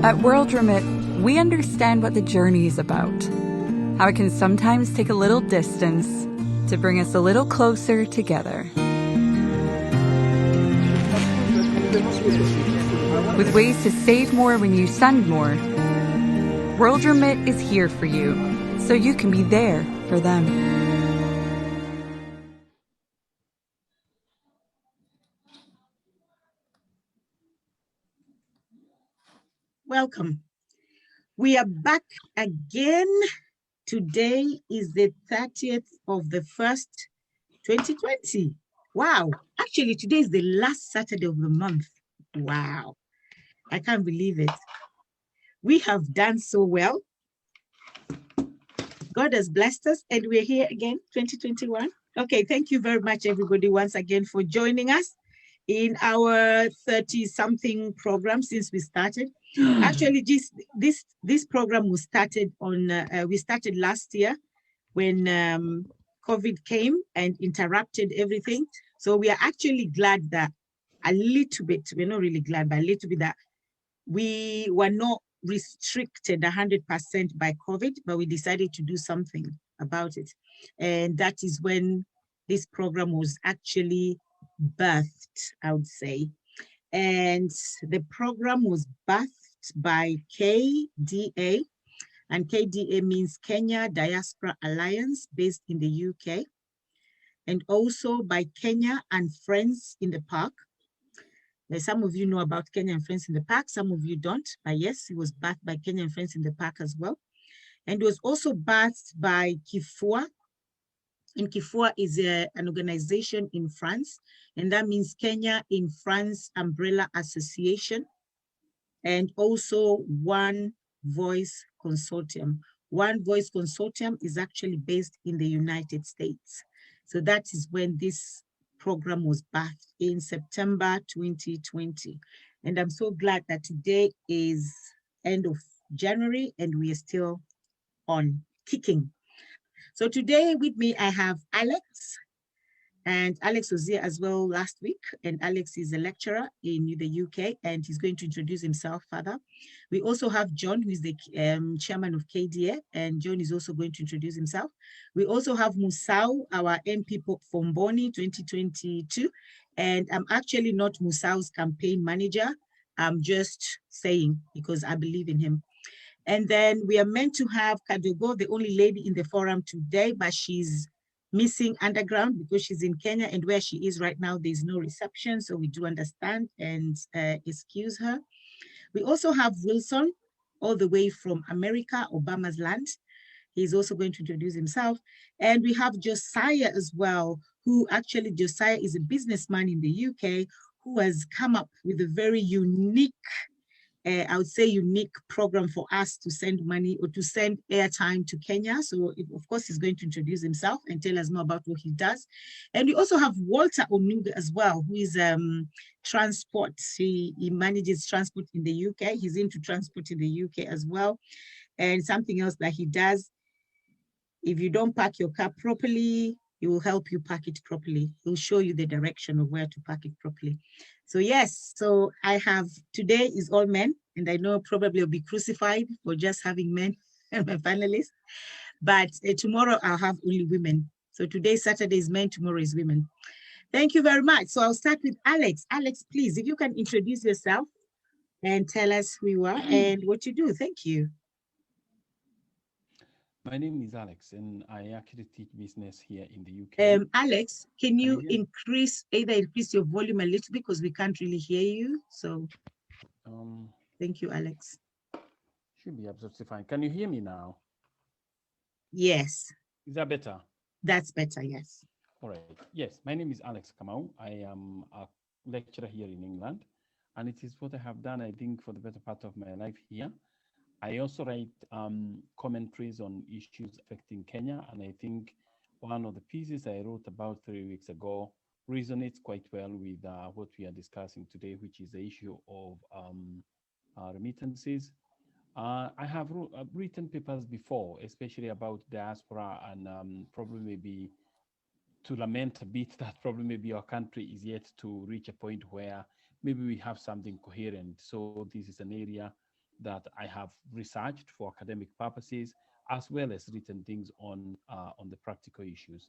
At World Remit, we understand what the journey is about, how it can sometimes take a little distance to bring us a little closer together. With ways to save more when you send more, World Remit is here for you, so you can be there for them. Welcome. We are back again. Today is the 30th of the 1st, 2020. Wow. Actually, today is the last Saturday of the month. Wow. I can't believe it. We have done so well. God has blessed us and we're here again, 2021. Okay, thank you very much, everybody, once again for joining us in our 30-something program since we started. Actually, this program was started on, we started last year when COVID came and interrupted everything. So we are actually glad that a little bit, we're not really glad, but a little bit that we were not restricted 100% by COVID, but we decided to do something about it. And that is when this program was actually birthed, I would say. And the program was birthed by KDA, and KDA means Kenya Diaspora Alliance, based in the UK, and also by Kenya and Friends in the Park. Some of you know about Kenya and Friends in the Park, some of you don't, but yes, it was birthed by Kenya and Friends in the Park as well. And it was also birthed by Kifua. And Kifua is an organization in France, and that means Kenya in France Umbrella Association, and also One Voice Consortium. One Voice Consortium is actually based in the United States. So that is when this program was birthed in September 2020. And I'm so glad that today is end of January and we are still on kicking. So today with me, I have Alex, and Alex was here as well last week. And Alex is a lecturer in the UK, and he's going to introduce himself further. We also have John, who is the chairman of KDA, and John is also going to introduce himself. We also have Musau, our MP from Boni 2022. And I'm actually not Musau's campaign manager. I'm just saying because I believe in him. And then we are meant to have Kadogo, the only lady in the forum today, but she's missing underground because she's in Kenya, and where she is right now, there's no reception. So we do understand and excuse her. We also have Wilson, all the way from America, Obama's land. He's also going to introduce himself. And we have Josiah as well, who actually, Josiah is a businessman in the UK who has come up with a very unique, I would say unique program for us to send money or to send airtime to Kenya. So of course, he's going to introduce himself and tell us more about what he does. And we also have Walter Onuga as well, who is transport. He manages transport in the UK. He's into transport in the UK as well. And something else that he does, if you don't park your car properly, he will help you park it properly. He'll show you the direction of where to park it properly. So yes, so I have, today is all men, and I know probably I'll be crucified for just having men and my panelists, but tomorrow I'll have only women. So today, Saturday is men, tomorrow is women. Thank you very much. So I'll start with Alex. Alex, please, if you can introduce yourself and tell us who you are and what you do. Thank you. My name is Alex, and I actually teach business here in the UK. Alex, can you increase your volume a little bit because we can't really hear you? So thank you, Alex. Should be absolutely fine. Can you hear me now? Yes. Is that better? That's better, yes. All right. Yes, my name is Alex Kamau. I am a lecturer here in England, and it is what I have done, I think, for the better part of my life here. I also write commentaries on issues affecting Kenya, and I think one of the pieces I wrote about 3 weeks ago resonates quite well with what we are discussing today, which is the issue of remittances. I have written papers before, especially about diaspora, and probably maybe to lament a bit that probably maybe our country is yet to reach a point where maybe we have something coherent. So this is an area that I have researched for academic purposes, as well as written things on the practical issues.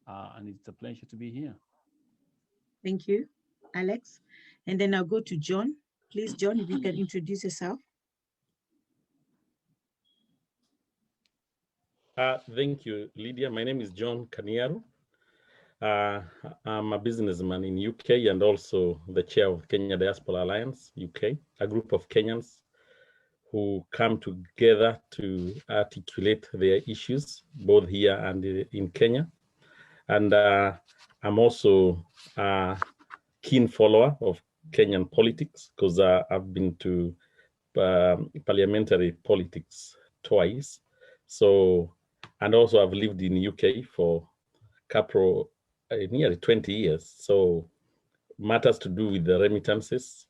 And it's a pleasure to be here. Thank you, Alex. And then I'll go to John. Please, John, if you can introduce yourself. Thank you, Lydia. My name is John Kaniaro. I'm a businessman in UK and also the chair of Kenya Diaspora Alliance, UK, a group of Kenyans who come together to articulate their issues, both here and in Kenya. And I'm also a keen follower of Kenyan politics because I've been to parliamentary politics twice. So, and also I've lived in UK for couple nearly 20 years. So matters to do with the remittances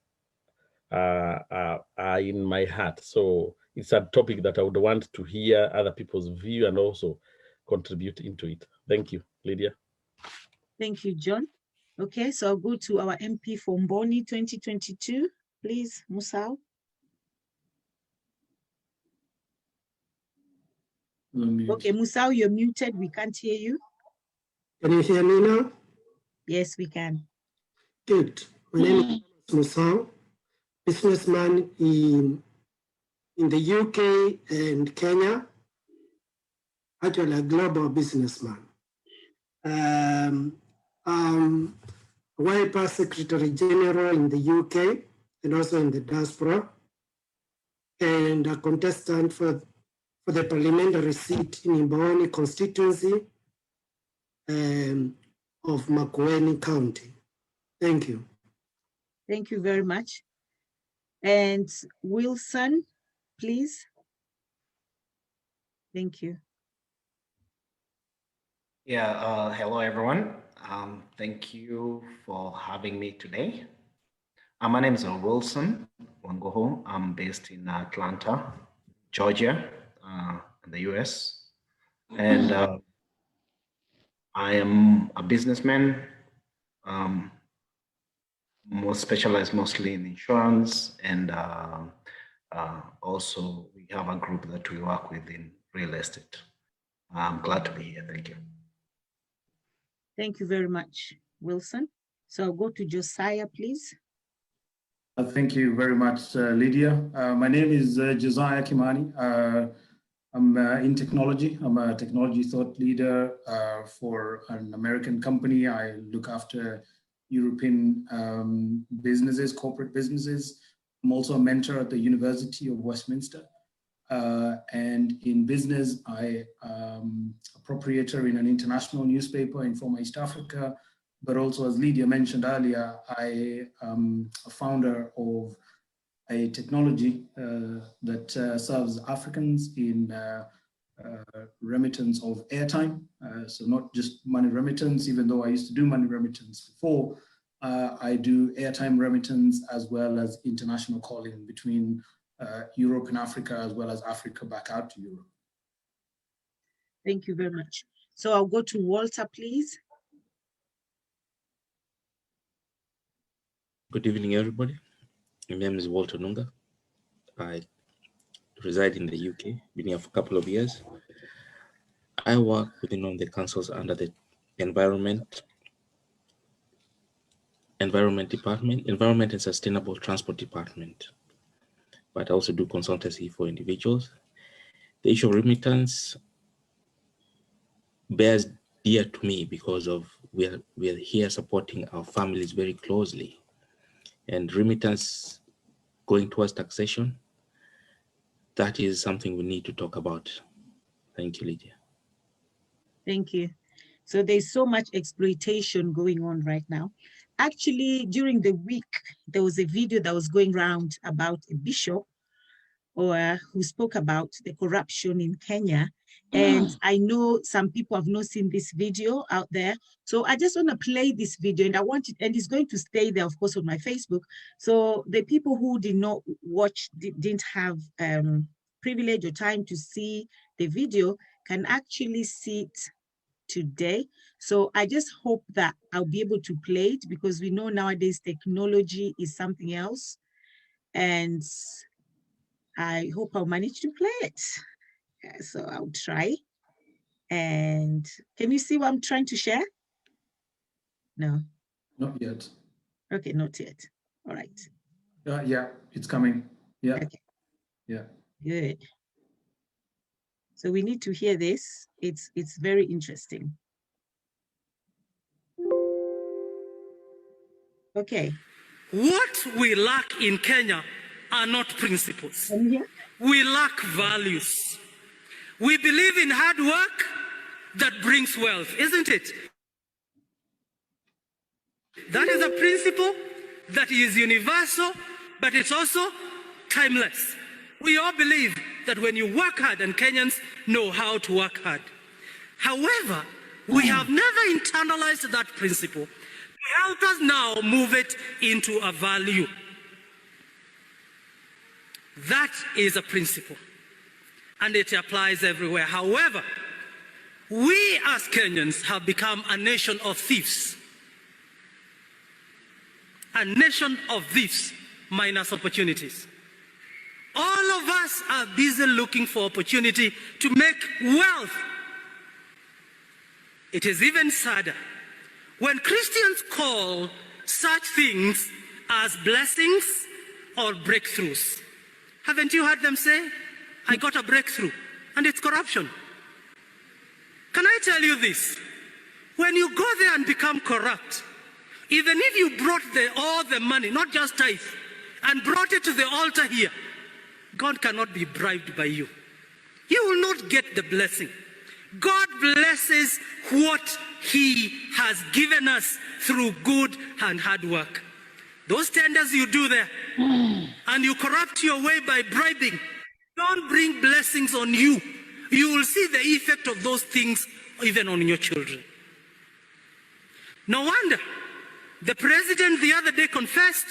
are in my heart. So it's a topic that I would want to hear other people's view and also contribute into it. Thank you, Lydia. Thank you, John. Okay, so I'll go to our MP for Mboni 2022. Please, Musau. Okay, Musau, you're muted. We can't hear you. Can you hear me now? Yes, we can. Good. My name is Musau, businessman in the UK and Kenya, actually a global businessman. I'm WIPA Secretary General in the UK and also in the Diaspora, and a contestant for the parliamentary seat in Mboni constituency of Makueni County. Thank you. Thank you very much. And Wilson, please. Thank you. Yeah, hello everyone. Thank you for having me today. My name is Wilson Wangoho. I'm based in Atlanta, Georgia, in the US. And I am a businessman, more specialized mostly in insurance. And also we have a group that we work with in real estate. I'm glad to be here. Thank you. Thank you very much, Wilson. So I'll go to Josiah, please. Thank you very much, Lydia. My name is Josiah Kimani. I'm in technology. I'm a technology thought leader for an American company. I look after European businesses, corporate businesses. I'm also a mentor at the University of Westminster. And in business, I am a proprietor in an international newspaper in former East Africa, but also, as Lydia mentioned earlier, I am a founder of a technology that serves Africans in remittance of airtime. So not just money remittance, even though I used to do money remittance before, I do airtime remittance as well as international calling between Europe and Africa, as well as Africa back out to Europe. Thank you very much. So I'll go to Walter, please. Good evening, everybody. My name is Walter Nunga. I reside in the UK, been here for a couple of years. I work within one of the councils under the Environment Department, Environment and Sustainable Transport Department. But I also do consultancy for individuals. The issue of remittance bears dear to me because of we are here supporting our families very closely. And remittance going towards taxation, that is something we need to talk about. Thank you, Lydia. Thank you. So there's so much exploitation going on right now. Actually, during the week, there was a video that was going around about a bishop who spoke about the corruption in Kenya. And I know some people have not seen this video out there. So I just want to play this video, and I want it, and it's going to stay there, of course, on my Facebook. So the people who did not watch, didn't have privilege or time to see the video can actually see it today. So I just hope that I'll be able to play it, because we know nowadays technology is something else. And I hope I'll manage to play it. So I'll try. And can you see what I'm trying to share? No. Not yet. Okay, not yet. All right. Yeah, it's coming. Yeah. Okay. Yeah. Good. So we need to hear this. It's very interesting. Okay. What we lack in Kenya are not principles. We lack values. We believe in hard work that brings wealth, isn't it? That is a principle that is universal, but it's also timeless. We all believe that when you work hard, and Kenyans know how to work hard. However, we have never internalized that principle to help us now move it into a value. That is a principle, and it applies everywhere. However, we as Kenyans have become a nation of thieves. A nation of thieves minus opportunities. All of us are busy looking for opportunity to make wealth. It is even sadder when Christians call such things as blessings or breakthroughs. Haven't you heard them say, I got a breakthrough, and it's corruption? Can I tell you this? When you go there and become corrupt, even if you brought all the money, not just tithe, and brought it to the altar here, God cannot be bribed by you. You will not get the blessing. God blesses what He has given us through good and hard work. Those tenders you do there, and you corrupt your way by bribing, don't bring blessings on you. You will see the effect of those things even on your children. No wonder the president the other day confessed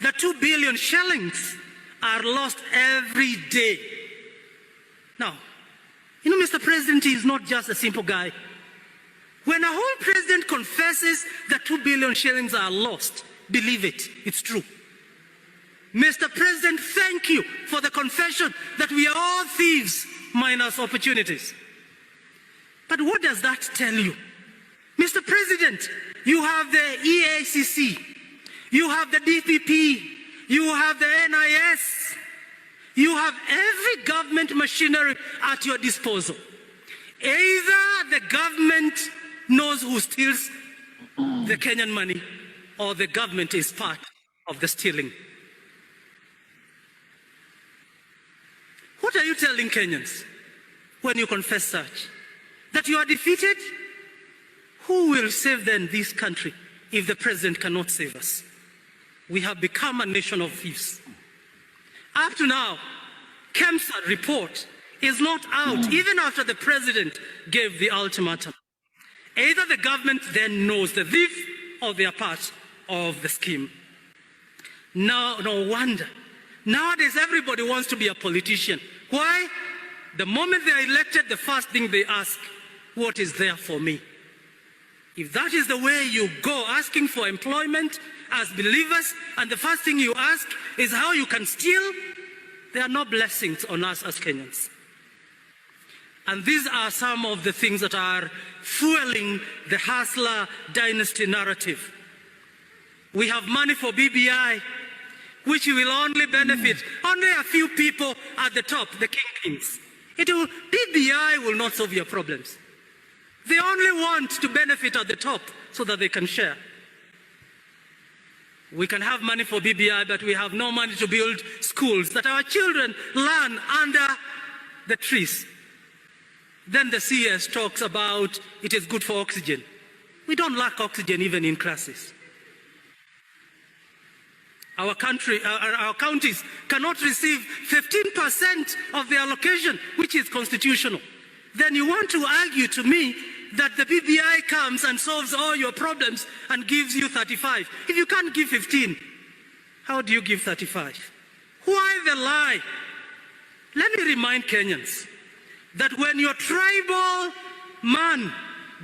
that 2 billion shillings are lost every day. Now, you know, Mr. President is not just a simple guy. When a whole president confesses that 2 billion shillings are lost, believe it, it's true. Mr. President, thank you for the confession that we are all thieves minus opportunities. But what does that tell you? Mr. President, you have the EACC, you have the DPP, you have the NIS, you have every government machinery at your disposal. Either the government knows who steals the Kenyan money, or the government is part of the stealing. What are you telling Kenyans when you confess such? That you are defeated? Who will save then this country if the president cannot save us? We have become a nation of thieves. Up to now, KEMSA report is not out, even after the president gave the ultimatum. Either the government then knows the thief or they are part of the scheme. No wonder. Nowadays, everybody wants to be a politician. Why? The moment they are elected, the first thing they ask, what is there for me? If that is the way you go asking for employment as believers, and the first thing you ask is how you can steal, there are no blessings on us as Kenyans. And these are some of the things that are fueling the hustler dynasty narrative. We have money for BBI, which will only benefit only a few people at the top, the kingpins. BBI will not solve your problems. They only want to benefit at the top so that they can share. We can have money for BBI, but we have no money to build schools that our children learn under the trees. Then the CS talks about it is good for oxygen. We don't lack oxygen even in classes. Our counties cannot receive 15% of the allocation, which is constitutional. Then you want to argue to me that the BBI comes and solves all your problems and gives you 35. If you can't give 15, how do you give 35? Why the lie? Let me remind Kenyans that when your tribal man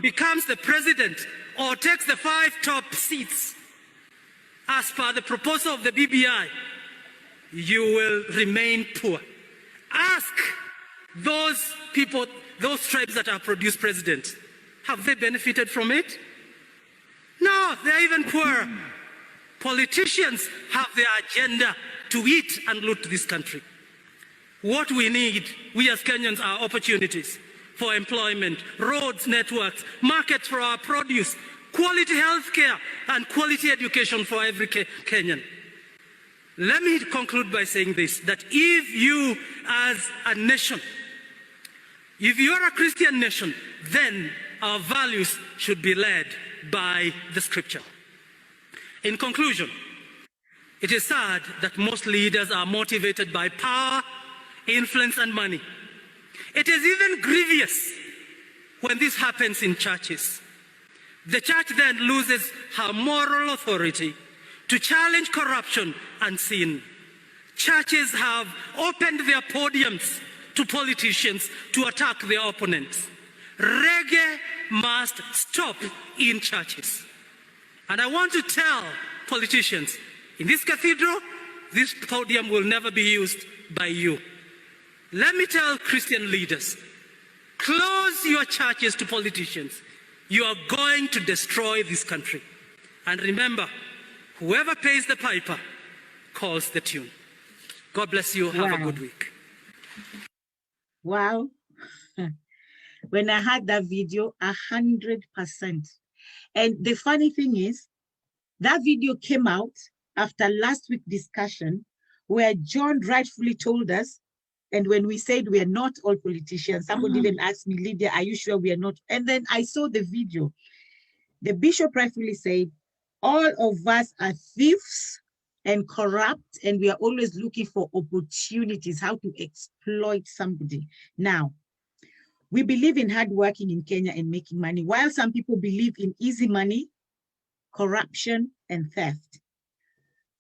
becomes the president or takes the 5 top seats, as per the proposal of the BBI, you will remain poor. Those people, those tribes that have produced presidents, have they benefited from it? No, they're even poorer. Politicians have their agenda to eat and loot this country. What we need, we as Kenyans, are opportunities for employment, roads, networks, markets for our produce, quality healthcare, and quality education for every Kenyan. Let me conclude by saying this, that if you as a nation, if you are a Christian nation, then our values should be led by the scripture. In conclusion, it is sad that most leaders are motivated by power, influence, and money. It is even grievous when this happens in churches. The church then loses her moral authority to challenge corruption and sin. Churches have opened their podiums to politicians to attack their opponents. Reggae must stop in churches. And I want to tell politicians, in this cathedral, this podium will never be used by you. Let me tell Christian leaders, close your churches to politicians. You are going to destroy this country. And remember, whoever pays the piper calls the tune. God bless you. Have a good week. Wow. When I had that video, 100%. And the funny thing is, that video came out after last week's discussion where John rightfully told us, and when we said we are not all politicians, somebody even asked me, Lydia, are you sure we are not? And then I saw the video. The bishop rightfully said, all of us are thieves and corrupt, and we are always looking for opportunities, how to exploit somebody. Now, we believe in hard working in Kenya and making money, while some people believe in easy money, corruption, and theft.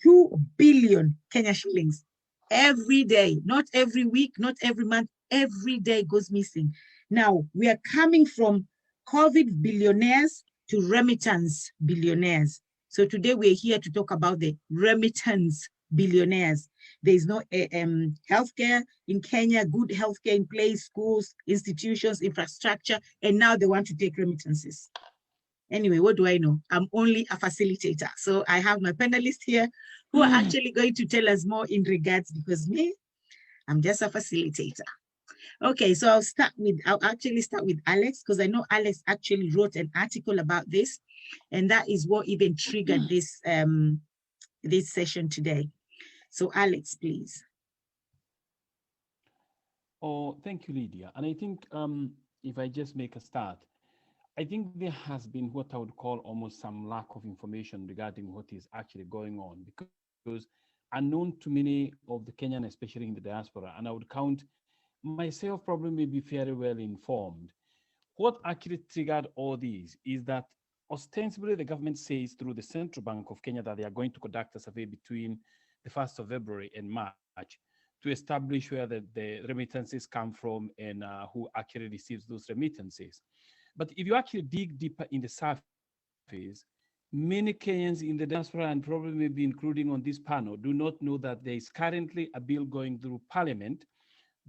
2 billion Kenya shillings every day, not every week, not every month, every day goes missing. Now, we are coming from COVID billionaires to remittance billionaires. So today we're here to talk about the remittance billionaires. There is no healthcare in Kenya, good healthcare in place, schools, institutions, infrastructure, and now they want to take remittances. Anyway, what do I know? I'm only a facilitator. So I have my panelists here who are actually going to tell us more in regards, because me, I'm just a facilitator. Okay, so I'll actually start with Alex, because I know Alex actually wrote an article about this, and that is what even triggered this, this session today. So Alex, please. Oh, thank you, Lydia. And I think if I just make a start, I think there has been what I would call almost some lack of information regarding what is actually going on, because unknown to many of the Kenyan, especially in the diaspora, and I would count myself probably maybe fairly well informed. What actually triggered all these is that ostensibly the government says through the Central Bank of Kenya that they are going to conduct a survey between the 1st of February and March to establish where the remittances come from and who actually receives those remittances. But if you actually dig deeper in the surface, many Kenyans in the diaspora, and probably maybe including on this panel, do not know that there is currently a bill going through Parliament,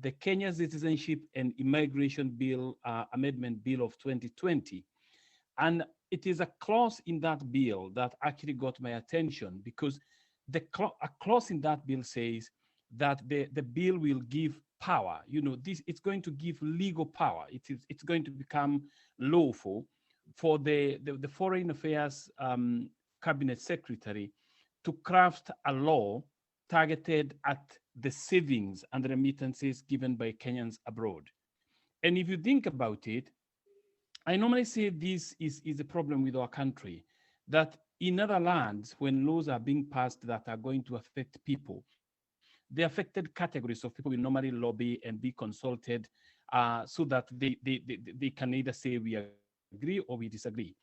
the Kenya Citizenship and Immigration Bill, Amendment Bill of 2020. And it is a clause in that bill that actually got my attention, because a clause in that bill says that the bill will give power. You know, it's going to give legal power. It's going to become lawful for the Foreign Affairs Cabinet Secretary to craft a law targeted at the savings and remittances given by Kenyans abroad. And if you think about it, I normally say this is a problem with our country, that in other lands, when laws are being passed that are going to affect people, the affected categories of people will normally lobby and be consulted so that they can either say we agree or we disagree.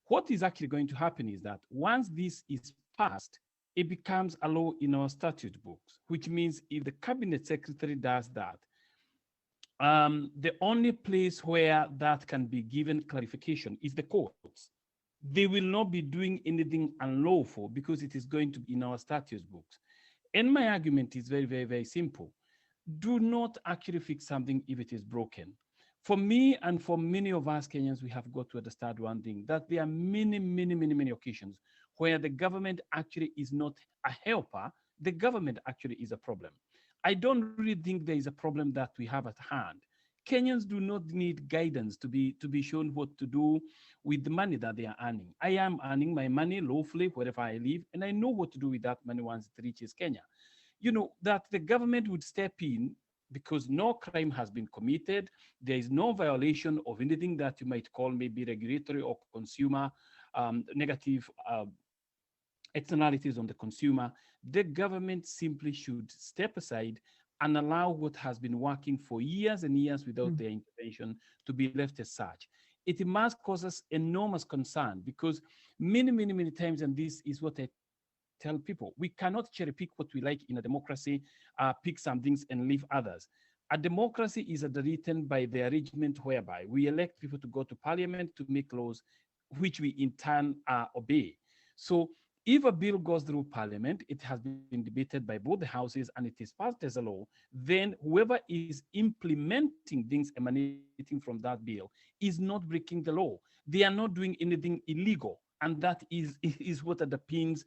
What is actually going to happen is that once this is passed, it becomes a law in our statute books, which means if the cabinet secretary does that, the only place where that can be given clarification is the courts. They will not be doing anything unlawful because it is going to be in our statute books. And my argument is very, very, very simple, do not actually fix something if it is broken. For me and for many of us Kenyans, we have got to understand one thing, that there are many occasions where the government actually is not a helper, the government actually is a problem. I don't really think there is a problem that we have at hand. Kenyans do not need guidance to be shown what to do with the money that they are earning. I am earning my money lawfully wherever I live, and I know what to do with that money once it reaches Kenya. You know, that the government would step in because no crime has been committed. There is no violation of anything that you might call maybe regulatory or consumer negative externalities on the consumer. The government simply should step aside and allow what has been working for years and years without their intervention to be left as such. It must cause us enormous concern because many times, and this is what I tell people, we cannot cherry pick what we like in a democracy, pick some things and leave others. A democracy is underwritten by the arrangement whereby we elect people to go to parliament to make laws, which we in turn obey. So if a bill goes through parliament, it has been debated by both the houses and it is passed as a law, then whoever is implementing things emanating from that bill is not breaking the law. They are not doing anything illegal. And that is what underpins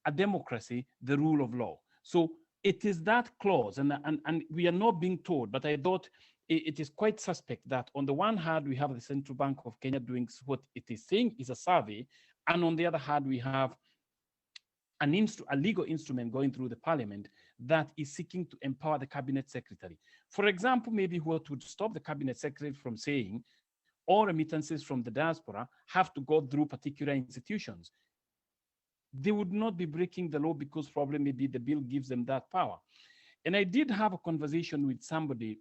a democracy, the rule of law. So it is that clause, and we are not being told, but I thought it is quite suspect that on the one hand, we have the Central Bank of Kenya doing what it is saying is a survey, and on the other hand, we have a legal instrument going through the parliament that is seeking to empower the cabinet secretary. For example, maybe what would stop the cabinet secretary from saying all remittances from the diaspora have to go through particular institutions. They would not be breaking the law because probably maybe the bill gives them that power. And I did have a conversation with somebody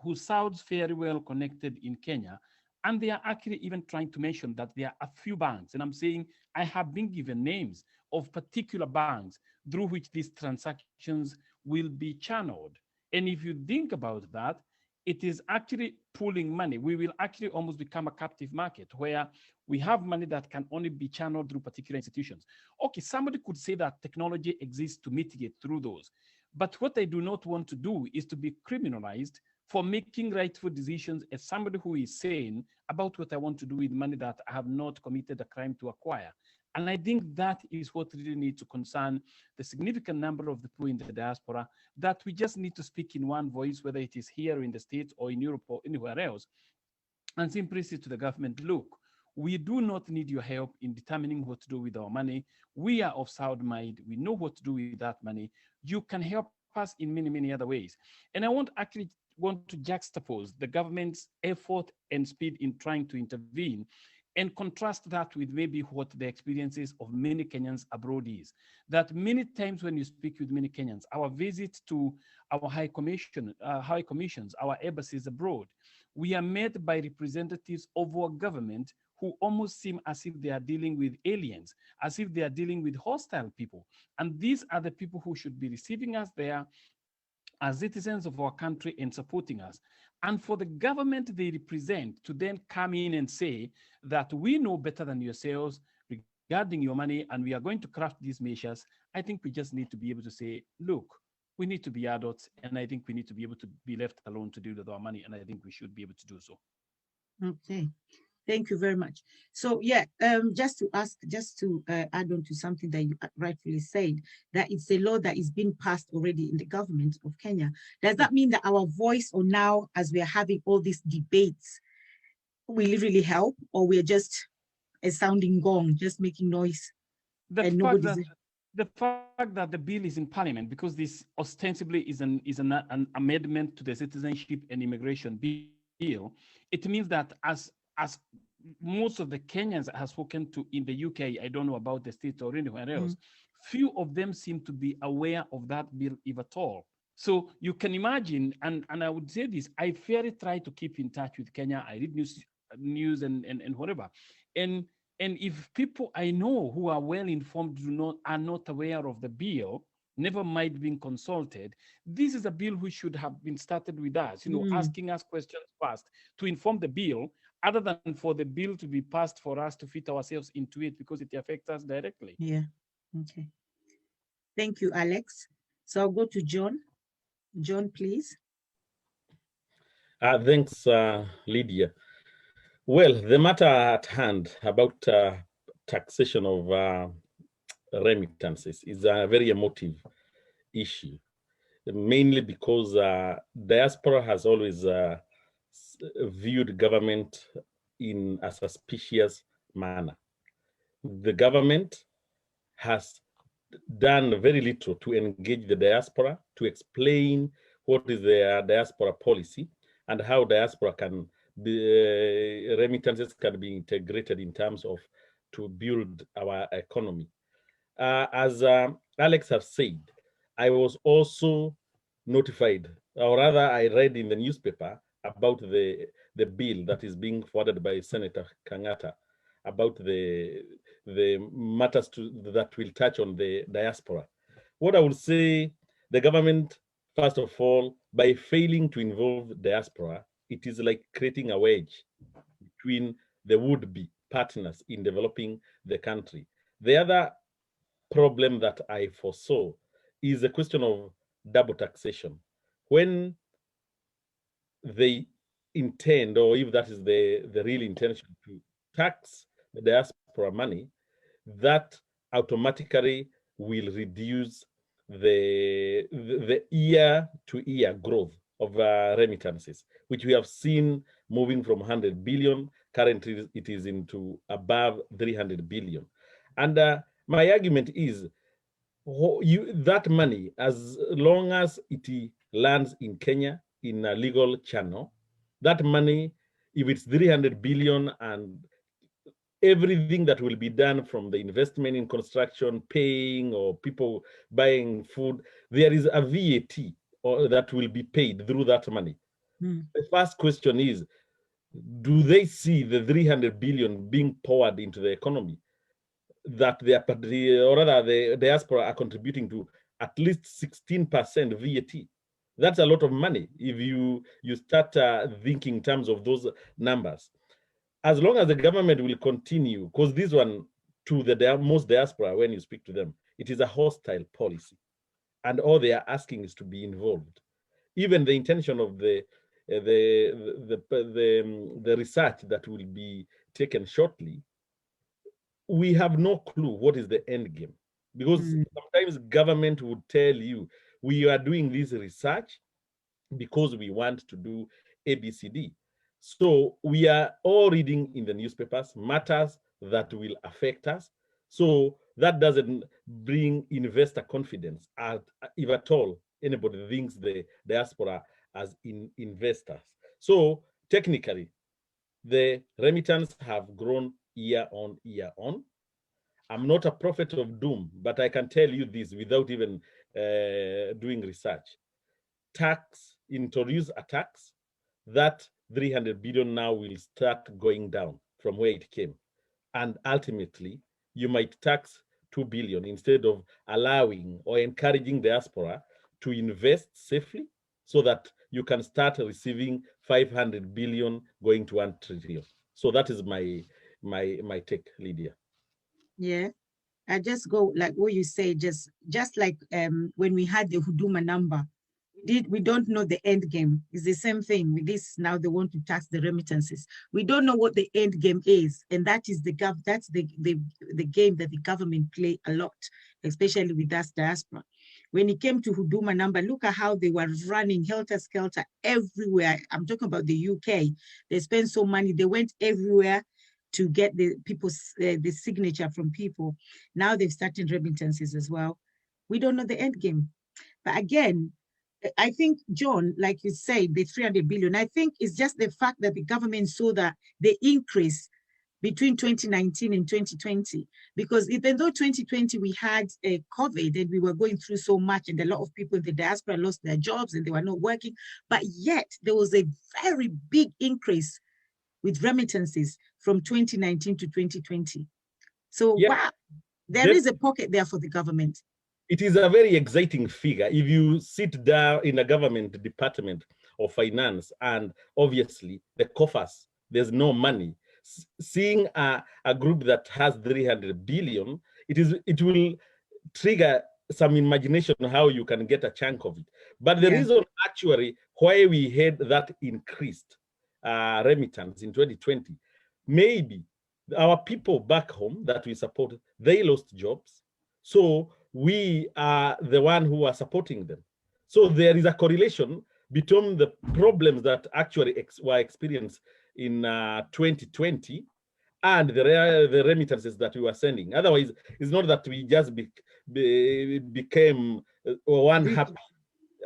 who sounds very well connected in Kenya, and they are actually even trying to mention that there are a few banks, and I'm saying I have been given names of particular banks through which these transactions will be channeled. And if you think about that, it is actually pooling money. We will actually almost become a captive market where we have money that can only be channeled through particular institutions. Okay, somebody could say that technology exists to mitigate through those. But what I do not want to do is to be criminalized for making rightful decisions as somebody who is saying about what I want to do with money that I have not committed a crime to acquire. And I think that is what really needs to concern the significant number of the people in the diaspora, that we just need to speak in one voice, whether it is here in the States or in Europe or anywhere else, and simply say to the government, look, we do not need your help in determining what to do with our money. We are of sound mind. We know what to do with that money. You can help us in many other ways. And I want to juxtapose the government's effort and speed in trying to intervene and contrast that with maybe what the experiences of many Kenyans abroad is. That many times when you speak with many Kenyans, our visit to our high commissions, our embassies abroad, we are met by representatives of our government who almost seem as if they are dealing with aliens, as if they are dealing with hostile people. And these are the people who should be receiving us there as citizens of our country and supporting us. And for the government they represent to then come in and say that we know better than yourselves regarding your money and we are going to craft these measures, I think we just need to be able to say, look, we need to be adults, and I think we need to be able to be left alone to deal with our money, and I think we should be able to do so. Okay. Thank you very much. So yeah, just to add on to something that you rightfully said, that it's a law that is being passed already in the government of Kenya. Does that mean that our voice, or now as we are having all these debates, will it really help, or we're just a sounding gong, just making noise? The fact that the bill is in parliament, because this ostensibly is an amendment to the Citizenship and Immigration Bill, it means that as most of the Kenyans I have spoken to in the UK, I don't know about the States or anywhere else, few of them seem to be aware of that bill, if at all. So you can imagine, and I would say this, I fairly try to keep in touch with Kenya. I read news and whatever. And if people I know who are well informed are not aware of the bill, never mind being consulted, this is a bill which should have been started with us, asking us questions first to inform the bill, other than for the bill to be passed for us to fit ourselves into it because it affects us directly. Yeah. Okay. Thank you, Alex. So I'll go to John. John, please. Thanks, Lydia. Well, the matter at hand about taxation of remittances is a very emotive issue, mainly because diaspora has always viewed government in a suspicious manner. The government has done very little to engage the diaspora, to explain what is their diaspora policy and how diaspora can be, remittances can be integrated in terms of to build our economy. As Alex has said, I was also notified, or rather I read in the newspaper about the bill that is being forwarded by Senator Kangata about the matters that will touch on the diaspora. What I would say, the government, first of all, by failing to involve diaspora, it is like creating a wedge between the would-be partners in developing the country. The other problem that I foresaw is the question of double taxation. When they intend, or if that is the real intention, to tax the diaspora money, that automatically will reduce the year-to-year growth of remittances, which we have seen moving from 100 billion. Currently, it is into above 300 billion. And my argument is that money, as long as it lands in Kenya in a legal channel, that money, if it's 300 billion and everything that will be done from the investment in construction, paying, or people buying food, there is a VAT or that will be paid through that money. The first question is, do they see the 300 billion being poured into the economy that or rather the diaspora are contributing to at least 16% VAT? That's a lot of money if you start thinking in terms of those numbers. As long as the government will continue, because this one, to the most diaspora, when you speak to them, it is a hostile policy, and all they are asking is to be involved. Even the intention of the research that will be taken shortly, we have no clue what is the end game, because sometimes government would tell you, we are doing this research because we want to do ABCD. So we are all reading in the newspapers matters that will affect us. So that doesn't bring investor confidence, if at all anybody thinks the diaspora as investors. So technically, the remittance have grown year on year on. I'm not a prophet of doom, but I can tell you this without even doing research. Introduce a tax, that 300 billion now will start going down from where it came. And ultimately, you might tax 2 billion instead of allowing or encouraging diaspora to invest safely so that you can start receiving 500 billion going to 1 trillion. So that is my take, Lydia. Yeah, I just go like what you say, just like when we had the Huduma number, we don't know the end game. It's the same thing with this. Now they want to tax the remittances. We don't know what the end game is, and that is the game that the government play a lot, especially with us diaspora. When it came to Huduma number, look at how they were running helter-skelter everywhere. I'm talking about the UK. They spent so money. They went everywhere to get the signature from people. Now they've started remittances as well. We don't know the end game. But again, I think, John, like you said, the 300 billion, I think it's just the fact that the government saw that the increase between 2019 and 2020, because even though 2020 we had a COVID and we were going through so much and a lot of people in the diaspora lost their jobs and they were not working, but yet there was a very big increase with remittances from 2019 to 2020. So wow, there is a pocket there for the government. It is a very exciting figure. If you sit down in a government department of finance and obviously the coffers, there's no money. Seeing a group that has 300 billion, it will trigger some imagination on how you can get a chunk of it. But the reason actually why we had that increased remittance in 2020. Maybe our people back home that we supported, they lost jobs. So we are the one who are supporting them. So there is a correlation between the problems that actually were experienced in 2020 and the remittances that we were sending. Otherwise, it's not that we just became one happy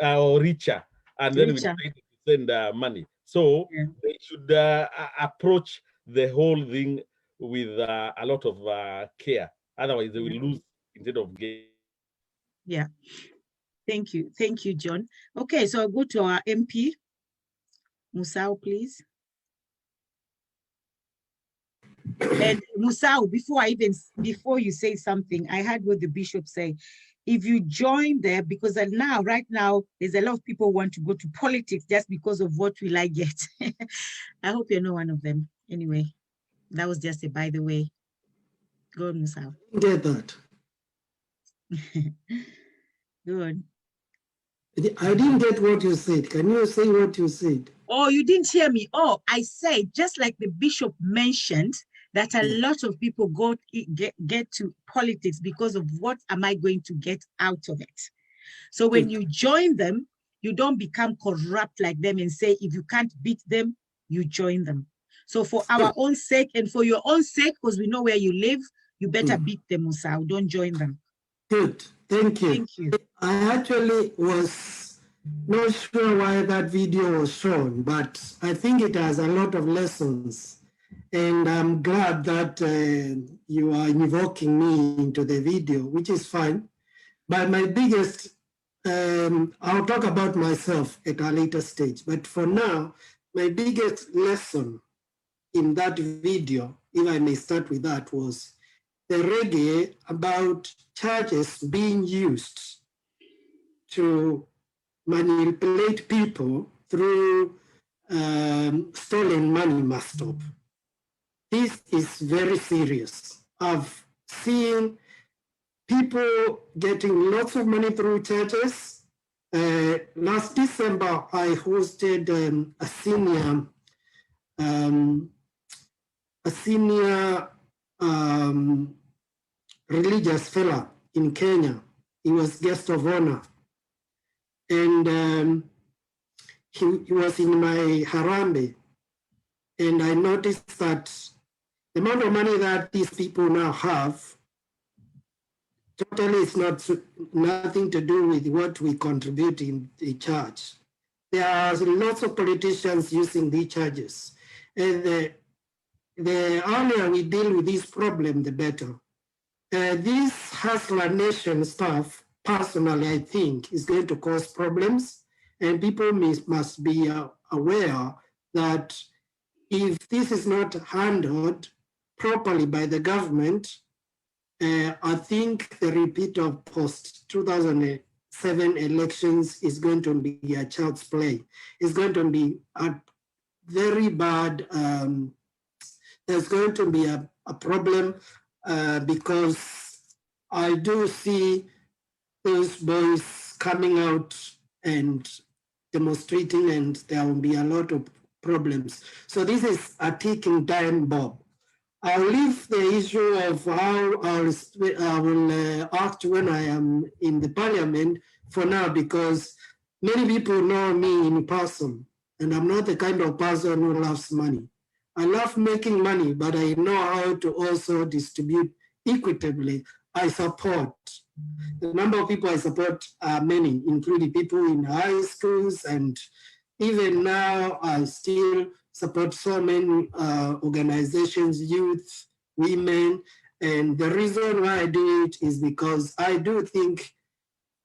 or richer, and then we decided to send money. So they should approach the whole thing with a lot of care. Otherwise, they will lose instead of gain. Yeah. Thank you. Thank you, John. Okay, so I'll go to our MP. Musau, please. And Musau, before you say something, I heard what the bishop say. If you join there, because right now, there's a lot of people who want to go to politics just because of what will I get. I hope you're not one of them. Anyway, that was just a by the way. Go on, Musau. Get that. Good. I didn't get what you said. Can you say what you said? Oh, you didn't hear me. Oh, I said, just like the bishop mentioned, that a lot of people get to politics because of what am I going to get out of it. So when you join them, you don't become corrupt like them and say, if you can't beat them, you join them. So for our own sake and for your own sake, because we know where you live, you better beat them, Musau. Don't join them. Good. Thank you. Thank you. I actually was not sure why that video was shown, but I think it has a lot of lessons. And I'm glad that you are invoking me into the video, which is fine. But my biggest, I'll talk about myself at a later stage. But for now, my biggest lesson in that video, if I may start with that, was the reggae about charges being used to manipulate people through stolen money must stop. This is very serious. I've seen people getting lots of money through churches. Last December, I hosted a senior religious fellow in Kenya. He was guest of honor. And he was in my Harambe. And I noticed that the amount of money that these people now have totally is nothing to do with what we contribute in the church. There are lots of politicians using these charges. And the earlier we deal with this problem, the better. This hustler nation stuff, personally, I think, is going to cause problems. And people must be aware that if this is not handled properly by the government, I think the repeat of post-2007 elections is going to be a child's play. It's going to be a very bad, there's going to be a problem because I do see those boys coming out and demonstrating, and there will be a lot of problems. So this is a ticking time bomb. I'll leave the issue of how I will act when I am in the parliament for now, because many people know me in person, and I'm not the kind of person who loves money. I love making money, but I know how to also distribute equitably. I support. The number of people I support are many, including people in high schools, and even now I still support so many organizations, youth, women. And the reason why I do it is because I do think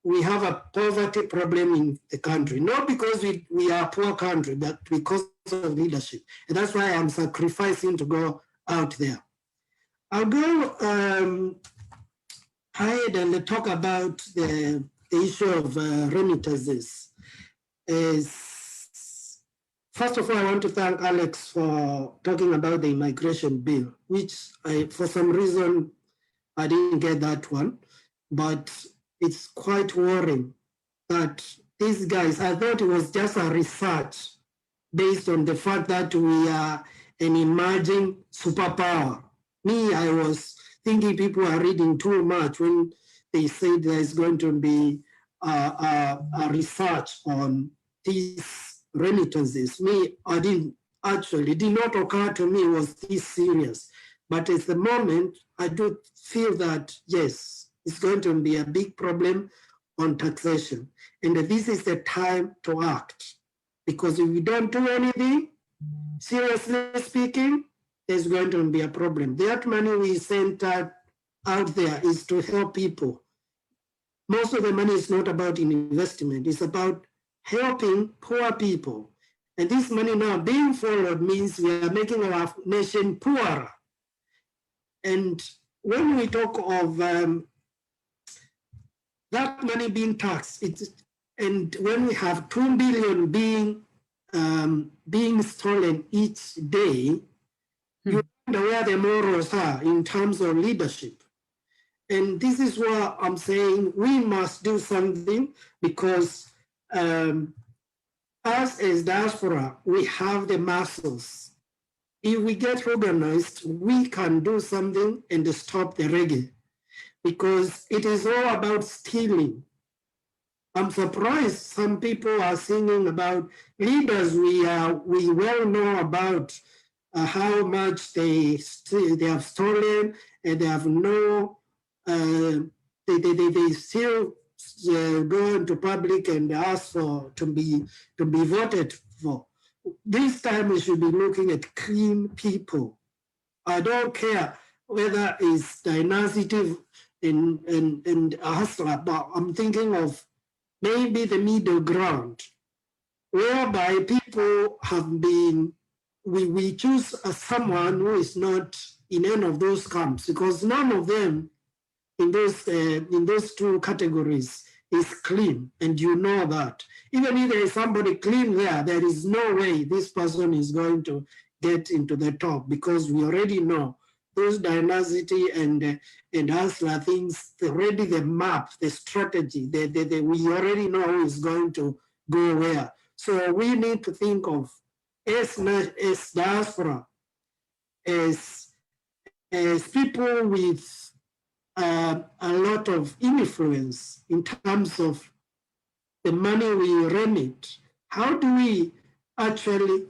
we have a poverty problem in the country, not because we are a poor country, but because of leadership. And that's why I'm sacrificing to go out there. I'll go ahead and talk about the issue of remittances. First of all, I want to thank Alex for talking about the immigration bill, which for some reason, I didn't get that one, but it's quite worrying that these guys, I thought it was just a research based on the fact that we are an emerging superpower. Me, I was thinking people are reading too much when they said there's going to be a research on these remittances. Me, I didn't actually, it did not occur to me was this serious. But at the moment, I do feel that, yes, it's going to be a big problem on taxation. And this is the time to act. Because if we don't do anything, seriously speaking, there's going to be a problem. That money we sent out there is to help people. Most of the money is not about investment, it's about helping poor people. And this money now being followed means we are making our nation poorer. And when we talk of that money being taxed, and when we have 2 billion being stolen each day, you wonder where the morals are in terms of leadership. And this is why I'm saying we must do something, because us as diaspora, we have the muscles. If we get organized, we can do something and stop the reggae, because it is all about stealing. I'm surprised some people are singing about leaders we well know about how much they have stolen, and they have no, they still go into public and ask for to be voted for. This time we should be looking at clean people. I don't care whether it's dynasty and a hustler, but I'm thinking of maybe the middle ground, whereby people have been, we choose someone who is not in any of those camps, because none of them in those two categories is clean, and you know that. Even if there is somebody clean there is no way this person is going to get into the top, because we already know those dynasty and hustler things, already the map, the strategy, we already know who is going to go where. So we need to think of as diaspora, as people with a lot of influence in terms of the money we remit. How do we actually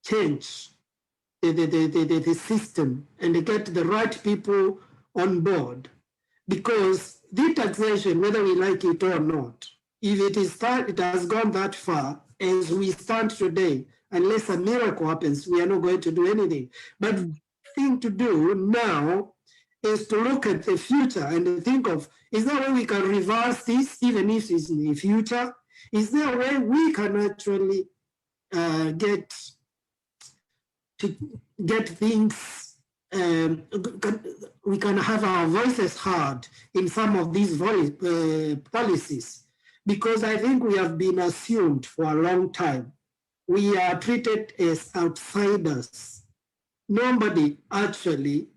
change the system and get the right people on board? Because the taxation, whether we like it or not, if it has gone that far, as we stand today, unless a miracle happens, we are not going to do anything. But the thing to do now is to look at the future and think of, is there a way we can reverse this, even if it's in the future? Is there a way we can actually get things, we can have our voices heard in some of these policies? Because I think we have been assumed for a long time. We are treated as outsiders. Nobody actually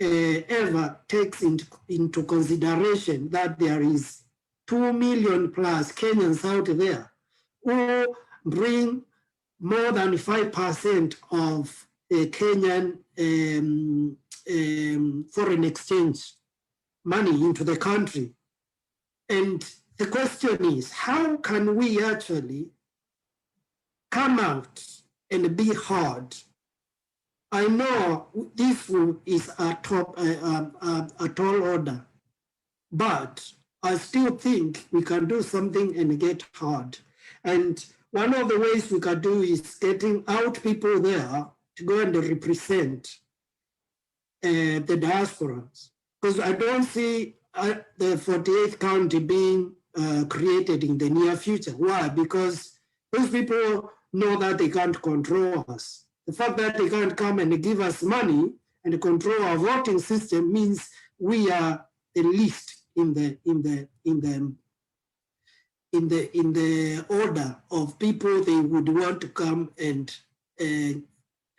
ever takes into consideration that there is 2 million plus Kenyans out there who bring more than 5% of Kenyan foreign exchange money into the country. And the question is, how can we actually come out and be heard? I know this is a tall order, but I still think we can do something and get heard. And one of the ways we can do is getting out people there to go and represent the diasporas. Because I don't see the 48th county being created in the near future. Why? Because those people know that they can't control us. The fact that they can't come and give us money and control our voting system means we are the least in the order of people they would want to come and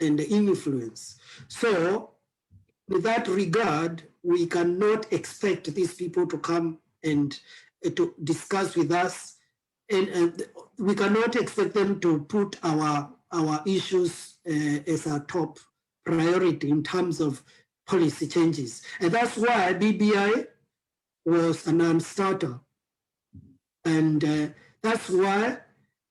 influence. So, in that regard, we cannot expect these people to come and to discuss with us, and we cannot expect them to put our issues as a top priority in terms of policy changes. And that's why BBI was a non-starter. And that's why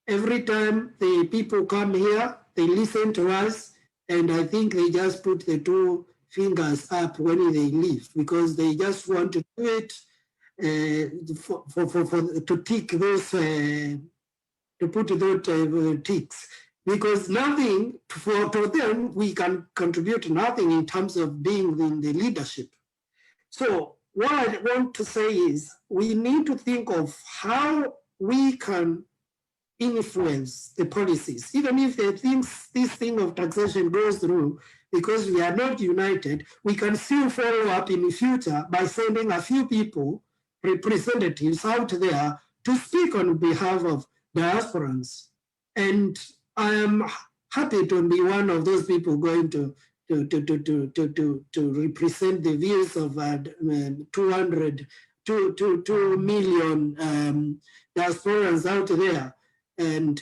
every time the people come here, they listen to us, and I think they just put the two fingers up when they leave, because they just want to do it to tick those, to put those ticks, because nothing for them, we can contribute nothing in terms of being in the leadership. So what I want to say is we need to think of how we can influence the policies, even if they think this thing of taxation goes through, because we are not united, we can still follow up in the future by sending a few people, representatives out there to speak on behalf of diasporans. And I am happy to be one of those people going to represent the views of 2 million diasporans out there, and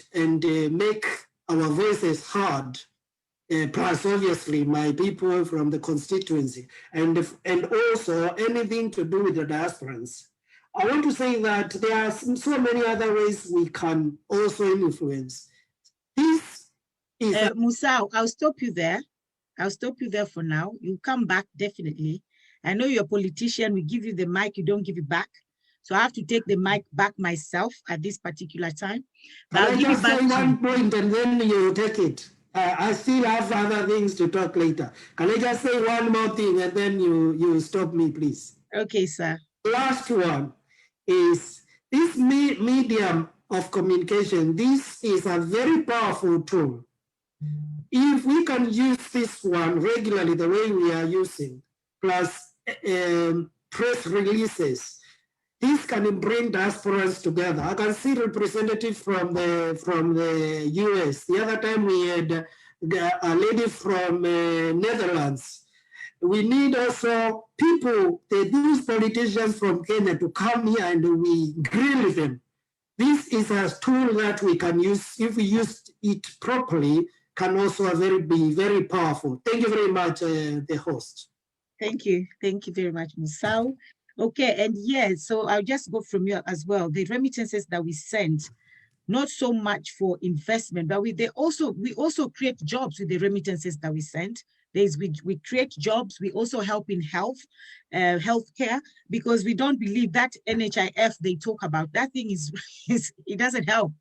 make our voices heard. Plus, obviously, my people from the constituency, and also anything to do with the diasporans. I want to say that there are so many other ways we can also influence. This is Musau, I'll stop you there. I'll stop you there for now. You come back definitely. I know you're a politician. We give you the mic, you don't give it back. So I have to take the mic back myself at this particular time. But I'll give it back to one point and then you take it. I still have other things to talk later. Can I just say one more thing and then you stop me, please? Okay, sir. Last one is this medium of communication. This is a very powerful tool. If we can use this one regularly the way we are using, plus press releases, this can bring diasporans together. I can see representatives from the US. The other time we had a lady from Netherlands. We need also people, these politicians from Kenya, to come here and we grill them. This is a tool that we can use, if we use it properly, can also be very powerful. Thank you very much, the host. Thank you. Thank you very much, Musau. Okay, and yes, so I'll just go from here as well. The remittances that we send, not so much for investment, but we also create jobs with the remittances that we send. We create jobs. We also help in healthcare, because we don't believe that NHIF they talk about. That thing it doesn't help.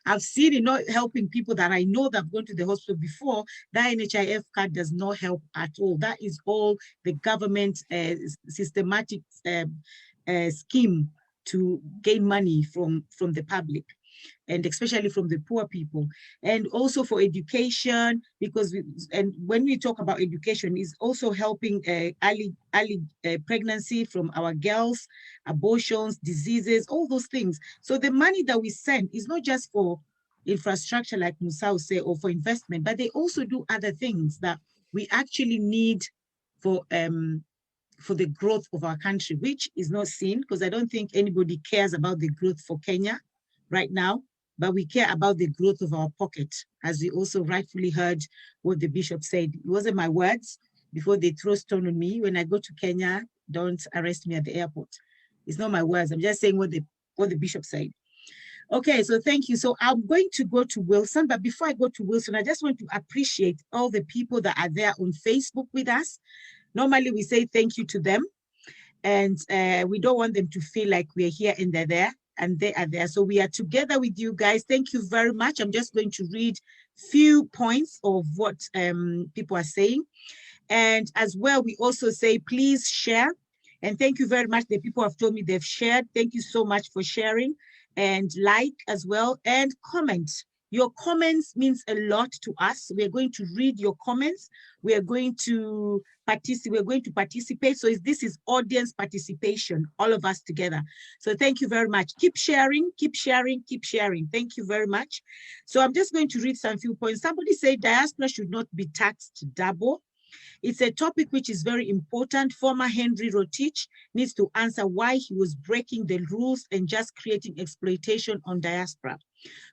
I've seen it not helping people that I know that have gone to the hospital before. That NHIF card does not help at all. That is all the government systematic scheme to gain money from the public, and especially from the poor people, and also for education, because when we talk about education, is also helping early pregnancy from our girls, abortions, diseases, all those things. So the money that we send is not just for infrastructure, like Musau say, or for investment, but they also do other things that we actually need for the growth of our country, which is not seen, because I don't think anybody cares about the growth for Kenya right now, but we care about the growth of our pocket, as we also rightfully heard what the bishop said. It wasn't my words. Before they throw stone on me, when I go to Kenya, don't arrest me at the airport. It's not my words. I'm just saying what the bishop said. Okay, so thank you. So I'm going to go to Wilson, but before I go to Wilson, I just want to appreciate all the people that are there on Facebook with us. Normally we say thank you to them, and we don't want them to feel like we're here and they're there, and they are there. So we are together with you guys. Thank you very much. I'm just going to read few points of what people are saying. And as well, we also say, please share. And thank you very much. The people have told me they've shared. Thank you so much for sharing, and like as well, and comment. Your comments means a lot to us. We're going to read your comments. We are going to participate. So this is audience participation, all of us together. So thank you very much. Keep sharing, keep sharing, keep sharing. Thank you very much. So I'm just going to read some few points. Somebody said diaspora should not be taxed double. It's a topic which is very important. Former Henry Rotich needs to answer why he was breaking the rules and just creating exploitation on diaspora.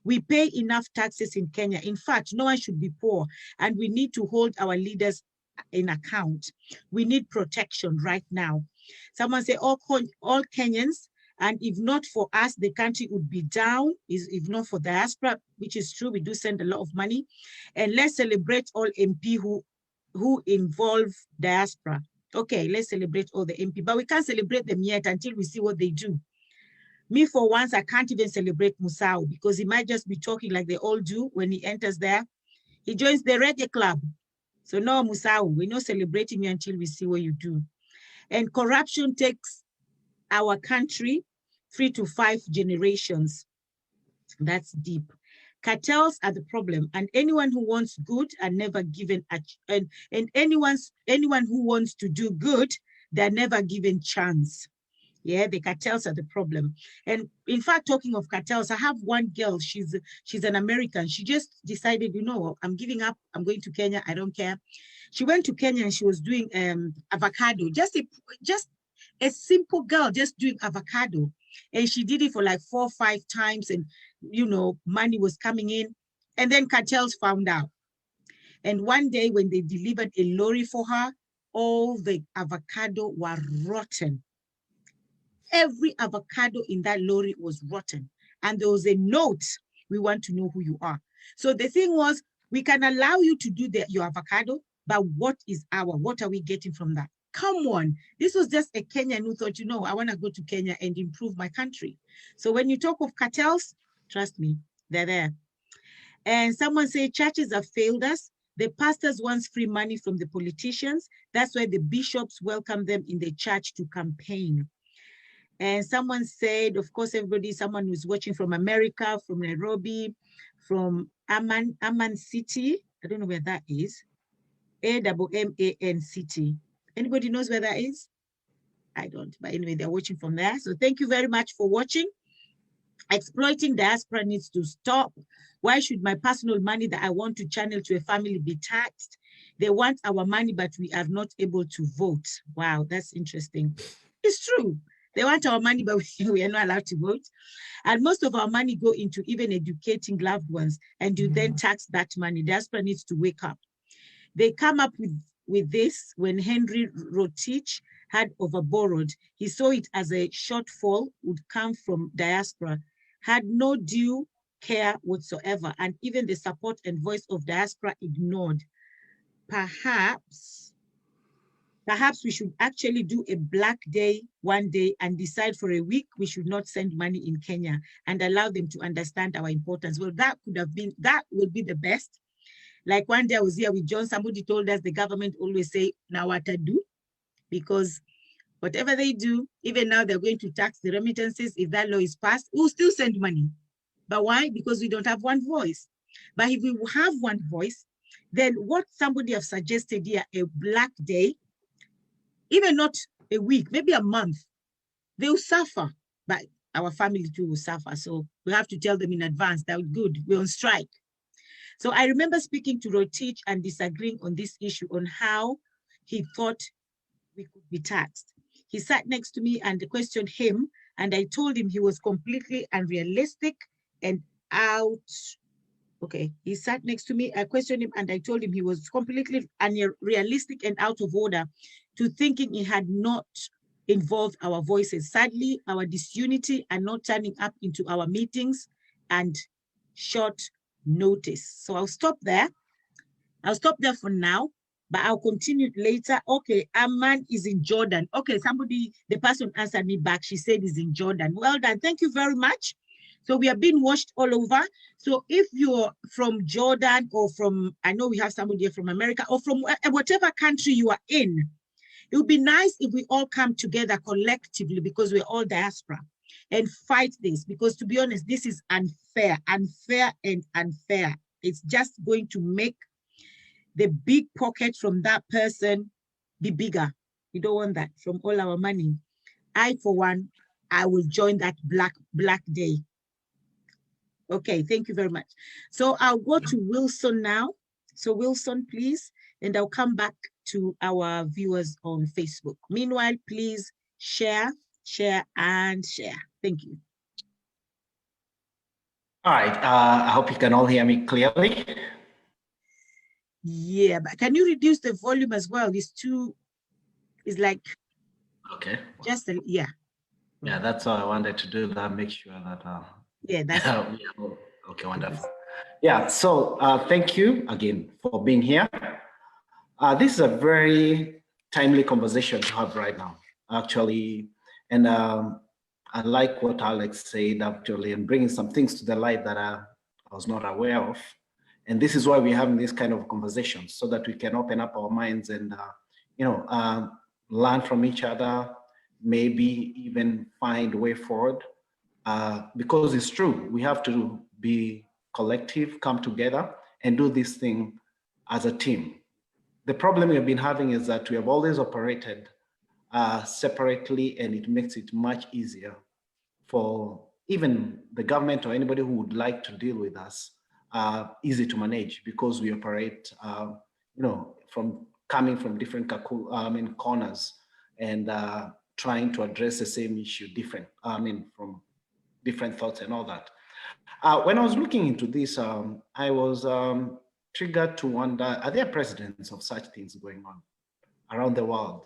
We pay enough taxes in Kenya. In fact, no one should be poor, and we need to hold our leaders in account. We need protection right now. Someone say all Kenyans, and if not for us, the country would be down, if not for diaspora, which is true, we do send a lot of money. And let's celebrate all MP who involve diaspora. Okay, let's celebrate all the MP, but we can't celebrate them yet until we see what they do. Me, for once, I can't even celebrate Musau because he might just be talking like they all do when he enters there. He joins the reggae club. So no, Musau, we're not celebrating you until we see what you do. And corruption takes our country 3 to 5 generations. That's deep. Cartels are the problem, and anyone who wants good are never given and anyone who wants to do good, they're never given chance. Yeah, the cartels are the problem. And in fact, talking of cartels, I have one girl, she's an American. She just decided, you know, I'm giving up, I'm going to Kenya, I don't care. She went to Kenya and she was doing avocado, just a simple girl just doing avocado. And she did it for like 4 or 5 times, and you know, money was coming in. And then cartels found out. And one day when they delivered a lorry for her, all the avocado were rotten. Every avocado in that lorry was rotten. And there was a note, we want to know who you are. So the thing was, we can allow you to do your avocado, but what are we getting from that? Come on, this was just a Kenyan who thought, you know, I want to go to Kenya and improve my country. So when you talk of cartels, trust me, they're there. And someone say churches have failed us. The pastors want free money from the politicians. That's why the bishops welcome them in the church to campaign. And someone said, of course, someone who's watching from America, from Nairobi, from Amman City. I don't know where that is. AMMAN City. Anybody knows where that is? I don't, but anyway, they're watching from there. So thank you very much for watching. Exploiting diaspora needs to stop. Why should my personal money that I want to channel to a family be taxed? They want our money, but we are not able to vote. Wow, that's interesting. It's true. They want our money, but we are not allowed to vote. And most of our money go into even educating loved ones, and you then tax that money. Diaspora needs to wake up. They come up with this when Henry Rotich had overborrowed. He saw it as a shortfall would come from diaspora, had no due care whatsoever, and even the support and voice of diaspora ignored. Perhaps we should actually do a black day one day and decide for a week we should not send money in Kenya and allow them to understand our importance. Well, that will be the best. Like one day I was here with John, somebody told us the government always say, now what to do? Because whatever they do, even now they're going to tax the remittances. If that law is passed, we'll still send money. But why? Because we don't have one voice. But if we have one voice, then what somebody have suggested here, a black day, even not a week, maybe a month, they'll suffer, but our family too will suffer. So we have to tell them in advance that good, we're on strike. So I remember speaking to Rotich and disagreeing on this issue on how he thought we could be taxed. He sat next to me and questioned him, and I told him he was completely unrealistic and out. Okay, he sat next to me, I questioned him, and I told him he was completely unrealistic and out of order to thinking he had not involved our voices. Sadly, our disunity and not turning up into our meetings and short notice. So I'll stop there. I'll stop there for now, but I'll continue later. Okay, Amman is in Jordan. Okay, the person answered me back. She said he's in Jordan. Well done. Thank you very much. So we are being watched all over. So if you're from Jordan or from, I know we have somebody here from America or from whatever country you are in, it would be nice if we all come together collectively because we're all diaspora and fight this, because to be honest, this is unfair. It's just going to make the big pocket from that person be bigger. We don't want that from all our money. I, for one, I will join that black day. Okay, thank you very much. So I'll go to Wilson now. So Wilson, please, and I'll come back to our viewers on Facebook. Meanwhile, please share, and share. Thank you. All right, I hope you can all hear me clearly. Yeah, but can you reduce the volume as well? It's like, okay. Just, yeah. Yeah, that's all I wanted to do, that make sure that, yeah, that's okay, wonderful. Yeah, so thank you again for being here. This is a very timely conversation to have right now, actually. And I like what Alex said, actually, and bringing some things to the light that I was not aware of. And this is why we're having this kind of conversations, so that we can open up our minds and, learn from each other, maybe even find a way forward. Because it's true, we have to be collective, come together and do this thing as a team. The problem we have been having is that we have always operated separately, and it makes it much easier for even the government or anybody who would like to deal with us, easy to manage, because we operate, coming from different corners and trying to address the same issue from different thoughts and all that. When I was looking into this, I was triggered to wonder, are there precedents of such things going on around the world?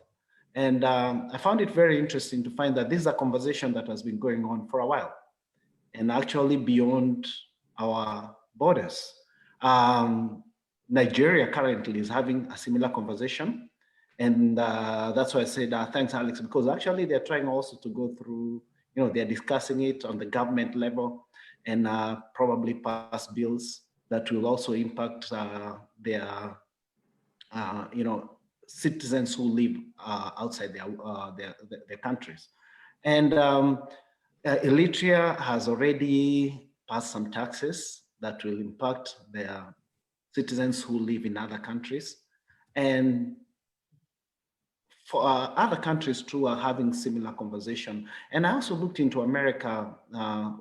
And I found it very interesting to find that this is a conversation that has been going on for a while, and actually beyond our borders. Nigeria currently is having a similar conversation. And that's why I said, thanks, Alex, because actually they're trying also to go through, they're discussing it on the government level, and probably pass bills that will also impact their, citizens who live outside their countries. And Eritrea has already passed some taxes that will impact their citizens who live in other countries. And for other countries too are having similar conversation. And I also looked into America,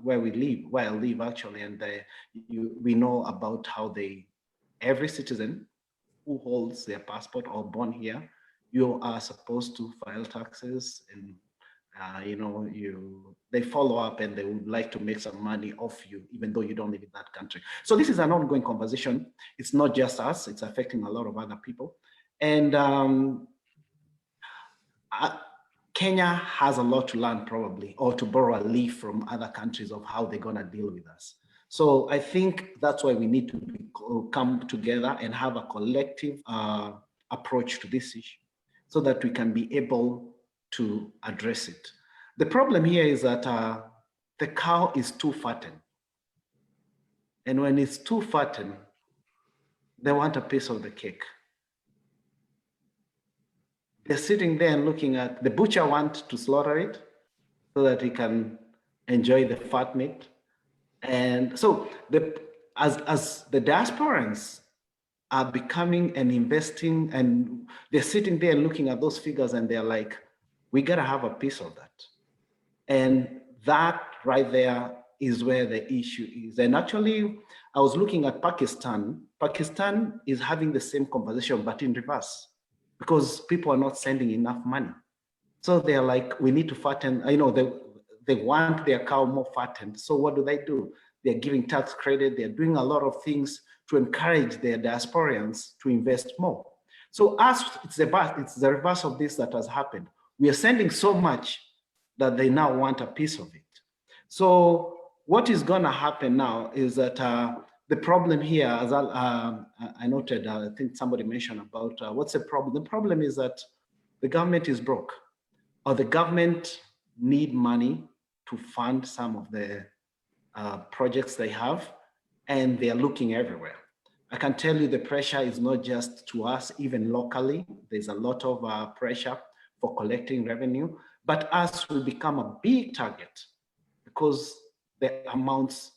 where I live actually, and we know about how every citizen who holds their passport or born here, you are supposed to file taxes, and they follow up, and they would like to make some money off you, even though you don't live in that country. So this is an ongoing conversation. It's not just us, it's affecting a lot of other people. And Kenya has a lot to learn, probably, or to borrow a leaf from other countries of how they're gonna deal with us. So I think that's why we need to come together and have a collective approach to this issue, so that we can be able to address it. The problem here is that the cow is too fattened. And when it's too fattened, they want a piece of the cake. They're sitting there and looking at, the butcher wants to slaughter it so that he can enjoy the fat meat. And so as the diasporans are becoming and investing, and they're sitting there and looking at those figures, and they're like, we gotta have a piece of that. And that right there is where the issue is. And actually, I was looking at Pakistan. Pakistan is having the same conversation, but in reverse, because people are not sending enough money. So they're like, we need to fatten, they want their cow more fattened. So what do? They're giving tax credit. They're doing a lot of things to encourage their diasporians to invest more. So it's the reverse of this that has happened. We are sending so much that they now want a piece of it. So what is gonna happen now is that the problem here, as I noted, I think somebody mentioned about what's the problem? The problem is that the government is broke, or the government need money to fund some of the projects they have, and they're looking everywhere. I can tell you the pressure is not just to us, even locally. There's a lot of pressure for collecting revenue, but us will become a big target because the amounts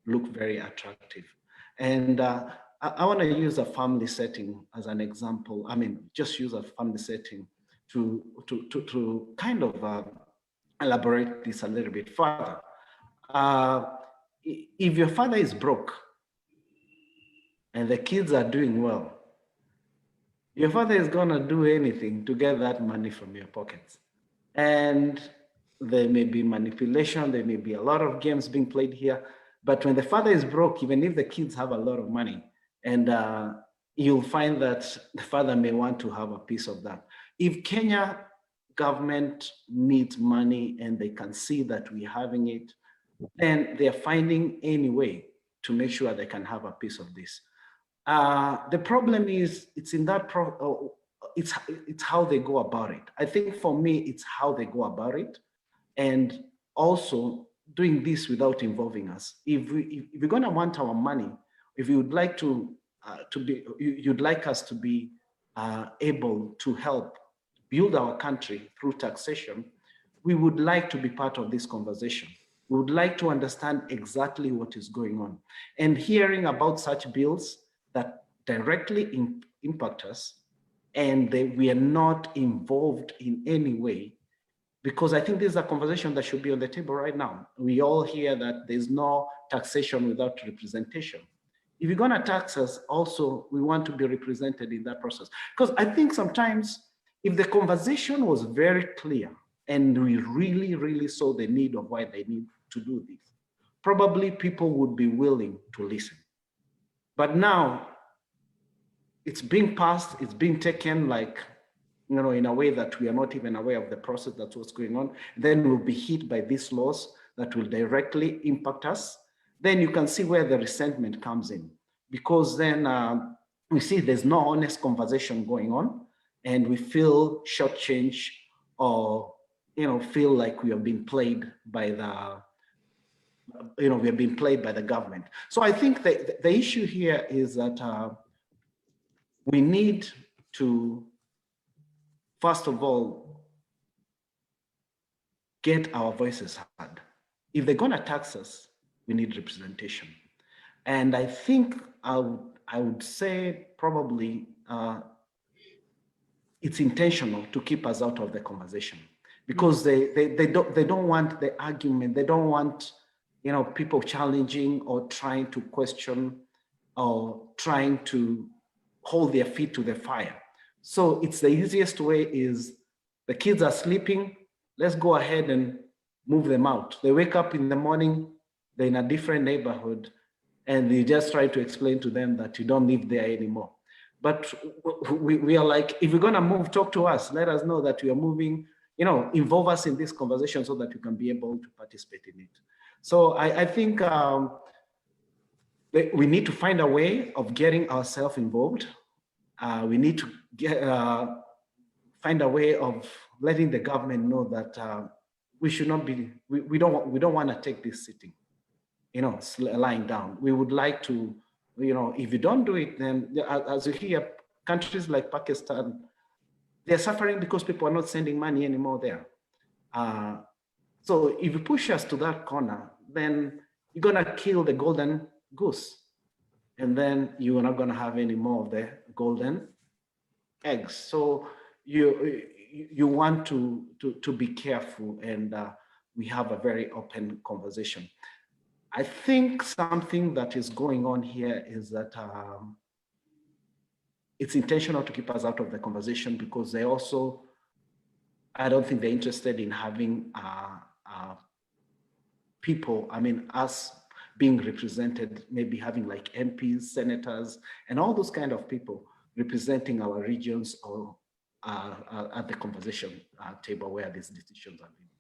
look very attractive. And I want to use a family setting as an example. Just use a family setting to kind of elaborate this a little bit further. If your father is broke and the kids are doing well, your father is going to do anything to get that money from your pockets. And there may be manipulation, there may be a lot of games being played here. But when the father is broke, even if the kids have a lot of money, and you'll find that the father may want to have a piece of that. If Kenya government needs money and they can see that we're having it, then they're finding any way to make sure they can have a piece of this. The problem is it's in that it's how they go about it. I think for me, it's how they go about it, and also doing this without involving us. If we're going to want our money, if you would like you'd like us to be able to help build our country through taxation, we would like to be part of this conversation. We would like to understand exactly what is going on. And hearing about such bills that directly impact us, and we are not involved in any way, because I think this is a conversation that should be on the table right now. We all hear that there's no taxation without representation. If you're going to tax us, also, we want to be represented in that process. Because I think sometimes if the conversation was very clear and we really, really saw the need of why they need to do this, probably people would be willing to listen. But now it's being passed, it's being taken like, in a way that we are not even aware of the process, that's what's going on. Then we'll be hit by these laws that will directly impact us. Then you can see where the resentment comes in, because then we see there's no honest conversation going on, and we feel shortchanged, or feel like we have been played by the we have been played by the government. So I think the issue here is that we need to, first of all, get our voices heard. If they're going to tax us, we need representation. And I think I would say probably it's intentional to keep us out of the conversation, because they don't want the argument. They don't want people challenging or trying to question or trying to hold their feet to the fire. So it's the easiest way is the kids are sleeping, let's go ahead and move them out. They wake up in the morning, they're in a different neighborhood, and you just try to explain to them that you don't live there anymore. But we are like, if you're gonna move, talk to us, let us know that we are moving, involve us in this conversation so that you can be able to participate in it. So I think we need to find a way of getting ourselves involved. We need to find a way of letting the government know that we should not be, we don't want to take this sitting, lying down. We would like to, if you don't do it, then as you hear, countries like Pakistan, they're suffering because people are not sending money anymore there. So if you push us to that corner, then you're gonna kill the golden goose. And then you're not gonna have any more of the golden eggs. So you want to be careful, and we have a very open conversation. I think something that is going on here is that it's intentional to keep us out of the conversation, because they also, I don't think they're interested in having people, us being represented, maybe having like MPs, senators, and all those kind of people representing our regions or at the conversation table where these decisions are being.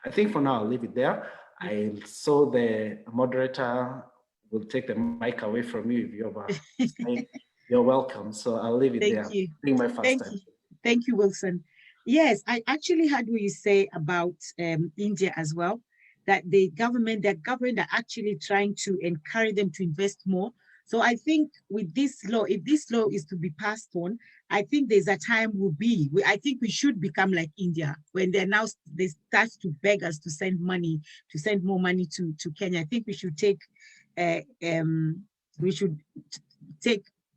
I think for now, I'll leave it there. I saw the moderator will take the mic away from you if you're welcome. So I'll leave it there. Thank you. Being my first time. Thank you, Wilson. Yes, I actually heard what you say about India as well, that the government are actually trying to encourage them to invest more. So I think with this law, if this law is to be passed on, I think there's a time I think we should become like India, when they start to beg us to send more money to Kenya. I think we should take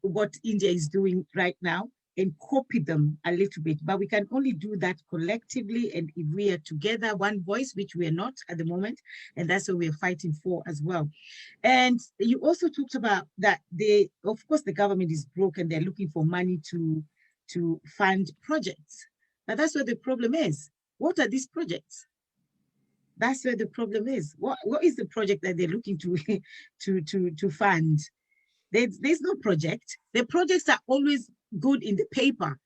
what India is doing right now and copy them a little bit, but we can only do that collectively, and if we are together, one voice, which we are not at the moment, and that's what we're fighting for as well. And you also talked about that of course the government is broke and they're looking for money to to fund projects. But that's where the problem is. What are these projects? That's where the problem is. What is the project that they're looking to to fund? There's no project. The projects are always good in the paper.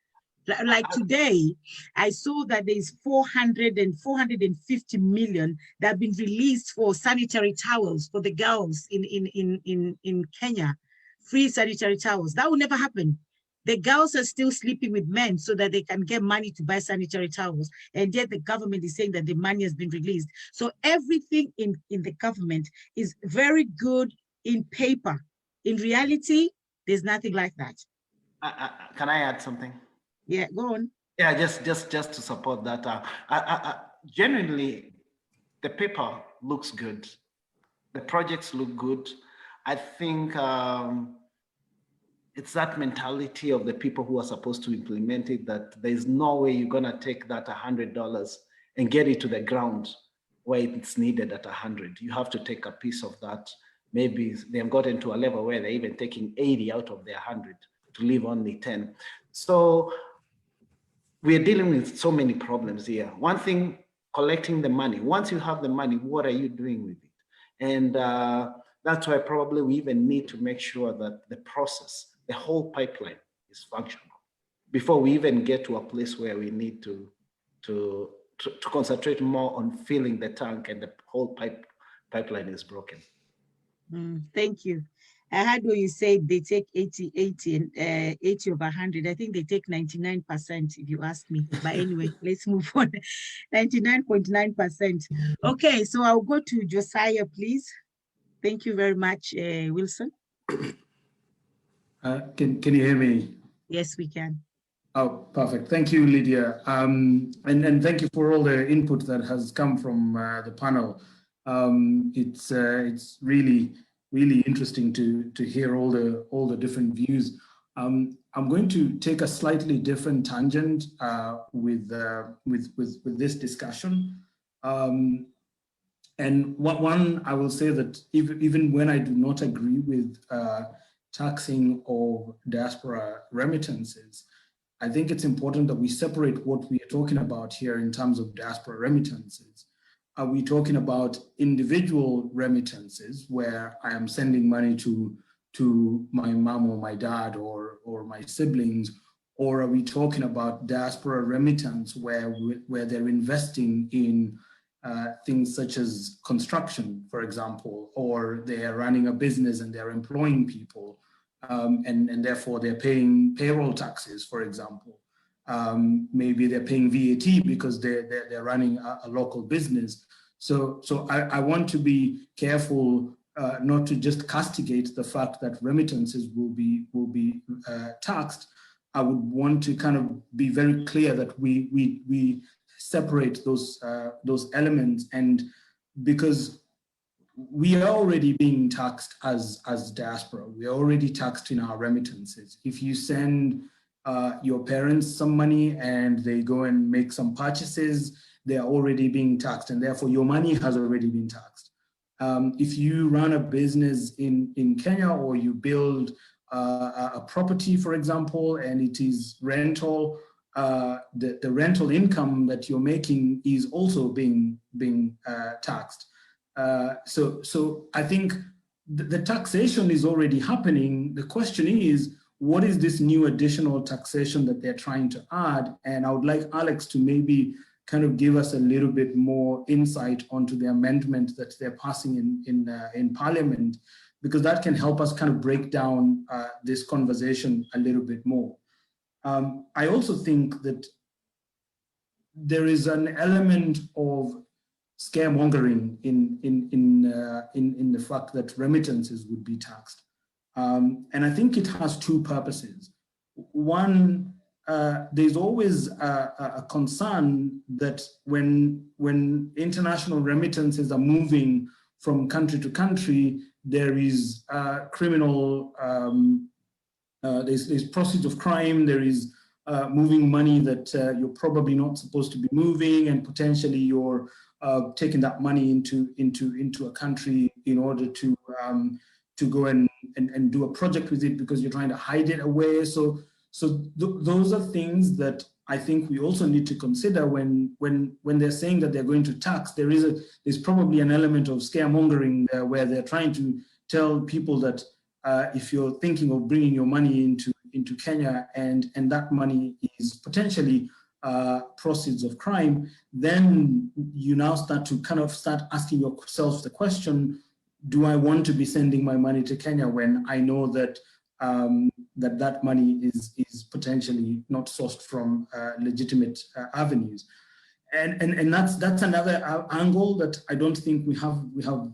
Like today, I saw that there's 450 million that have been released for sanitary towels for the girls in Kenya, free sanitary towels. That will never happen. The girls are still sleeping with men so that they can get money to buy sanitary towels. And yet the government is saying that the money has been released. So everything in the government is very good in paper. In reality, there's nothing like that. Can I add something? Yeah, go on. Yeah, just to support that. Genuinely, the paper looks good. The projects look good. I think it's that mentality of the people who are supposed to implement it, that there's no way you're gonna take that $100 and get it to the ground where it's needed at 100. You have to take a piece of that. Maybe they've gotten to a level where they're even taking 80 out of their 100 to leave only 10. So we're dealing with so many problems here. One thing, collecting the money. Once you have the money, what are you doing with it? And that's why probably we even need to make sure that the process, the whole pipeline is functional before we even get to a place where we need to concentrate more on filling the tank and the whole pipeline is broken. Thank you. I heard when you said they take 80 and 80 over 100. I think they take 99%, if you ask me. But anyway, let's move on. 99.9%. Okay, so I'll go to Josiah, please. Thank you very much, Wilson. Can you hear me? Yes, we can. Oh, perfect. Thank you, Lydia. And thank you for all the input that has come from the panel. It's really interesting to hear all the different views. I'm going to take a slightly different tangent with this discussion. And one, I will say that even when I do not agree with taxing of diaspora remittances, I think it's important that we separate what we are talking about here in terms of diaspora remittances. Are we talking about individual remittances where I am sending money to my mom or my dad or my siblings, or are we talking about diaspora remittance where they're investing in things such as construction, for example, or they are running a business and they're employing people, and therefore they're paying payroll taxes, for example. Maybe they're paying VAT because they're running a local business. So I want to be careful not to just castigate the fact that remittances will be taxed. I would want to kind of be very clear that we separate those elements, and because we are already being taxed as diaspora, we are already taxed in our remittances. If you send your parents some money and they go and make some purchases, they are already being taxed, and therefore your money has already been taxed. If you run a business in Kenya, or you build a property, for example, and it is rental, the rental income that you're making is also being taxed. So I think the taxation is already happening. The question is, what is this new additional taxation that they're trying to add? And I would like Alex to maybe kind of give us a little bit more insight onto the amendment that they're passing in Parliament, because that can help us kind of break down this conversation a little bit more. I also think that there is an element of scaremongering in the fact that remittances would be taxed. And I think it has two purposes. One, there's always a concern that when international remittances are moving from country to country, there is criminal, there's proceeds of crime, there is moving money that you're probably not supposed to be moving, and potentially you're taking that money into a country in order to go and do a project with it because you're trying to hide it away. So So those are things that I think we also need to consider when they're saying that they're going to tax. There's probably an element of scaremongering there where they're trying to tell people that if you're thinking of bringing your money into Kenya and that money is potentially proceeds of crime, then you now start asking yourself the question, do I want to be sending my money to Kenya when I know that that money is potentially not sourced from legitimate avenues? And that's another angle that I don't think we have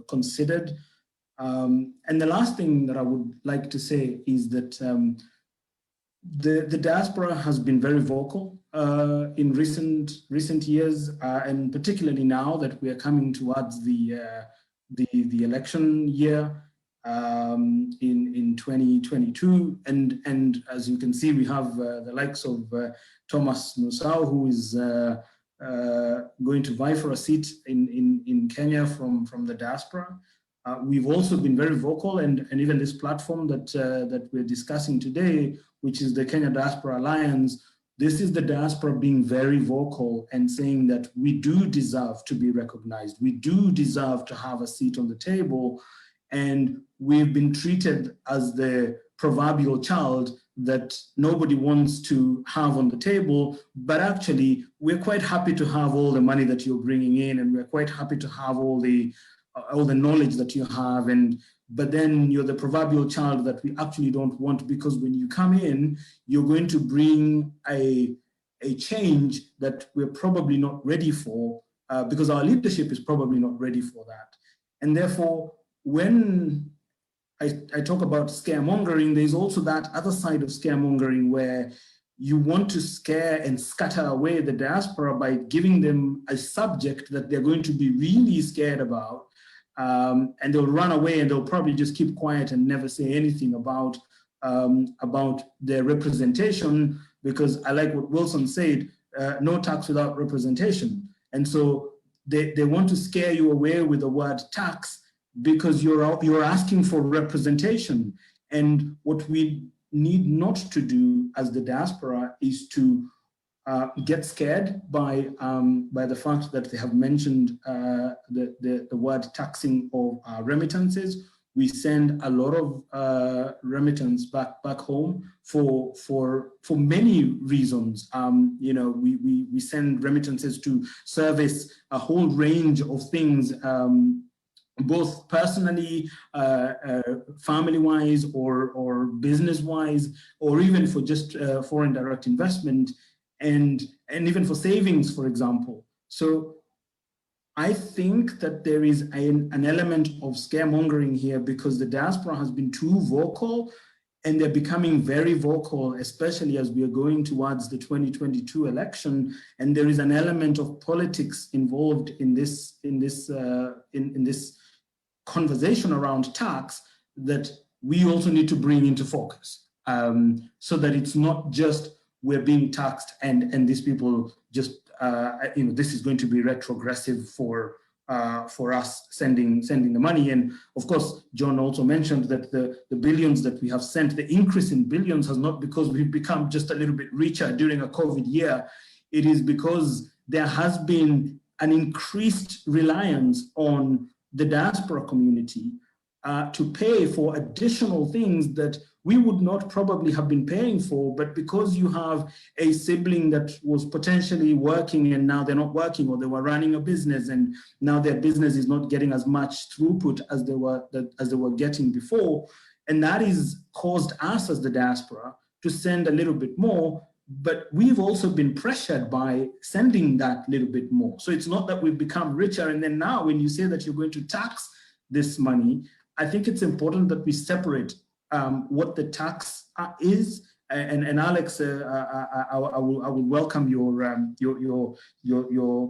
considered. And the last thing that I would like to say is that the diaspora has been very vocal in recent years, and particularly now that we are coming towards the election year in 2022, and as you can see, we have the likes of Thomas Musau, who is going to vie for a seat in Kenya from the diaspora. We've also been very vocal, and even this platform that we're discussing today, which is the Kenya Diaspora Alliance, this is the diaspora being very vocal and saying that we do deserve to be recognized. We do deserve to have a seat on the table. And we've been treated as the proverbial child that nobody wants to have on the table, but actually we're quite happy to have all the money that you're bringing in, and we're quite happy to have all the knowledge that you have, but then you're the proverbial child that we actually don't want, because when you come in, you're going to bring a change that we're probably not ready for, because our leadership is probably not ready for that. And therefore, when I talk about scaremongering, there's also that other side of scaremongering where you want to scare and scatter away the diaspora by giving them a subject that they're going to be really scared about, and they'll run away and they'll probably just keep quiet and never say anything about their representation, because I like what Wilson said, no tax without representation. And so they want to scare you away with the word tax because you're asking for representation. And what we need not to do as the diaspora is to get scared by the fact that they have mentioned the word taxing of remittances. We send a lot of remittance back home for many reasons. You know, we send remittances to service a whole range of things, both personally, family-wise, or business-wise, or even for just foreign direct investment, and even for savings, for example. So I think that there is an element of scaremongering here because the diaspora has been too vocal, and they're becoming very vocal, especially as we are going towards the 2022 election. And there is an element of politics involved in this conversation around tax that we also need to bring into focus, so that it's not just we're being taxed and these people just you know, this is going to be retrogressive for us sending the money. And of course, John also mentioned that the billions that we have sent, the increase in billions has not because we've become just a little bit richer during a COVID year. It is because there has been an increased reliance on the diaspora community to pay for additional things that we would not probably have been paying for, but because you have a sibling that was potentially working and now they're not working, or they were running a business and now their business is not getting as much throughput as they were getting before, and that is caused us as the diaspora to send a little bit more, but we've also been pressured by sending that little bit more. So it's not that we've become richer, and then now when you say that you're going to tax this money, I think it's important that we separate what the tax is, and Alex, I will welcome your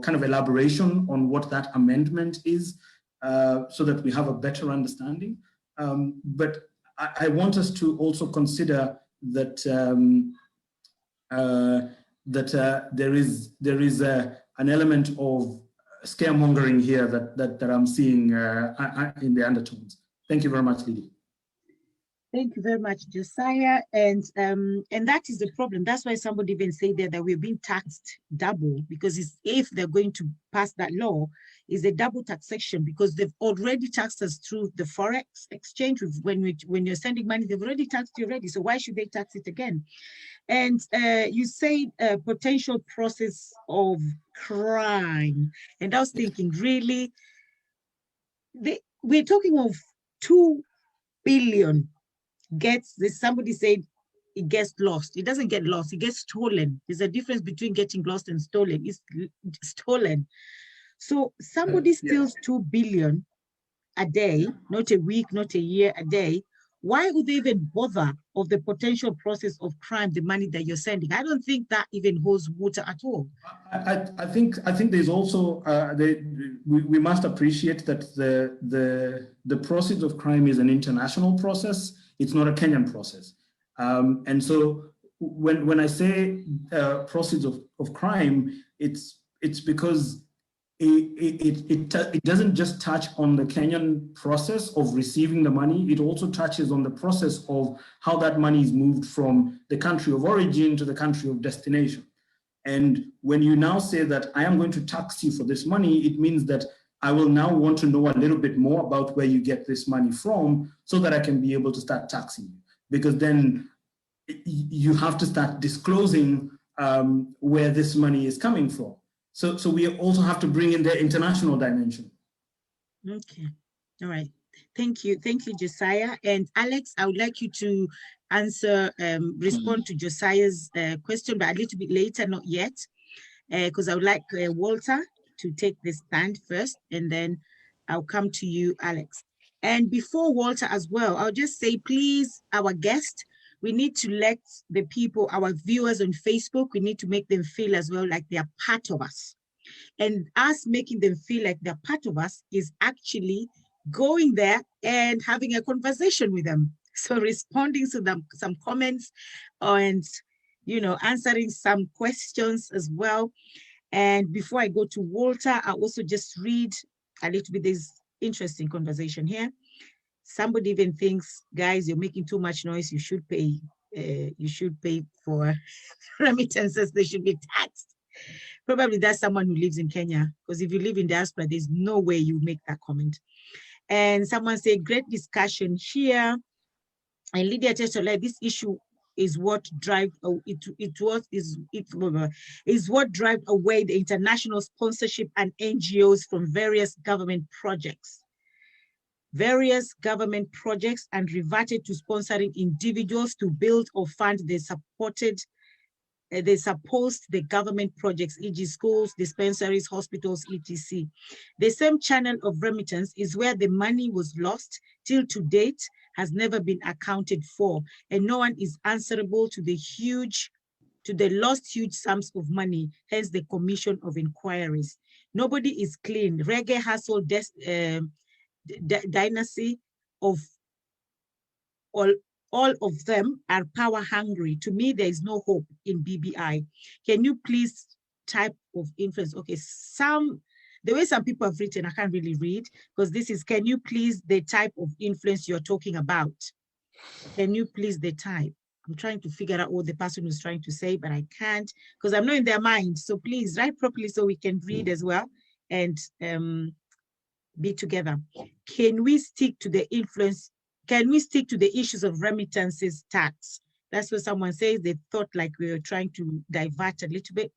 kind of elaboration on what that amendment is, so that we have a better understanding. But I want us to also consider that there is an element of scaremongering here that I'm seeing in the undertones. Thank you very much, Lydia. Thank you very much, Josiah. And that is the problem. That's why somebody even said there that we're being taxed double, because if they're going to pass that law, is a double taxation, because they've already taxed us through the forex exchange. When you're sending money, they've already taxed you already. So why should they tax it again? And you say potential process of crime. And I was thinking, really, we're talking of 2 billion. Somebody said it gets lost. It doesn't get lost, it gets stolen. There's a difference between getting lost and stolen. It's stolen. So somebody steals 2 billion a day, not a week, not a year, a day. Why would they even bother of the potential process of crime, the money that you're sending? I don't think that even holds water at all. I think there's also we must appreciate that the process of crime is an international process. It's not a Kenyan process, and so when I say process of crime, it's because it doesn't just touch on the Kenyan process of receiving the money. It also touches on the process of how that money is moved from the country of origin to the country of destination. And when you now say that I am going to tax you for this money, it means that I will now want to know a little bit more about where you get this money from so that I can be able to start taxing you. Because then you have to start disclosing where this money is coming from. So we also have to bring in the international dimension. Okay, all right. Thank you, Josiah. And Alex, I would like you to answer, respond to Josiah's question, but a little bit later, not yet, because I would like Walter to take the stand first, and then I'll come to you, Alex. And before Walter as well, I'll just say, please, our guest, we need to let the people, our viewers on Facebook, we need to make them feel as well like they are part of us. And us making them feel like they're part of us is actually going there and having a conversation with them. So responding to them, some comments, and answering some questions as well. And before I go to Walter, I'll also just read a little bit. This interesting conversation here. Somebody even thinks, guys, you're making too much noise. You should pay. You should pay for remittances. They should be taxed. Probably that's someone who lives in Kenya, because if you live in diaspora, there's no way you make that comment. And someone said, great discussion here. And Lydia Testola, this issue is what drive what drive away the international sponsorship and NGOs from various government projects. And reverted to sponsoring individuals to build or fund the government projects, e.g. schools, dispensaries, hospitals, etc. The same channel of remittance is where the money was lost till to date has never been accounted for, and no one is answerable to the lost huge sums of money, hence the commission of inquiries. Nobody is clean. Reggae hustle dynasty of all of them are power hungry. To me, there is no hope in BBI. Can you please type of influence? Okay, the way some people have written, I can't really read, because this is, can you please the type of influence you're talking about? Can you please the type? I'm trying to figure out what the person was trying to say, but I can't, because I'm not in their mind. So please write properly so we can read as well and be together. Can we stick to the influence? Can we stick to the issues of remittances tax? That's what someone says. They thought like we were trying to divert a little bit.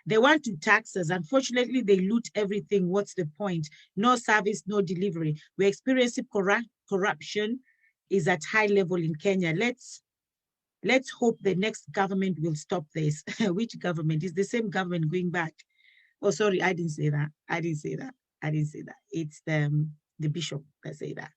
They want to tax us. Unfortunately, they loot everything. What's the point? No service, no delivery. We're experiencing corruption is at high level in Kenya. Let's hope the next government will stop this. Which government? Is the same government going back? Oh, sorry, I didn't say that. It's the bishop that say that.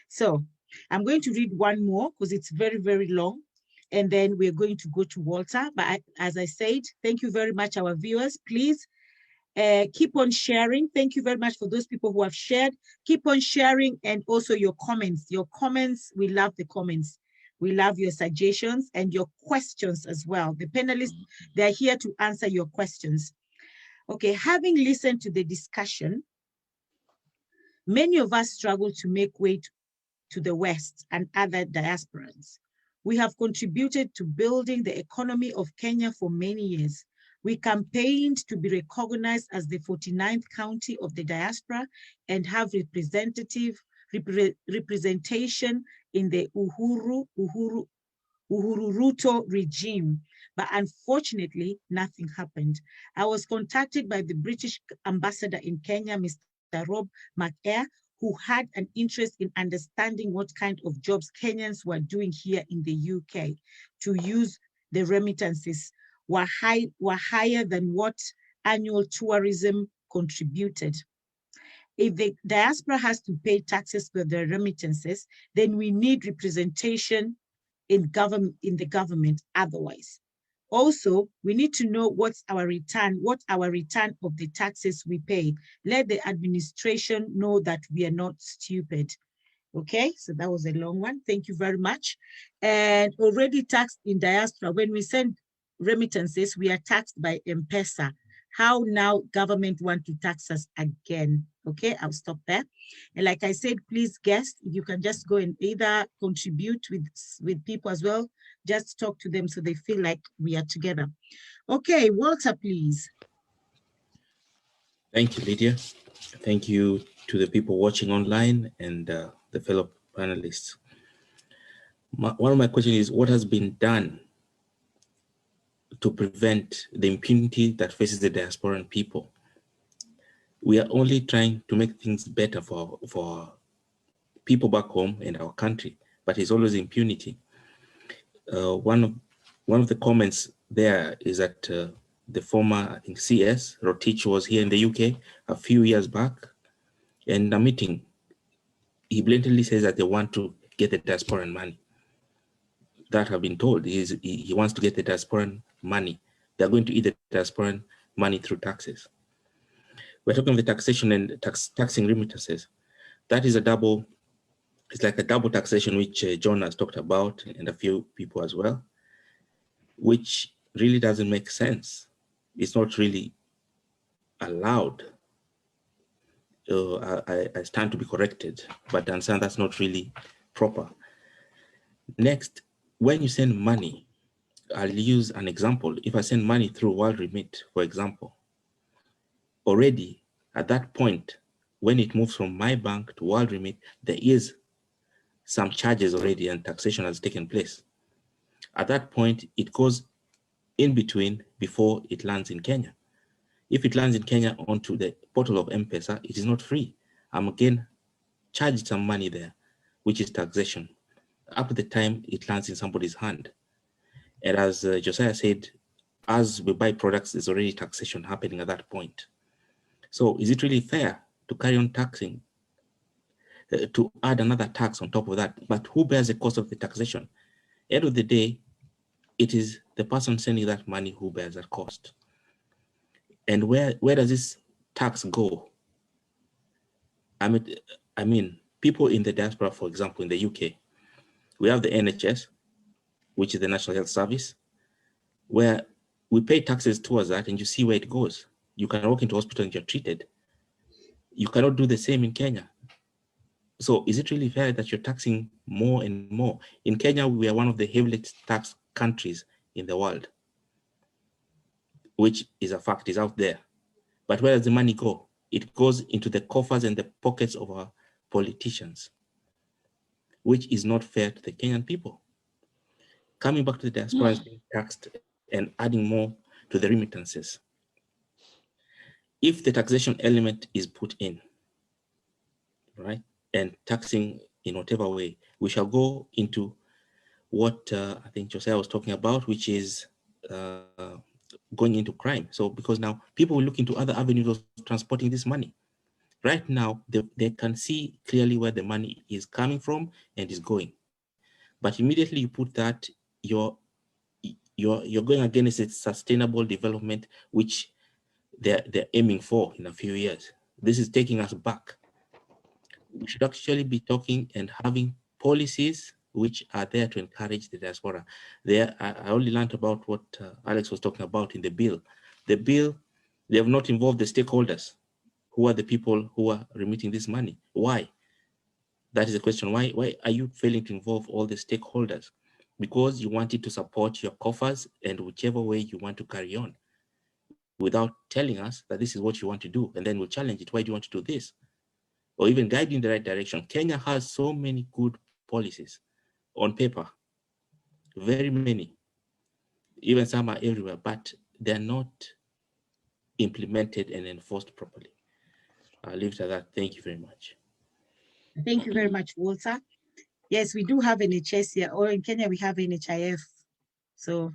So I'm going to read one more because it's very, very long. And then we're going to go to Walter. But as I said, thank you very much, our viewers. Please keep on sharing. Thank you very much for those people who have shared. Keep on sharing, and also your comments. Your comments, we love the comments. We love your suggestions and your questions as well. The panelists, they're here to answer your questions. Okay, having listened to the discussion, many of us struggle to make weight to the West and other diasporans. We have contributed to building the economy of Kenya for many years. We campaigned to be recognized as the 49th county of the diaspora and have representation in the Uhuru Ruto regime. But unfortunately, nothing happened. I was contacted by the British ambassador in Kenya, Mr. Rob McAir, who had an interest in understanding what kind of jobs Kenyans were doing here in the UK to use the remittances were higher than what annual tourism contributed. If the diaspora has to pay taxes for the remittances, then we need representation in the government otherwise. Also, we need to know what our return of the taxes we pay. Let the administration know that we are not stupid. Okay, so that was a long one. Thank you very much. And already taxed in diaspora, when we send remittances, we are taxed by M-Pesa. How now government want to tax us again? Okay, I'll stop there. And like I said, please guests, if you can just go and either contribute with people as well, just talk to them so they feel like we are together. Okay, Walter, please. Thank you, Lydia. Thank you to the people watching online and the fellow panelists. One of my questions is, what has been done to prevent the impunity that faces the diasporan people? We are only trying to make things better for people back home and our country, but it's always impunity. One of the comments there is that the former, I think, CS Rotich was here in the UK a few years back, and in a meeting, he blatantly says that they want to get the diasporan money. That have been told he wants to get the diasporan money. They're going to eat the diasporan money through taxes. We're talking of the taxation and taxing remittances. That is it's like a double taxation, which John has talked about and a few people as well, which really doesn't make sense. It's not really allowed. I stand to be corrected, but I understand that's not really proper. Next, when you send money, I'll use an example. If I send money through World Remit, for example, already at that point, when it moves from my bank to World Remit, there is some charges already and taxation has taken place. At that point, it goes in between before it lands in Kenya. If it lands in Kenya onto the portal of M-Pesa, it is not free. I'm again charged some money there, which is taxation, up to the time it lands in somebody's hand. And as Josiah said, as we buy products, there's already taxation happening at that point. So is it really fair to carry on taxing, to add another tax on top of that? But who bears the cost of the taxation? End of the day, it is the person sending that money who bears that cost. And where does this tax go? I mean, people in the diaspora, for example, in the UK, we have the NHS, which is the National Health Service, where we pay taxes towards that and you see where it goes. You can walk into hospital and you're treated. You cannot do the same in Kenya. So is it really fair that you're taxing more and more? In Kenya, we are one of the heavily taxed countries in the world, which is a fact, is out there. But where does the money go? It goes into the coffers and the pockets of our politicians, which is not fair to the Kenyan people. Coming back to the diaspora is being taxed and adding more to the remittances. If the taxation element is put in, right, and taxing in whatever way, we shall go into what I think Josiah was talking about, which is going into crime. So because now people will look into other avenues of transporting this money. Right now, they can see clearly where the money is coming from and is going. But immediately you put that, you're going against its sustainable development, which they're aiming for in a few years. This is taking us back. We should actually be talking and having policies which are there to encourage the diaspora. I only learned about what Alex was talking about in the bill. The bill, they have not involved the stakeholders, who are the people who are remitting this money. Why? That is the question. Why are you failing to involve all the stakeholders? Because you wanted to support your coffers and whichever way you want to carry on, without telling us that this is what you want to do, and then we'll challenge it. Why do you want to do this? Or even guide you in the right direction. Kenya has so many good policies on paper, very many. Even some are everywhere, but they're not implemented and enforced properly. I'll leave it at that. Thank you very much. Thank you very much, Walter. Yes, we do have NHS here, or in Kenya we have NHIF. So,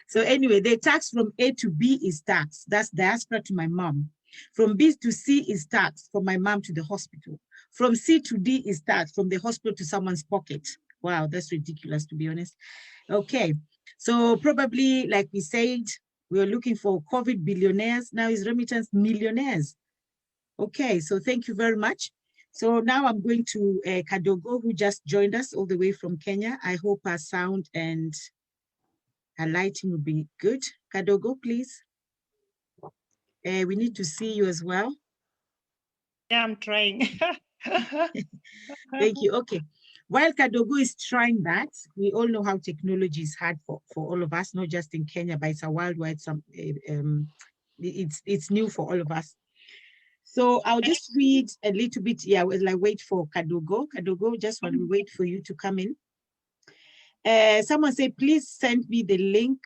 so anyway, the tax from A to B is tax. That's diaspora to my mom. From B to C is tax from my mom to the hospital. From C to D is tax from the hospital to someone's pocket. Wow, that's ridiculous, to be honest. Okay, so probably, like we said, we were looking for COVID billionaires. Now is remittance millionaires. Okay, so thank you very much. So now I'm going to Kadogo, who just joined us all the way from Kenya. I hope our sound and our lighting will be good. Kadogo, please. We need to see you as well. Yeah, I'm trying. Thank you. Okay. While Kadogo is trying that, we all know how technology is hard for all of us, not just in Kenya, but it's a worldwide, it's new for all of us. So I'll just read a little bit. Yeah, while I wait for Kadogo. Kadogo, just while we wait for you to come in. Someone say, please send me the link.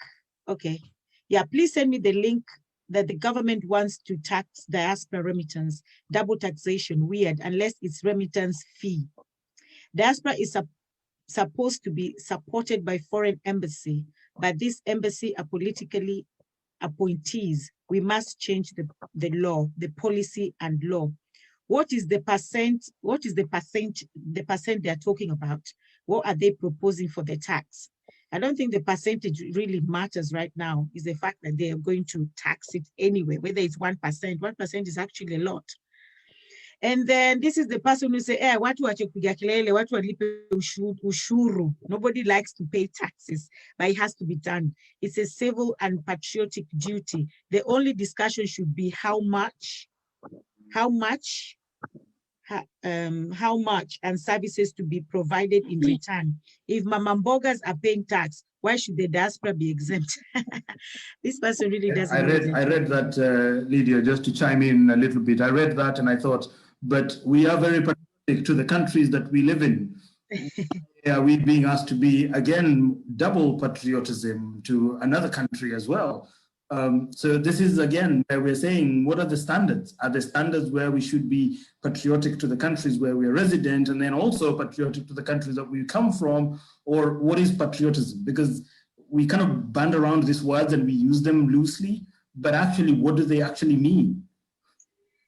Okay. Yeah, please send me the link that the government wants to tax diaspora remittance. Double taxation, weird, unless it's remittance fee. Diaspora is supposed to be supported by foreign embassy, but this embassy are politically appointees. We must change the law, the policy and law. What is the percent? What is the percent they are talking about? What are they proposing for the tax? I don't think the percentage really matters right now. Is the fact that they are going to tax it anyway, whether it's 1%. 1% is actually a lot. And then this is the person who say, watu wachopiga kelele, watu walipe ushuru. Nobody likes to pay taxes, but it has to be done. It's a civil and patriotic duty. The only discussion should be how much, and services to be provided in return. If Mama Mbogas are paying tax, why should the diaspora be exempt? This person really doesn't. I read that, Lydia, just to chime in a little bit. I read that and I thought, but we are very patriotic to the countries that we live in. Are we being asked to be, again, double patriotism to another country as well? So this is, again, where we're saying, what are the standards? Are the standards where we should be patriotic to the countries where we're resident and then also patriotic to the countries that we come from? Or what is patriotism? Because we kind of band around these words and we use them loosely, but actually, what do they actually mean?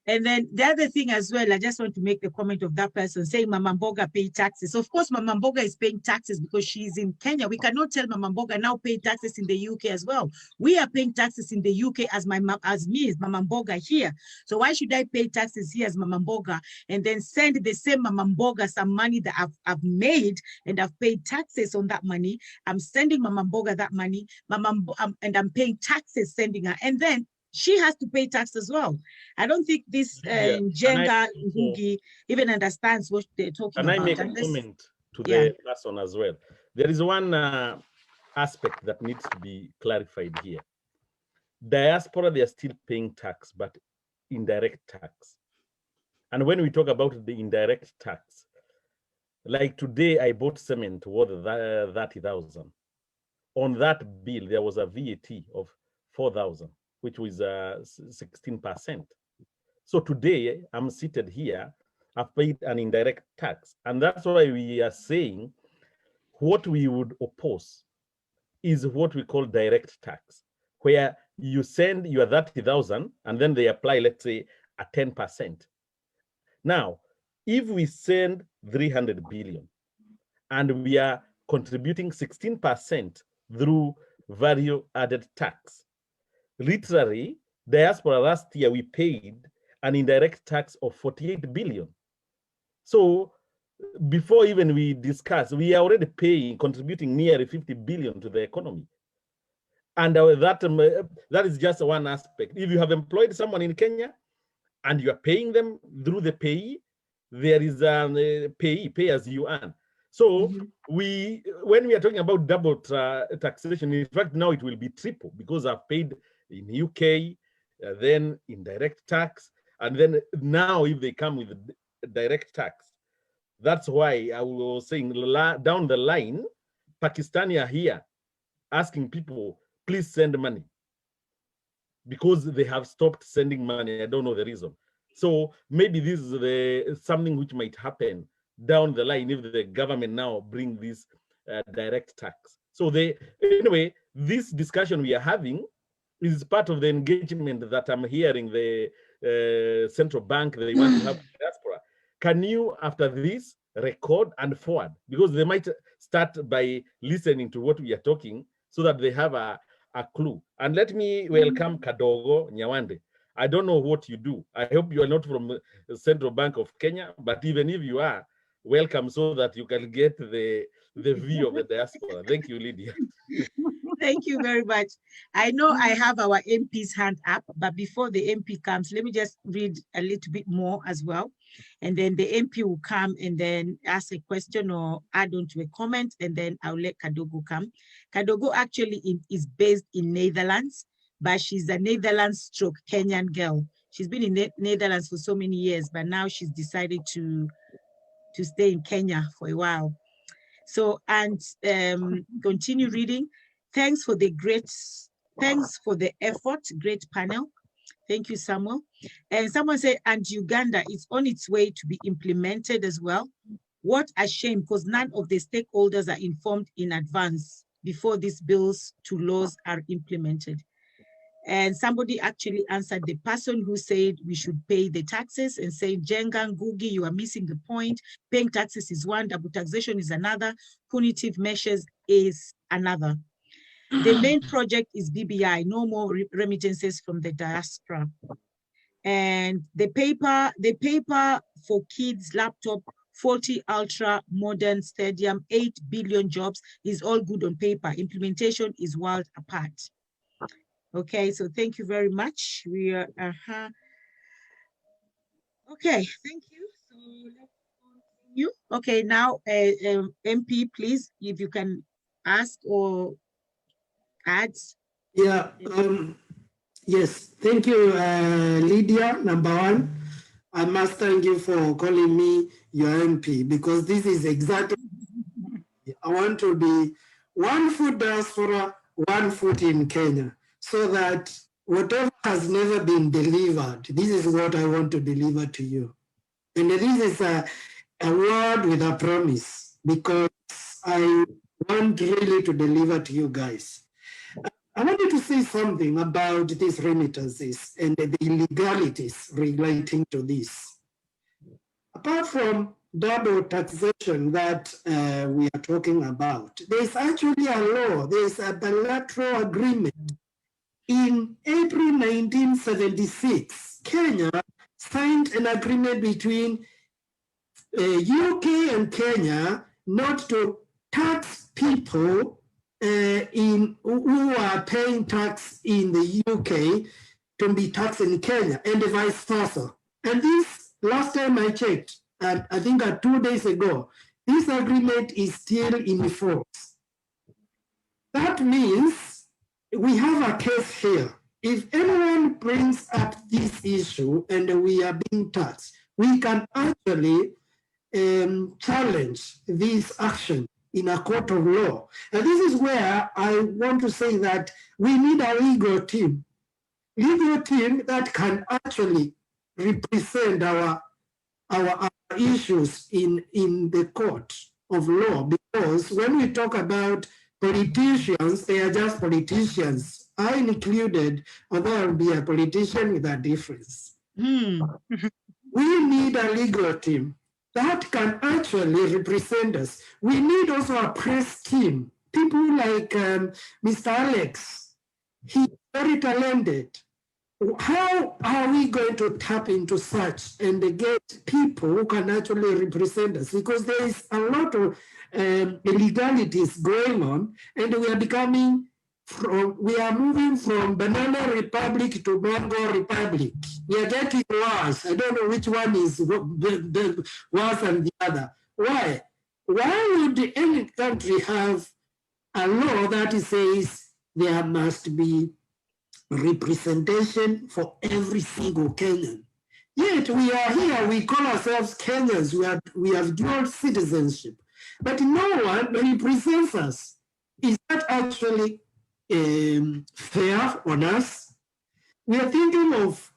And then the other thing as well, I just want to make the comment of that person saying Mama Mboga pay taxes. Of course, Mama Mboga is paying taxes because she's in Kenya. We cannot tell Mama Mboga now pay taxes in the UK as well. We are paying taxes in the UK as me, as Mama Mboga here. So why should I pay taxes here as Mama Mboga and then send the same Mama Mboga some money that I've made and I've paid taxes on that money? I'm sending Mama Mboga that money, and I'm paying taxes sending her. And then she has to pay tax as well. I don't think this Jenga Ngugi even understands what they're talking about. Can I make a comment to the person as well? There is one aspect that needs to be clarified here. Diaspora, they are still paying tax, but indirect tax. And when we talk about the indirect tax, like today I bought cement worth 30,000. On that bill, there was a VAT of 4,000. Which was 16%. So today I'm seated here, I've paid an indirect tax. And that's why we are saying what we would oppose is what we call direct tax, where you send your 30,000 and then they apply, let's say, a 10%. Now, if we send 300 billion and we are contributing 16% through value added tax, literally, diaspora last year, we paid an indirect tax of 48 billion. So before even we discuss, we are already paying, contributing nearly 50 billion to the economy. And that is just one aspect. If you have employed someone in Kenya and you are paying them through the payee, there is pay as you earn. So when we are talking about double taxation, in fact, now it will be triple because I've paid in UK, then indirect tax, and then now if they come with direct tax. That's why I was saying down the line, Pakistani are here asking people, please send money, because they have stopped sending money. I don't know the reason. So maybe this is something which might happen down the line if the government now bring this direct tax. So anyway, this discussion we are having is part of the engagement that I'm hearing the central bank, they want to have diaspora. Can you, after this, record and forward? Because they might start by listening to what we are talking so that they have a clue. And let me welcome Kadogo Nyawande. I don't know what you do. I hope you are not from the Central Bank of Kenya, but even if you are, welcome so that you can get the view of the diaspora. Thank you, Lydia. Thank you very much. I know I have our MP's hand up, but before the MP comes, let me just read a little bit more as well. And then the MP will come and then ask a question or add on to a comment, and then I'll let Kadogo come. Kadogo actually is based in Netherlands, but she's a Netherlands stroke Kenyan girl. She's been in Netherlands for so many years, but now she's decided to stay in Kenya for a while. So, and continue reading. Thanks for the effort, great panel. Thank you, Samuel. And someone said, and Uganda is on its way to be implemented as well. What a shame, because none of the stakeholders are informed in advance before these bills to laws are implemented. And somebody actually answered the person who said we should pay the taxes and say, Jenga Ngugi, you are missing the point. Paying taxes is one, double taxation is another, punitive measures is another. The main project is BBI, no more remittances from the diaspora. And the paper for kids laptop, 40 ultra modern stadium, 8 billion jobs is all good on paper. Implementation is world apart. Okay, so thank you very much. We are, okay, thank you. So let's continue. Okay, now MP, please, if you can ask or add. Yeah, yes, thank you, Lydia, number one. I must thank you for calling me your MP, because this is exactly, I want to be one foot diaspora, one foot in Kenya, so that whatever has never been delivered, this is what I want to deliver to you. And this is a word with a promise, because I want really to deliver to you guys. I wanted to say something about these remittances and the illegalities relating to this. Apart from double taxation that we are talking about, there's actually a law, there's a bilateral agreement. In April 1976, Kenya signed an agreement between UK and Kenya not to tax people who are paying tax in the UK to be taxed in Kenya, and vice versa. And this, last time I checked, I think 2 days ago, this agreement is still in force. That means we have a case here. If anyone brings up this issue and we are being taxed, we can actually challenge this action in a court of law. And this is where I want to say that we need a legal team that can actually represent our issues in the court of law. Because when we talk about politicians, they are just politicians. I included, although I'll be a politician with a difference. We need a legal team that can actually represent us. We need also a press team. People like Mr. Alex, he's very talented. How are we going to tap into such and get people who can actually represent us? Because there is a lot of illegalities going on, and we are becoming we are moving from Banana Republic to Bongo Republic. We are getting worse. I don't know which one is worse than the other. Why? Why would any country have a law that says there must be representation for every single Kenyan? Yet we are here, we call ourselves Kenyans, we have dual citizenship, but no one represents us. Is that actually fair on us? We are thinking of,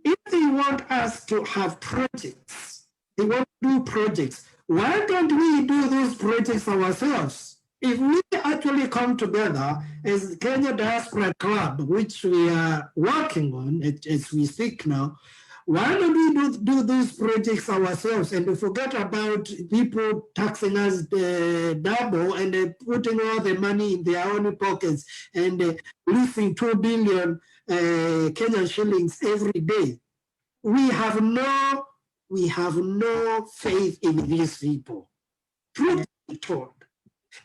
if they want us to have projects, they want to do projects, why don't we do those projects ourselves? If we actually come together as the Kenya Diaspora Club, which we are working on as we speak now, why don't we do those projects ourselves and forget about people taxing us double and putting all the money in their own pockets and losing 2 billion Kenyan shillings every day? We have no faith in these people. Truth be told,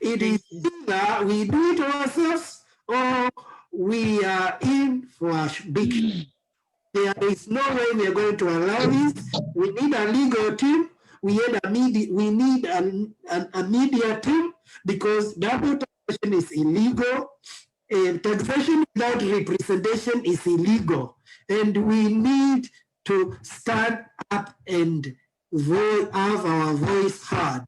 it is either we do it ourselves or we are in for a big. There is no way we are going to allow this. We need a legal team. We need a media team, because double taxation is illegal. Taxation without representation is illegal. And we need to stand up and have our voice heard.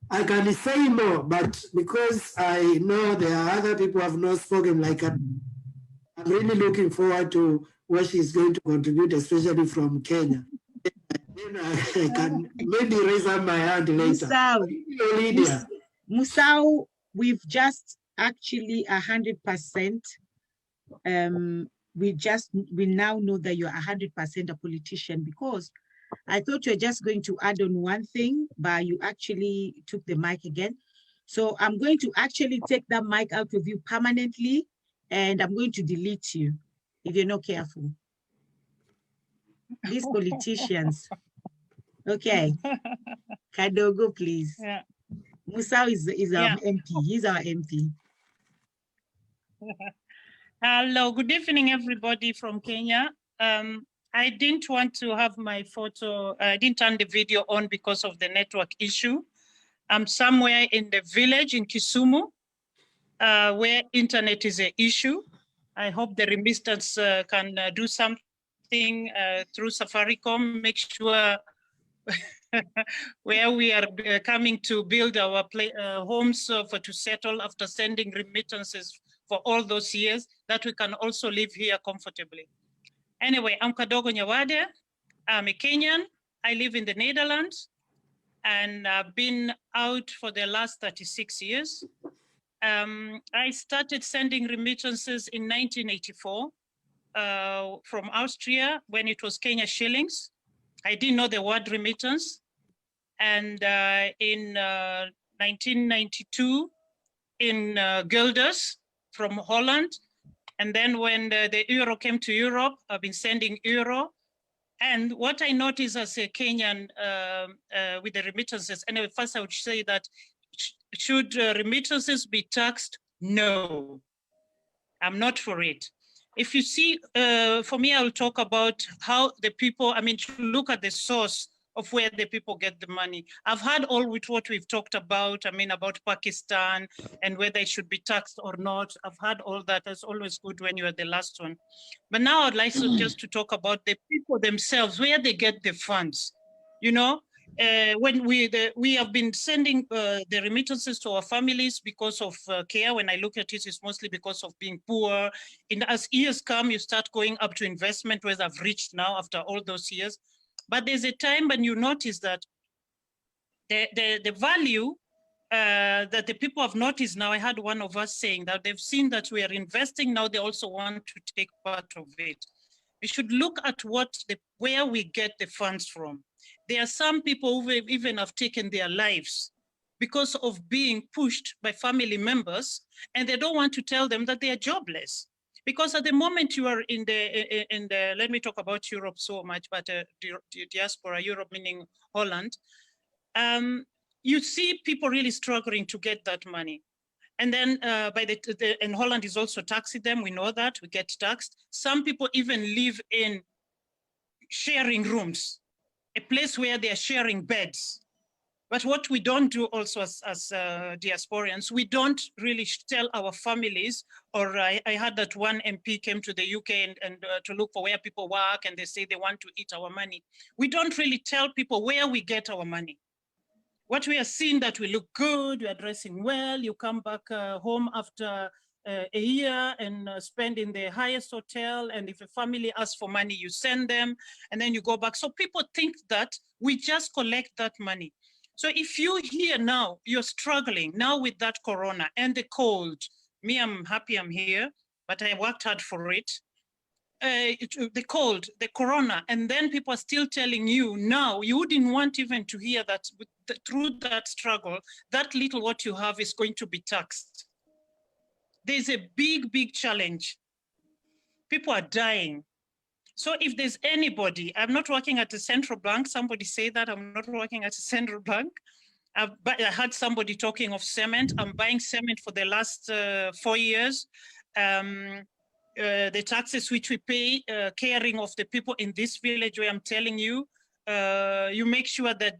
I can say more, but because I know there are other people who have not spoken like that, I'm really looking forward to what she's going to contribute, especially from Kenya. Then I can maybe raise up my hand later. Musau, we've just actually 100%. We now know that you're 100% a politician, because I thought you're just going to add on one thing, but you actually took the mic again. So I'm going to actually take that mic out of you permanently, and I'm going to delete you if you're not careful. These politicians. Okay. Kadogo, please. Yeah. Musau is our MP. He's our MP. Hello, good evening, everybody from Kenya. I didn't want to have my photo, I didn't turn the video on because of the network issue. I'm somewhere in the village in Kisumu, where internet is an issue. I hope the remittance can do something through Safaricom, make sure where we are coming to build our homes to settle after sending remittances for all those years, that we can also live here comfortably. Anyway, I'm Kadogo Nyawade. I'm a Kenyan. I live in the Netherlands, and I've been out for the last 36 years. I started sending remittances in 1984 from Austria when it was Kenya shillings. I didn't know the word remittance. And in 1992, in guilders from Holland. And then when the euro came to Europe, I've been sending euro. And what I noticed as a Kenyan with the remittances, anyway, first I would say that should remittances be taxed? No, I'm not for it. If you see, for me, I will talk about how the people, I mean, to look at the source of where the people get the money. I've heard all with what we've talked about, I mean, about Pakistan and whether it should be taxed or not. I've heard all that. It's always good when you're the last one. But now I'd like just to talk about the people themselves, where they get the funds. You know, when we have been sending the remittances to our families because of care. When I look at it, it's mostly because of being poor. As years come, you start going up to investment, where I've reached now after all those years. But there's a time when you notice that the value that the people have noticed now. I had one of us saying that they've seen that we are investing now. They also want to take part of it. We should look at where we get the funds from. There are some people who even have taken their lives because of being pushed by family members, and they don't want to tell them that they are jobless. Because at the moment you are in the let me talk about Europe so much, but diaspora, Europe meaning Holland, you see people really struggling to get that money. And then and Holland is also taxing them. We know that, we get taxed. Some people even live in sharing rooms, a place where they are sharing beds. But what we don't do also as diasporians, we don't really tell our families, or I heard that one MP came to the UK and to look for where people work, and they say they want to eat our money. We don't really tell people where we get our money. What we are seeing that we look good, we are dressing well, you come back home after a year and spend in the highest hotel, and if a family asks for money, you send them, and then you go back. So people think that we just collect that money. So if you hear now, you're struggling now with that corona and the cold, me, I'm happy I'm here, but I worked hard for it. The cold, the corona, and then people are still telling you now, you wouldn't want even to hear that through that struggle, that little what you have is going to be taxed. There's a big, big challenge. People are dying. So if there's anybody, I'm not working at the central bank, somebody say that, I'm not working at the central bank. But I heard somebody talking of cement. I'm buying cement for the last 4 years. The taxes which we pay, caring of the people in this village where I'm telling you, you make sure that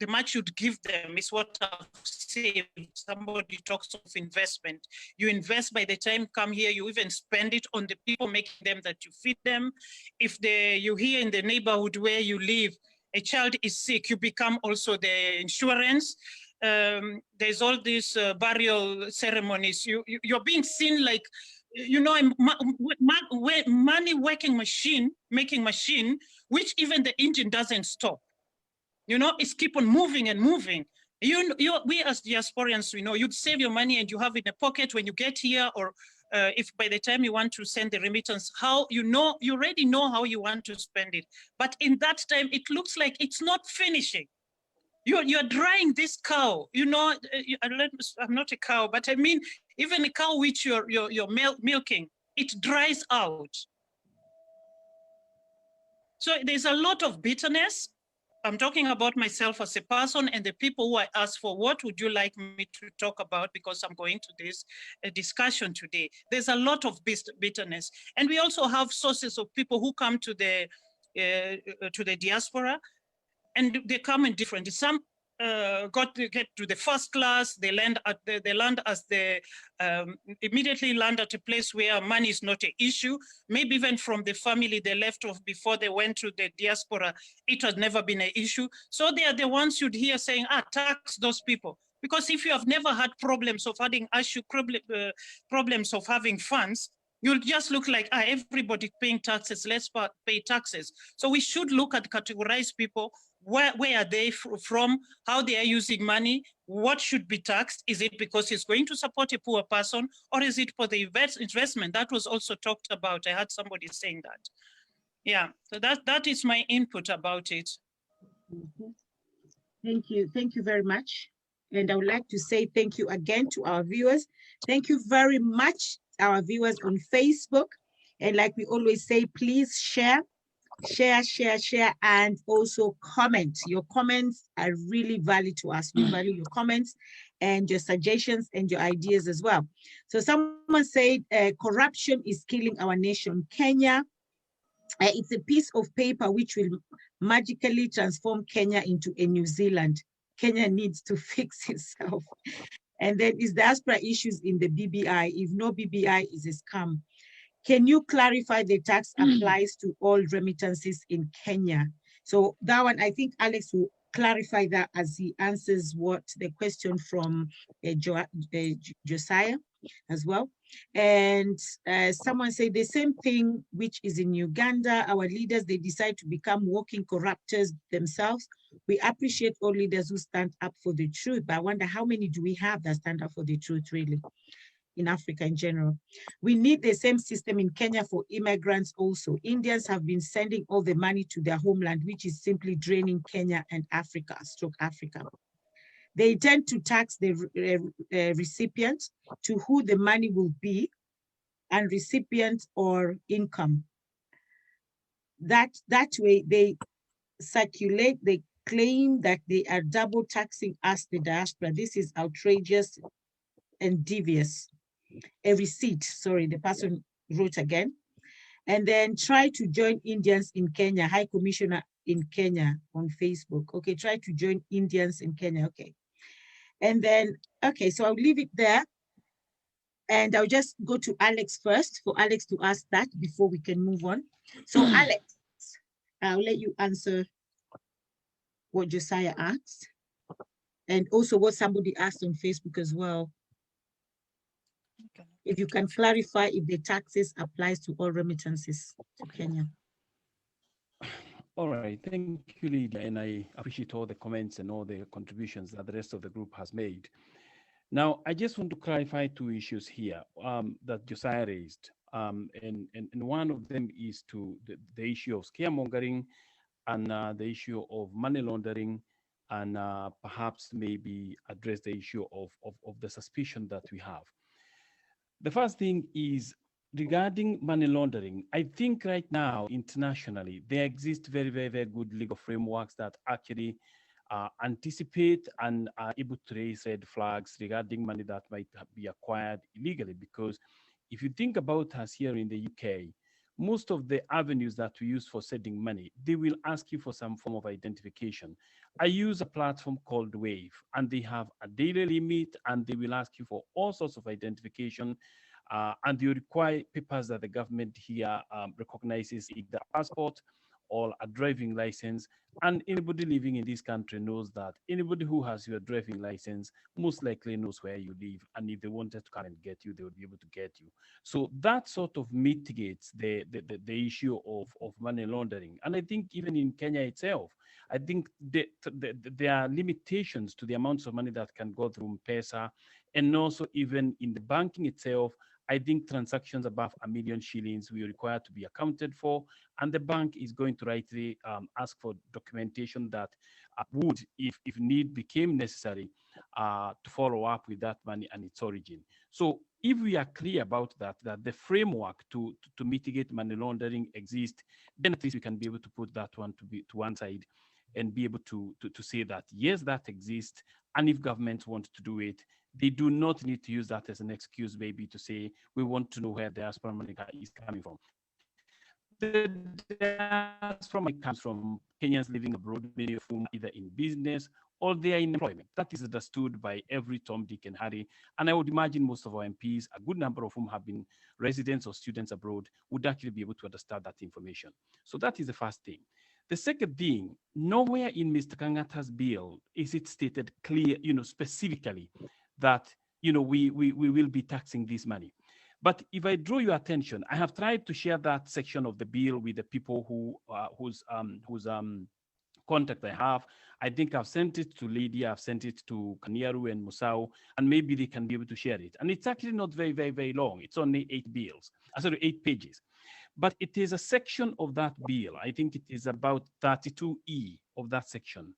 the much you'd give them is what I've saved. Somebody talks of investment. You invest, by the time you come here, you even spend it on the people, making them that you feed them. If you here in the neighborhood where you live, a child is sick, you become also the insurance. There's all these burial ceremonies. You're being seen like, you know, money making machine, which even the engine doesn't stop. You know, it's keep on moving and moving. We as diasporians, we know you'd save your money and you have it in a pocket when you get here, or if by the time you want to send the remittance, you already know how you want to spend it. But in that time, it looks like it's not finishing. You're drying this cow, you know, I'm not a cow, but I mean, even a cow which you're milking, it dries out. So there's a lot of bitterness. I'm talking about myself as a person and the people who I asked for, what would you like me to talk about? Because I'm going to this discussion today. There's a lot of bitterness. And we also have sources of people who come to the diaspora, and they come in different. Some get to the first class, they land immediately land at a place where money is not an issue. Maybe even from the family they left off before they went to the diaspora, it has never been an issue. So they are the ones you'd hear saying, tax those people. Because if you have never had problems of having problems of having funds, you'll just look like, everybody paying taxes, let's pay taxes. So we should look at categorize people. Where are they from? How they are using money? What should be taxed? Is it because it's going to support a poor person, or is it for the investment? That was also talked about. I heard somebody saying that. Yeah, so that is my input about it. Thank you very much. And I would like to say thank you again to our viewers. Thank you very much, our viewers on Facebook. And like we always say, please share, and also comment. Your comments are really valuable to us. We value your comments and your suggestions and your ideas as well. So someone said, corruption is killing our nation, Kenya. It's a piece of paper which will magically transform Kenya into a New Zealand. Kenya needs to fix itself. And then is diaspora issues in the BBI. If no BBI is a scam. Can you clarify the tax applies to all remittances in Kenya? So that one, I think Alex will clarify that as he answers what the question from Josiah as well. And someone said the same thing, which is in Uganda. Our leaders, they decide to become walking corruptors themselves. We appreciate all leaders who stand up for the truth, but I wonder how many do we have that stand up for the truth really? In Africa in general. We need the same system in Kenya for immigrants also. Indians have been sending all the money to their homeland, which is simply draining Kenya and Africa. They intend to tax the recipient to who the money will be, and recipient or income. That way they circulate, they claim that they are double taxing us, the diaspora. This is outrageous. and devious. A receipt, sorry, the person wrote again. And then try to join Indians in Kenya, High Commissioner in Kenya on Facebook. Okay, try to join Indians in Kenya, okay. And then, okay, so I'll leave it there. And I'll just go to Alex first for Alex to ask that before we can move on. So Alex, I'll let you answer what Josiah asked and also what somebody asked on Facebook as well. If you can clarify if the taxes applies to all remittances to Kenya. All right, thank you, Lydia, and I appreciate all the comments and all the contributions that the rest of the group has made. Now, I just want to clarify two issues here that Josiah raised, and one of them is to the issue of scaremongering and the issue of money laundering, and perhaps maybe address the issue of the suspicion that we have. The first thing is regarding money laundering. I think right now, internationally, there exist very, very, very good legal frameworks that actually anticipate and are able to raise red flags regarding money that might be acquired illegally. Because if you think about us here in the UK, most of the avenues that we use for sending money, they will ask you for some form of identification. I use a platform called Wave, and they have a daily limit, and they will ask you for all sorts of identification, and you require papers that the government here recognizes, either a passport or a driving license. And anybody living in this country knows that anybody who has your driving license most likely knows where you live. And if they wanted to come and get you, they would be able to get you. So that sort of mitigates the issue of money laundering. And I think even in Kenya itself, I think there are limitations to the amounts of money that can go through M-Pesa. And also even in the banking itself, I think transactions above 1 million shillings will require to be accounted for, and the bank is going to rightly ask for documentation that would, if need became necessary, to follow up with that money and its origin. So if we are clear about that the framework to mitigate money laundering exists, then at least we can be able to put that one to one side and be able to say that, yes, that exists, and if governments want to do it, they do not need to use that as an excuse, maybe to say, we want to know where diaspora money is coming from. The diaspora money comes from Kenyans living abroad, many of whom either in business or they are in employment. That is understood by every Tom, Dick, and Harry. And I would imagine most of our MPs, a good number of whom have been residents or students abroad, would actually be able to understand that information. So that is the first thing. The second thing, nowhere in Mr. Kangata's bill is it stated clear, specifically that, we will be taxing this money. But if I draw your attention, I have tried to share that section of the bill with the people whose contact I have. I think I've sent it to Lydia, I've sent it to Kanyaru and Musau, and maybe they can be able to share it. And it's actually not very, very, very long. It's only 8 pages. But it is a section of that bill. I think it is about 32E of that section,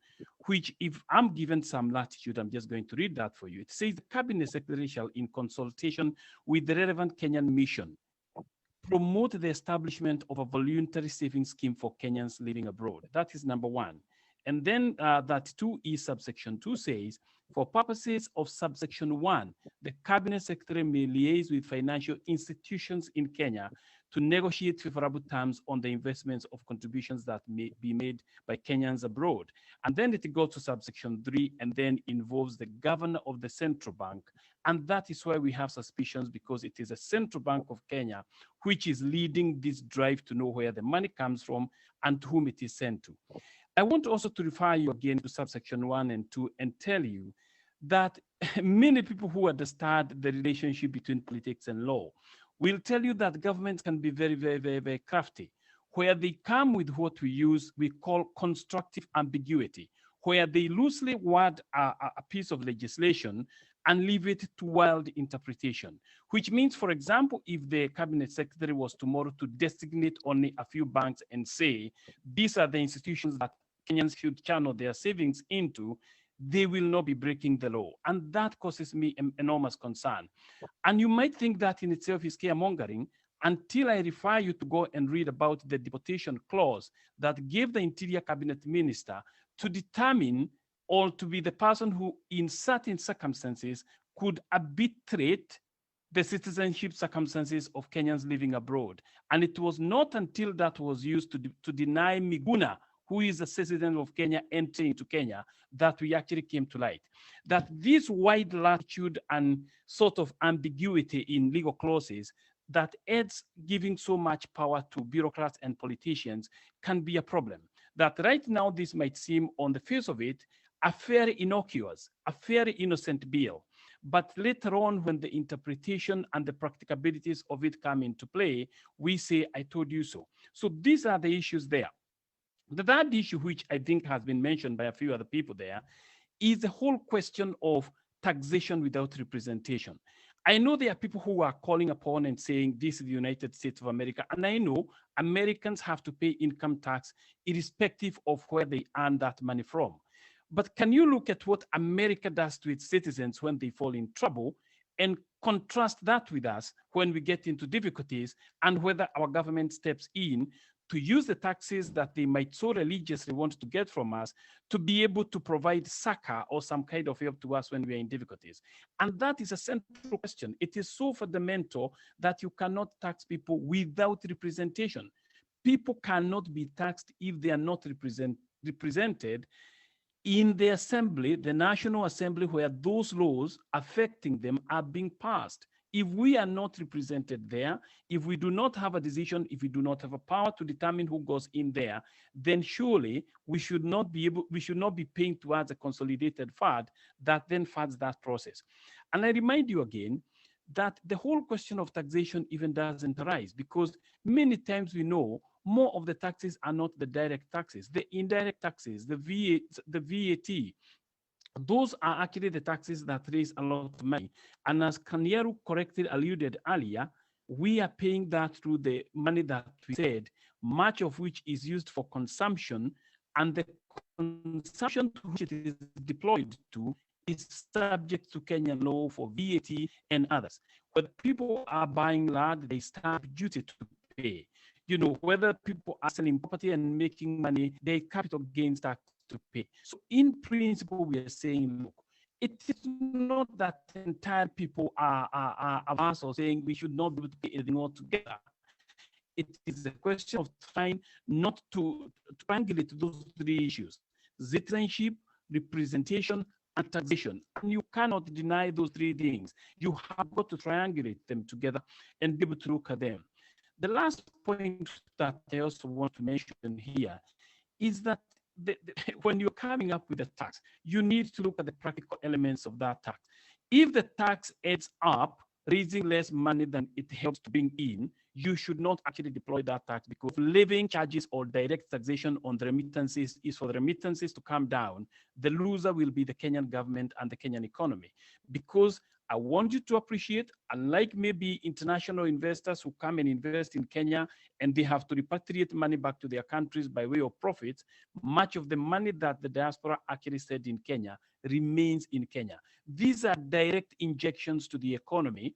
which, if I'm given some latitude, I'm just going to read that for you. It says the Cabinet Secretary shall, in consultation with the relevant Kenyan mission, promote the establishment of a voluntary savings scheme for Kenyans living abroad. That is number one. And then that 2E subsection 2 says, for purposes of subsection 1, the Cabinet Secretary may liaise with financial institutions in Kenya to negotiate favorable terms on the investments of contributions that may be made by Kenyans abroad. And then it goes to subsection 3 and then involves the governor of the central bank. And that is why we have suspicions, because it is a central bank of Kenya which is leading this drive to know where the money comes from and to whom it is sent to. I want also to refer you again to subsection 1 and 2 and tell you that many people who understand the relationship between politics and law will tell you that governments can be very, very, very, very crafty, where they come with what we call constructive ambiguity, where they loosely word a piece of legislation and leave it to wild interpretation, which means, for example, if the Cabinet Secretary was tomorrow to designate only a few banks and say, these are the institutions that Kenyans should channel their savings into, they will not be breaking the law. And that causes me enormous concern. And you might think that in itself is scaremongering until I refer you to go and read about the deportation clause that gave the Interior Cabinet Minister to determine or to be the person who, in certain circumstances, could arbitrate the citizenship circumstances of Kenyans living abroad. And it was not until that was used to deny Miguna, who is a citizen of Kenya, entry into Kenya, that we actually came to light. That this wide latitude and sort of ambiguity in legal clauses that adds giving so much power to bureaucrats and politicians can be a problem. That right now this might seem on the face of it a very innocuous, a very innocent bill. But later on, when the interpretation and the practicabilities of it come into play, we say, I told you so. So these are the issues there. The third issue, which I think has been mentioned by a few other people there, is the whole question of taxation without representation. I know there are people who are calling upon and saying this is the United States of America, and I know Americans have to pay income tax irrespective of where they earn that money from. But can you look at what America does to its citizens when they fall in trouble and contrast that with us when we get into difficulties, and whether our government steps in to use the taxes that they might so religiously want to get from us to be able to provide succor or some kind of help to us when we are in difficulties. And that is a central question. It is so fundamental that you cannot tax people without representation. People cannot be taxed if they are not represented in the assembly, the National Assembly, where those laws affecting them are being passed. If we are not represented there, if we do not have a decision, if we do not have a power to determine who goes in there, then surely we should not be paying towards a consolidated fund that then funds that process. And I remind you again that the whole question of taxation even doesn't arise, because many times we know more of the taxes are not the direct taxes, the indirect taxes, the VAT. Those are actually the taxes that raise a lot of money. And as Kanyeru correctly alluded earlier, we are paying that through the money that we said, much of which is used for consumption, and the consumption to which it is deployed to is subject to Kenyan law for VAT and others. When people are buying land, they stamp duty to pay. You know, whether people are selling property and making money, they capital gains tax to pay. So in principle, we are saying, look, it is not that entire people are averse or saying we should not be able to pay anything altogether. It is a question of trying not to triangulate those three issues: citizenship, representation, and taxation. And you cannot deny those three things. You have got to triangulate them together and be able to look at them. The last point that I also want to mention here is that when you're coming up with a tax, you need to look at the practical elements of that tax. If the tax adds up, raising less money than it helps to bring in, you should not actually deploy that tax, because levying charges or direct taxation on the remittances is for the remittances to come down. The loser will be the Kenyan government and the Kenyan economy, because I want you to appreciate, unlike maybe international investors who come and invest in Kenya and they have to repatriate money back to their countries by way of profits, much of the money that the diaspora actually said in Kenya remains in Kenya. These are direct injections to the economy,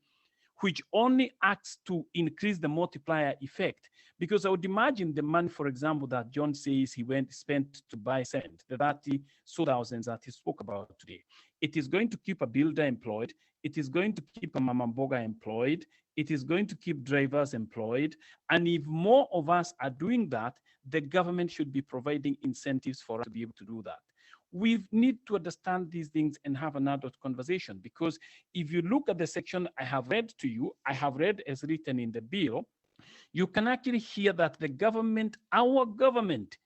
which only acts to increase the multiplier effect. Because I would imagine the money, for example, that John says he spent to buy cement, the 30,000 that he spoke about today. It is going to keep a builder employed. It is going to keep a mama mboga employed. It is going to keep drivers employed. And if more of us are doing that, the government should be providing incentives for us to be able to do that. We need to understand these things and have an adult conversation, because if you look at the section I have read to you, I have read as written in the bill, you can actually hear that the government, our government,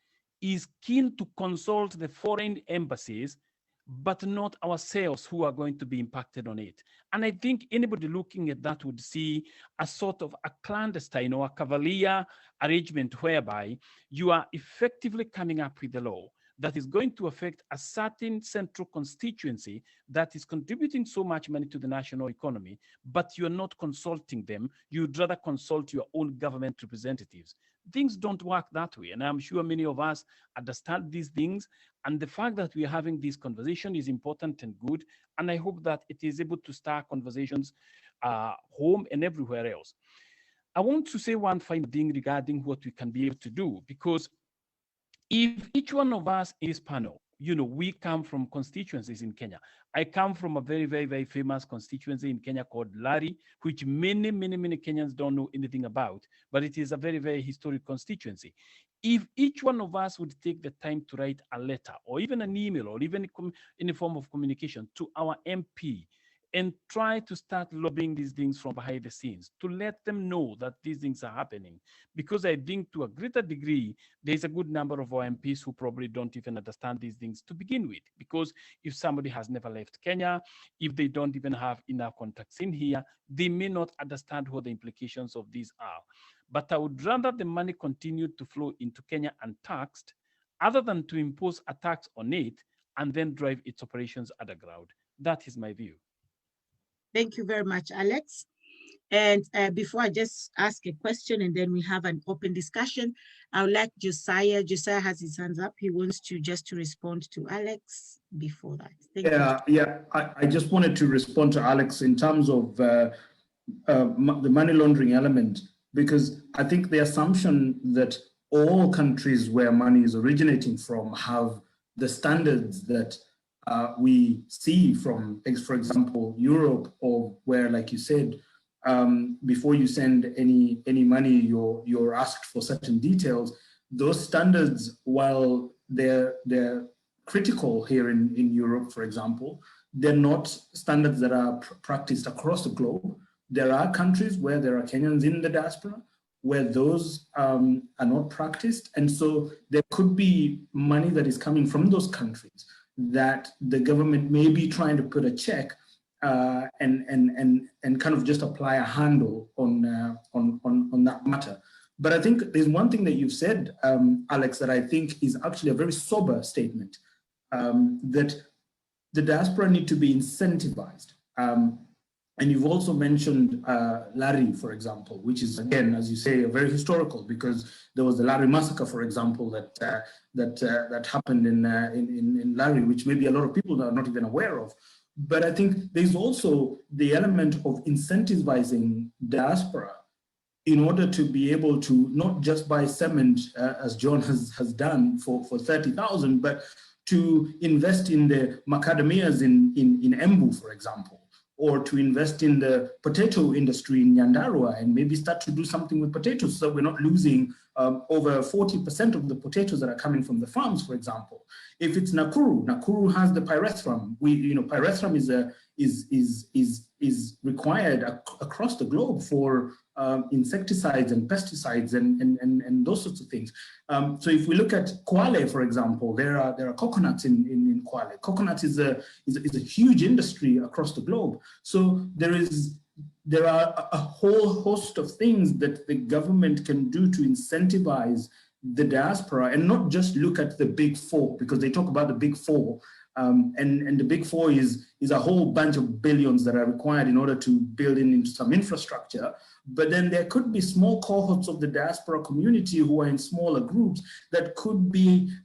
is keen to consult the foreign embassies, but not ourselves who are going to be impacted on it. And I think anybody looking at that would see a sort of a clandestine or a cavalier arrangement whereby you are effectively coming up with a law that is going to affect a certain central constituency that is contributing so much money to the national economy, but you're not consulting them. You'd rather consult your own government representatives. Things don't work that way. And I'm sure many of us understand these things. And the fact that we are having this conversation is important and good. And I hope that it is able to start conversations home and everywhere else. I want to say one final thing regarding what we can be able to do, because if each one of us in this panel you know, we come from constituencies in Kenya. I come from a very, very, very famous constituency in Kenya called Lari, which many, many, many Kenyans don't know anything about, but it is a very, very historic constituency. If each one of us would take the time to write a letter or even an email or even any form of communication to our MP and try to start lobbying these things from behind the scenes to let them know that these things are happening. Because I think to a greater degree, there's a good number of our MPs who probably don't even understand these things to begin with. Because if somebody has never left Kenya, if they don't even have enough contacts in here, they may not understand what the implications of these are. But I would rather the money continue to flow into Kenya untaxed, other than to impose a tax on it and then drive its operations underground. That is my view. Thank you very much, Alex. And before I just ask a question and then we have an open discussion, I would like Josiah. Josiah has his hands up. He wants to respond to Alex before that. Thank you. Yeah. I just wanted to respond to Alex in terms of the money laundering element, because I think the assumption that all countries where money is originating from have the standards that we see from, for example, Europe, or where, like you said, before you send any money, you're asked for certain details. Those standards, while they're critical here in Europe, for example, they're not standards that are practiced across the globe. There are countries where there are Kenyans in the diaspora where those are not practiced. And so there could be money that is coming from those countries that the government may be trying to put a check and kind of just apply a handle on that matter. But I think there's one thing that you've said, Alex, that I think is actually a very sober statement, that the diaspora need to be incentivized. And you've also mentioned Lari, for example, which is, again, as you say, very historical, because there was the Lari massacre, for example, that happened in Lari, which maybe a lot of people are not even aware of. But I think there's also the element of incentivizing diaspora in order to be able to not just buy cement, as John has done for 30,000, but to invest in the macadamias in Embu, for example, or to invest in the potato industry in Nyandarua and maybe start to do something with potatoes so we're not losing over 40% of the potatoes that are coming from the farms, for example. If it's Nakuru has the pyrethrum. Pyrethrum is required across the globe for insecticides and pesticides and those sorts of things. So if we look at Kwale, for example, there are coconuts in Kwale. Coconut is a huge industry across the globe. So there are a whole host of things that the government can do to incentivize the diaspora and not just look at the big four, because they talk about the big four. And the big four is a whole bunch of billions that are required in order to build into some infrastructure. But then there could be small cohorts of the diaspora community who are in smaller groups that could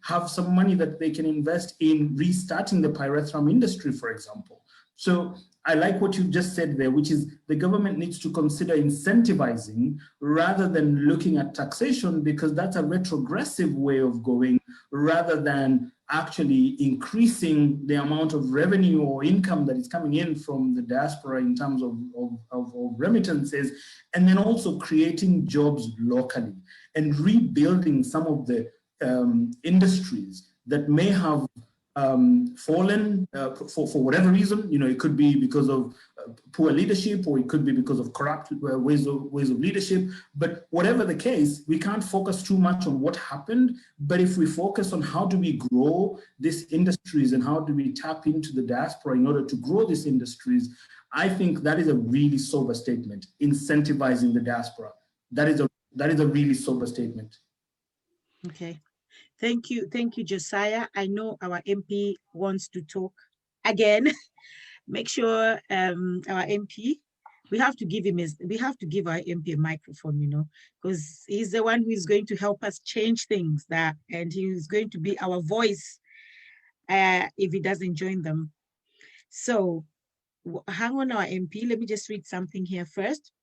have some money that they can invest in restarting the pyrethrum industry, for example. So I like what you just said there, which is the government needs to consider incentivizing rather than looking at taxation, because that's a retrogressive way of going, rather than actually increasing the amount of revenue or income that is coming in from the diaspora in terms of remittances, and then also creating jobs locally and rebuilding some of the industries that may have fallen for whatever reason. It could be because of poor leadership, or it could be because of corrupt ways of leadership. But whatever the case, we can't focus too much on what happened. But if we focus on how do we grow these industries and how do we tap into the diaspora in order to grow these industries, I think that is a really sober statement. Incentivizing the diaspora. That is a really sober statement. Okay. Thank you, Josiah. I know our MP wants to talk again. Make sure our MP, we have to give our MP a microphone, because he's the one who is going to help us change things, and he's going to be our voice if he doesn't join them. So hang on, our MP. Let me just read something here first.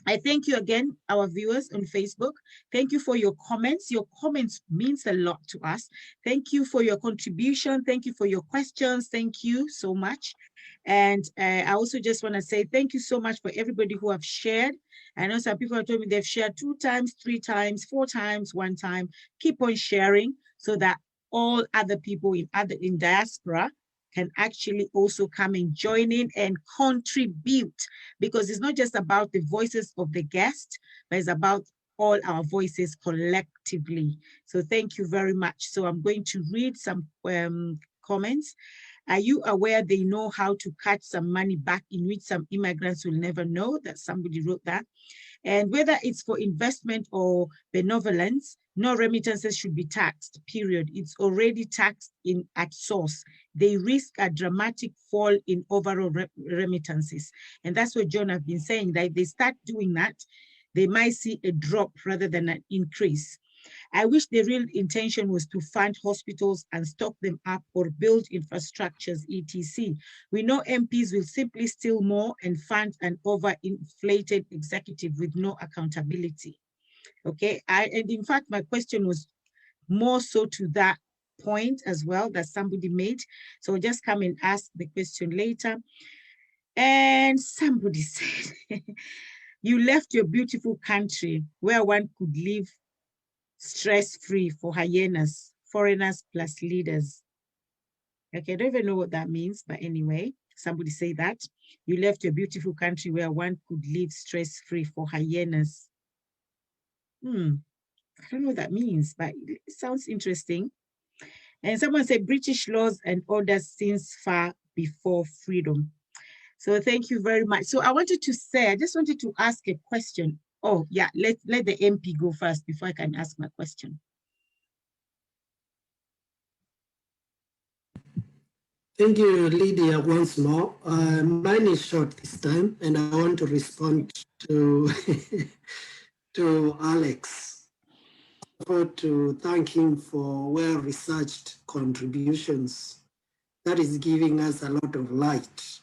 I thank you again, our viewers on Facebook. Thank you for your comments. Your comments means a lot to us. Thank you for your contribution. Thank you for your questions. Thank you so much. And I also just want to say thank you so much for everybody who have shared. I know some people have told me they've shared 2 times, 3 times, 4 times, 1 time. Keep on sharing so that all other people in diaspora can actually also come and join in and contribute, because it's not just about the voices of the guest, but it's about all our voices collectively. So thank you very much. So I'm going to read some comments. Are you aware they know how to catch some money back in which some immigrants will never know? That somebody wrote that. And whether it's for investment or benevolence, no remittances should be taxed, period. It's already taxed at source. They risk a dramatic fall in overall remittances. And that's what John has been saying, that if they start doing that, they might see a drop rather than an increase. I wish the real intention was to fund hospitals and stock them up or build infrastructures, etc. We know MPs will simply steal more and fund an overinflated executive with no accountability. Okay, and in fact, my question was more so to that point as well that somebody made. So I'll just come and ask the question later. And somebody said, you left your beautiful country where one could live stress-free for hyenas, foreigners plus leaders. Okay, I don't even know what that means, but anyway, somebody say that. You left your beautiful country where one could live stress-free for hyenas. I don't know what that means, but it sounds interesting. And someone said British laws and orders since far before freedom. So thank you very much. So I just wanted to ask a question. Oh yeah, let the MP go first before I can ask my question. Thank you, Lydia, once more. Mine is short this time, and I want to respond to, to Alex. To thank him for well-researched contributions. That is giving us a lot of light.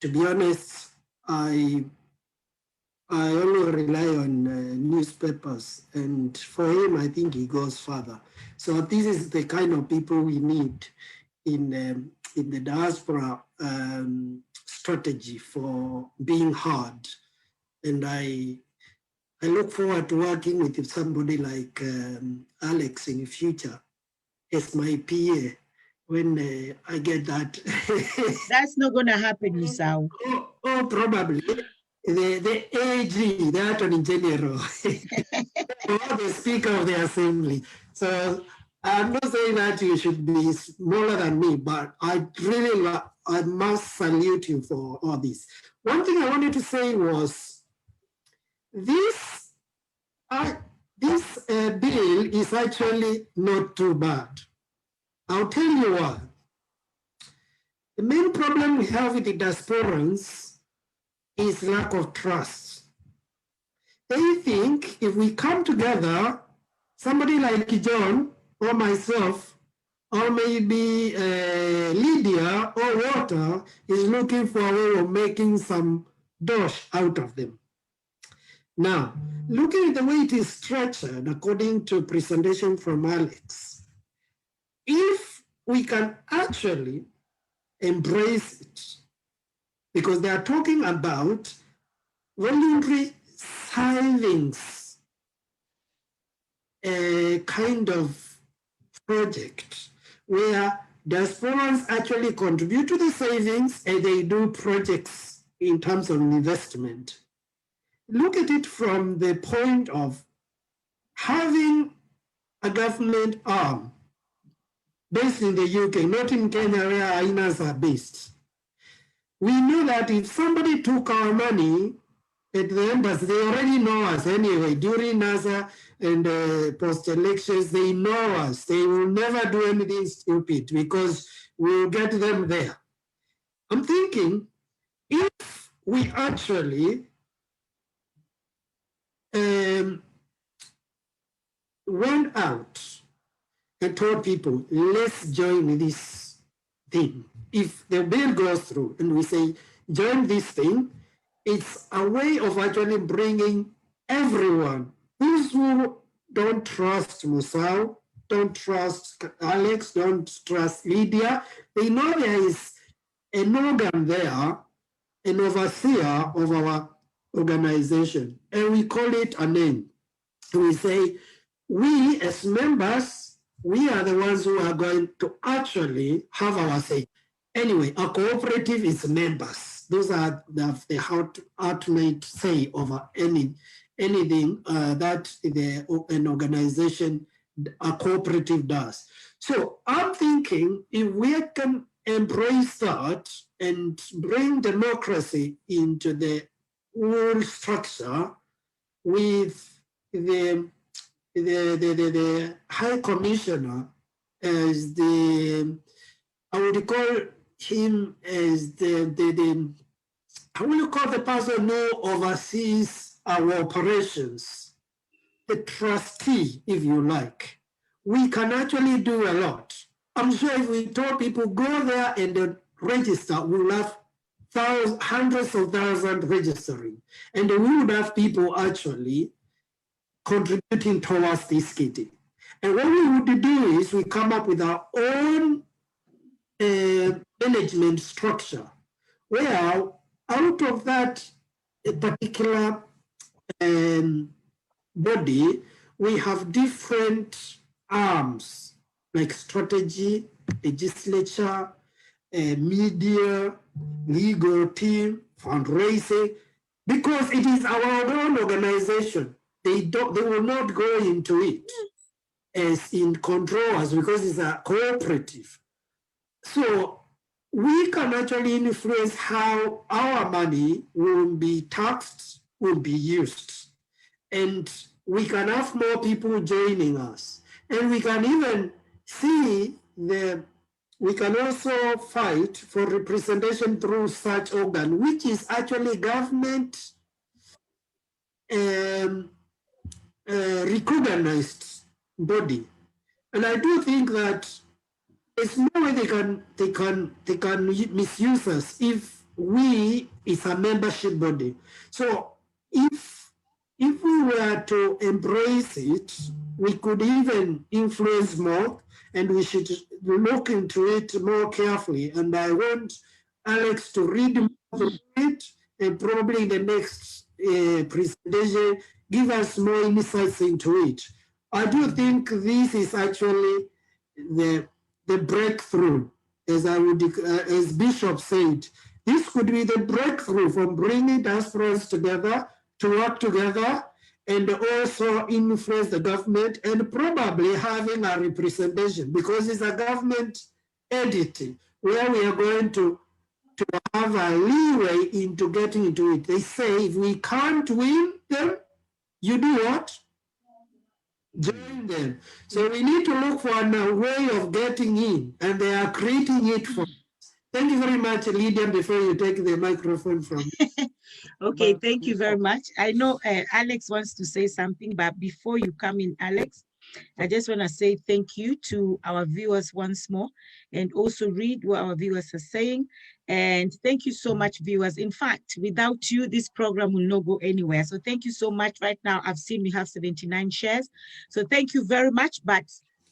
To be honest, I only rely on newspapers, and for him, I think he goes further. So this is the kind of people we need in the diaspora strategy for being heard. And I look forward to working with somebody like Alex in the future as my PA when I get that. That's not going to happen, Misao. Oh, probably. The AG, the Attorney General, or the Speaker of the Assembly. So I'm not saying that you should be smaller than me, but I must salute you for all this. One thing I wanted to say was this bill is actually not too bad. I'll tell you why. The main problem we have with the diasporans is lack of trust. They think if we come together, somebody like John or myself, or maybe Lydia or Walter is looking for a way of making some dosh out of them. Now, looking at the way it is structured, according to presentation from Alex, if we can actually embrace it, because they are talking about voluntary savings, a kind of project where diasporans actually contribute to the savings and they do projects in terms of investment. Look at it from the point of having a government arm based in the UK, not in Kenya where hyenas are based. We know that if somebody took our money at the embassy, they already know us anyway. During NASA and post-elections, they know us. They will never do anything stupid because we'll get them there. I'm thinking if we actually went out and told people, let's join this thing. If the bill goes through and we say, join this thing, it's a way of actually bringing everyone, those who don't trust Musau, don't trust Alex, don't trust Lydia, they know there is an organ there, an overseer of our organization, and we call it a name. We say, we as members, we are the ones who are going to actually have our say. Anyway, a cooperative is members. Those are the ultimate say over anything that an organization, a cooperative does. So I'm thinking if we can embrace that and bring democracy into the whole structure with the High Commissioner as the, I would call him as how will you call the person who oversees our operations? The trustee, if you like. We can actually do a lot. I'm sure if we told people go there and register, we'll have hundreds of thousands registering. And we would have people actually contributing towards this kitty. And what we would do is we come up with our own management structure, where out of that particular body, we have different arms, like strategy, legislature, media, legal team, fundraising, because it is our own organization. They will not go into it as in controllers because it's a cooperative. So we can actually influence how our money will be taxed, will be used. And we can have more people joining us. And we can even see we can also fight for representation through such organ, which is actually government recognized body. And I do think that there's no way they can misuse us if it's a membership body. So if we were to embrace it, we could even influence more, and we should look into it more carefully. And I want Alex to read more through it, and probably in the next presentation, give us more insights into it. I do think this is actually the breakthrough, as Bishop said. This could be the breakthrough from bringing diasporans together to work together and also influence the government, and probably having a representation, because it's a government entity where we are going to have a leeway into getting into it. They say if we can't win them, you do what? Join them. So we need to look for a way of getting in, and they are creating it for us. Thank you very much, Lydia, before you take the microphone from me. Okay, thank you very much. I know Alex wants to say something, but before you come in, Alex, I just want to say thank you to our viewers once more, and also read what our viewers are saying. And thank you so much, viewers. In fact, without you, this program will not go anywhere. So thank you so much. Right now, I've seen we have 79 shares. So thank you very much, but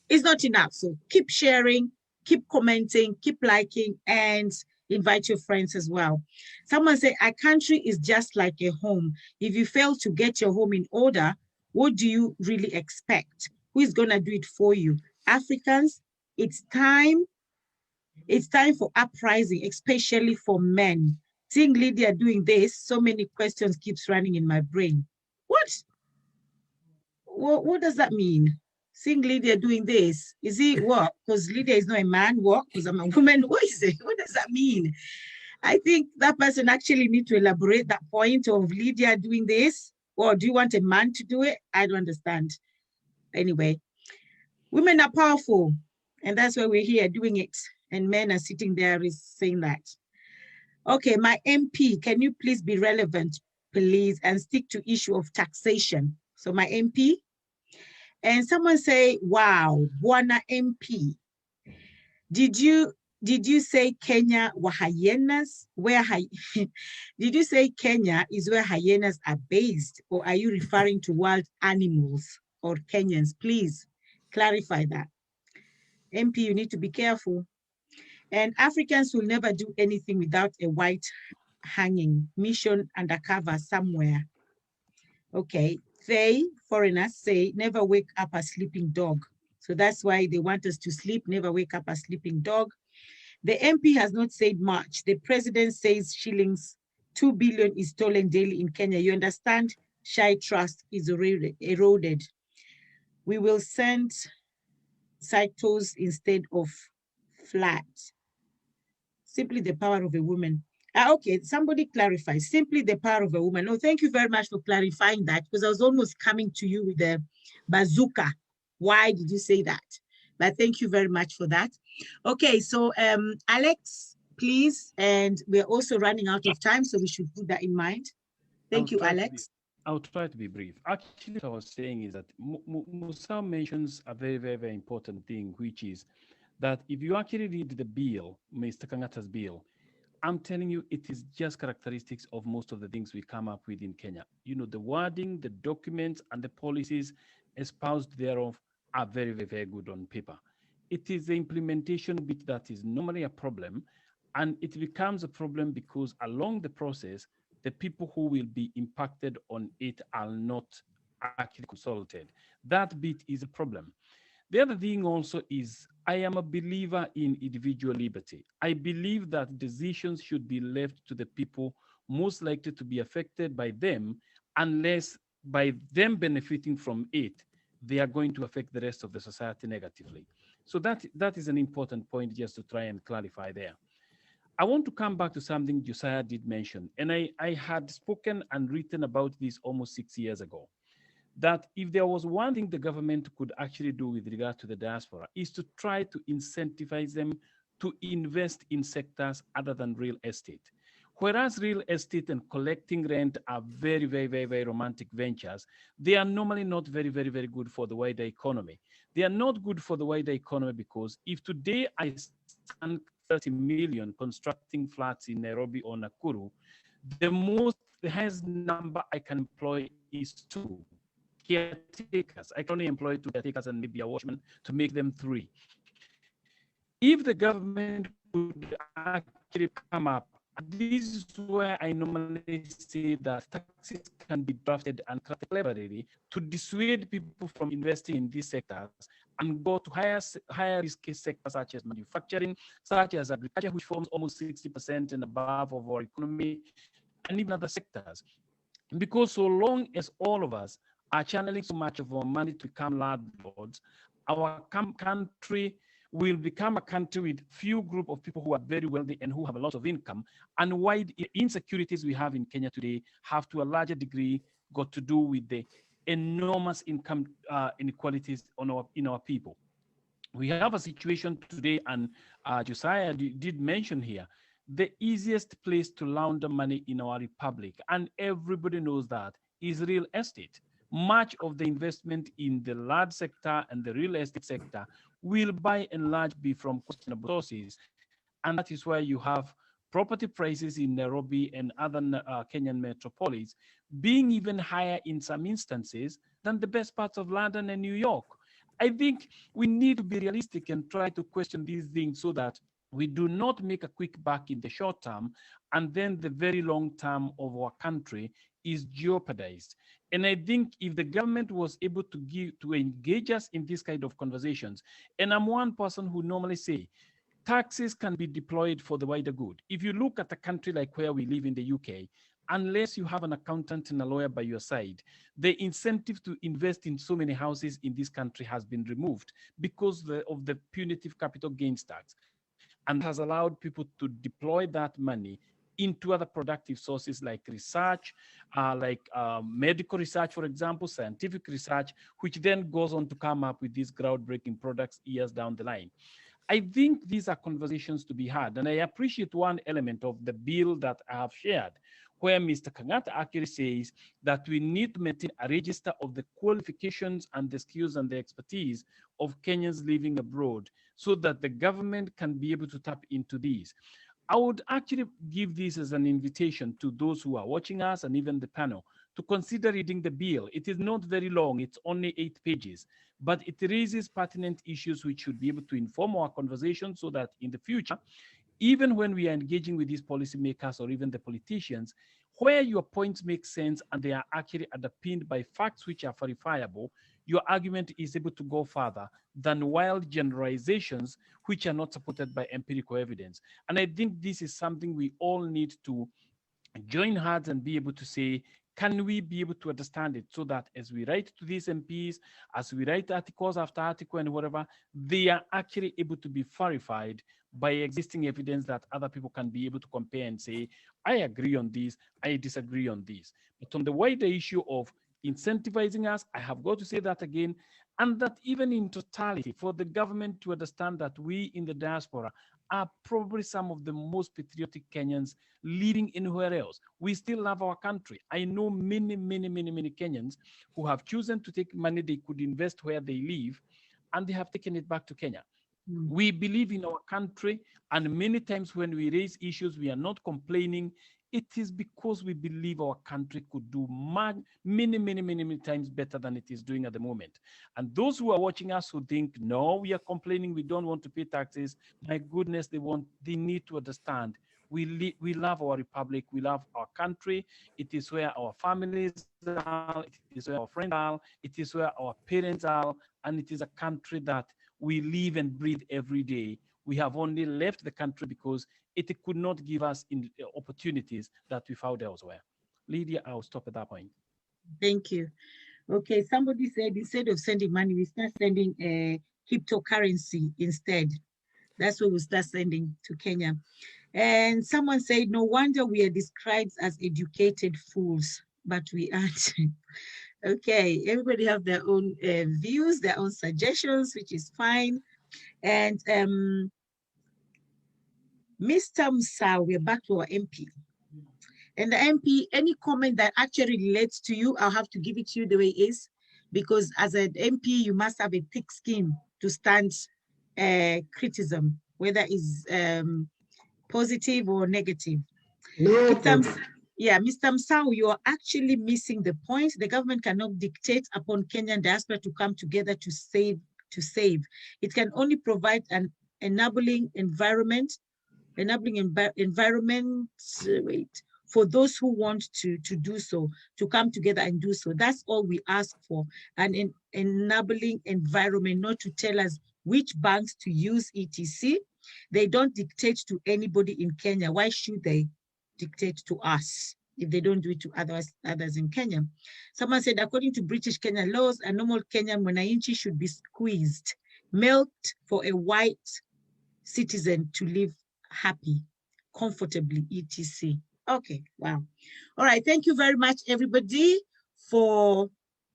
it's not enough. So keep sharing, keep commenting, keep liking, and invite your friends as well. Someone say, a country is just like a home. If you fail to get your home in order, what do you really expect? Who is going to do it for you? Africans, it's time for uprising, especially for men. Seeing Lydia doing this, so many questions keeps running in my brain. What does that mean? Seeing Lydia doing this, is it what? Because Lydia is not a man, what? Because I'm a woman, what is it? What does that mean? I think that person actually need to elaborate that point of Lydia doing this. Or do you want a man to do it? I don't understand. Anyway, women are powerful, and that's why we're here doing it. And men are sitting there is saying that. Okay, my MP, can you please be relevant, please, and stick to issue of taxation? So my MP, and someone say, wow, Bwana MP, did you Did you say Kenya were hyenas? Did you say Kenya is where hyenas are based, or are you referring to wild animals or Kenyans? Please clarify that. MP, you need to be careful. And Africans will never do anything without a white hanging mission undercover somewhere. Okay, they, foreigners, say never wake up a sleeping dog. So that's why they want us to sleep, never wake up a sleeping dog. The MP has not said much. The president says shillings 2 billion is stolen daily in Kenya. You understand? Shy trust is eroded. We will send cycles instead of flat. Simply the power of a woman. Okay, somebody clarify. Simply the power of a woman. No, thank you very much for clarifying that, because I was almost coming to you with a bazooka. Why did you say that? But thank you very much for that. Okay, so Alex, please, and we're also running out of time, so we should put that in mind. Thank you, Alex. I'll try to be brief. Actually, what I was saying is that Musa mentions a very, very, very important thing, which is that if you actually read the bill, Mr. Kangata's bill, I'm telling you, it is just characteristics of most of the things we come up with in Kenya. You know, the wording, the documents, and the policies espoused thereof are very, very, very good on paper. It is the implementation bit that is normally a problem, and it becomes a problem because along the process, the people who will be impacted on it are not actually consulted. That bit is a problem. The other thing also is I am a believer in individual liberty. I believe that decisions should be left to the people most likely to be affected by them, unless by them benefiting from it, they are going to affect the rest of the society negatively. So that is an important point just to try and clarify there. I want to come back to something Josiah did mention, and I had spoken and written about this almost 6 years ago, that if there was one thing the government could actually do with regard to the diaspora is to try to incentivize them to invest in sectors other than real estate. Whereas real estate and collecting rent are very, very, very, very romantic ventures, they are normally not very, very, very good for the wider economy. They are not good for the wider economy because if today I stand 30 million constructing flats in Nairobi or Nakuru, the highest number I can employ is 2 caretakers. I can only employ 2 caretakers and maybe a watchman to make them 3. If the government could actually come up, this is where I normally say that taxes can be drafted and crafted cleverly to dissuade people from investing in these sectors and go to higher risk sectors such as manufacturing, such as agriculture, which forms almost 60% and above of our economy, and even other sectors. Because so long as all of us are channeling so much of our money to become landlords, our country will become a country with few group of people who are very wealthy and who have a lot of income. And wide insecurities we have in Kenya today have to a larger degree got to do with the enormous income inequalities in our people. We have a situation today, and Josiah did mention here, the easiest place to launder money in our republic, and everybody knows that, is real estate. Much of the investment in the large sector and the real estate sector will by and large be from questionable sources. And that is why you have property prices in Nairobi and other Kenyan metropolis being even higher in some instances than the best parts of London and New York. I think we need to be realistic and try to question these things so that we do not make a quick buck in the short term, and then the very long term of our country is jeopardized. And I think if the government was able to engage us in this kind of conversations, and I'm one person who normally say, taxes can be deployed for the wider good. If you look at a country like where we live in the UK, unless you have an accountant and a lawyer by your side, the incentive to invest in so many houses in this country has been removed because of the punitive capital gains tax, and has allowed people to deploy that money into other productive sources like research, medical research, for example, scientific research, which then goes on to come up with these groundbreaking products years down the line. I think these are conversations to be had, and I appreciate one element of the bill that I have shared, where Mr. Kangata actually says that we need to maintain a register of the qualifications and the skills and the expertise of Kenyans living abroad so that the government can be able to tap into these. I would actually give this as an invitation to those who are watching us and even the panel to consider reading the bill. It is not very long, it's only 8 pages, but it raises pertinent issues which should be able to inform our conversation so that in the future, even when we are engaging with these policymakers or even the politicians, where your points make sense and they are actually underpinned by facts which are verifiable, your argument is able to go further than wild generalizations which are not supported by empirical evidence. And I think this is something we all need to join hands and be able to say, can we be able to understand it so that as we write to these MPs, as we write articles after article and whatever, they are actually able to be verified by existing evidence that other people can be able to compare and say, I agree on this, I disagree on this. But on the wider issue of incentivizing us, I have got to say that again, and that even in totality, for the government to understand that we in the diaspora are probably some of the most patriotic Kenyans living anywhere else. We still love our country. I know many Kenyans who have chosen to take money they could invest where they live, and they have taken it back to Kenya. We believe in our country, and many times when we raise issues, we are not complaining. It is because we believe our country could do many times better than it is doing at the moment. And those who are watching us who think, no, we are complaining, we don't want to pay taxes, my goodness, they need to understand. We love our republic, we love our country. It is where our families are, it is where our friends are, it is where our parents are, and it is a country that we live and breathe every day. We have only left the country because it could not give us opportunities that we found elsewhere. Lydia, I'll stop at that point. Thank you. Okay, somebody said instead of sending money, we start sending cryptocurrency instead. That's what we start sending to Kenya. And someone said, no wonder we are described as educated fools, but we aren't. Okay, everybody have their own views, their own suggestions, which is fine. And Mr. Musa, we're back to our MP. And the MP, any comment that actually relates to you, I'll have to give it to you the way it is, because as an MP, you must have a thick skin to stand criticism, whether it's positive or negative. No. Yeah, Mr. Msau, you are actually missing the point. The government cannot dictate upon Kenyan diaspora to come together to save. It can only provide an enabling environment for those who want to do so, to come together and do so. That's all we ask for, an enabling environment, not to tell us which banks to use, etc. They don't dictate to anybody in Kenya. Why should they dictate to us if they don't do it to others in Kenya? Someone said, according to British Kenyan laws, a normal Kenyan mwananchi should be squeezed, milked for a white citizen to live happy, comfortably, etc. Okay, wow. All right, thank you very much, everybody, for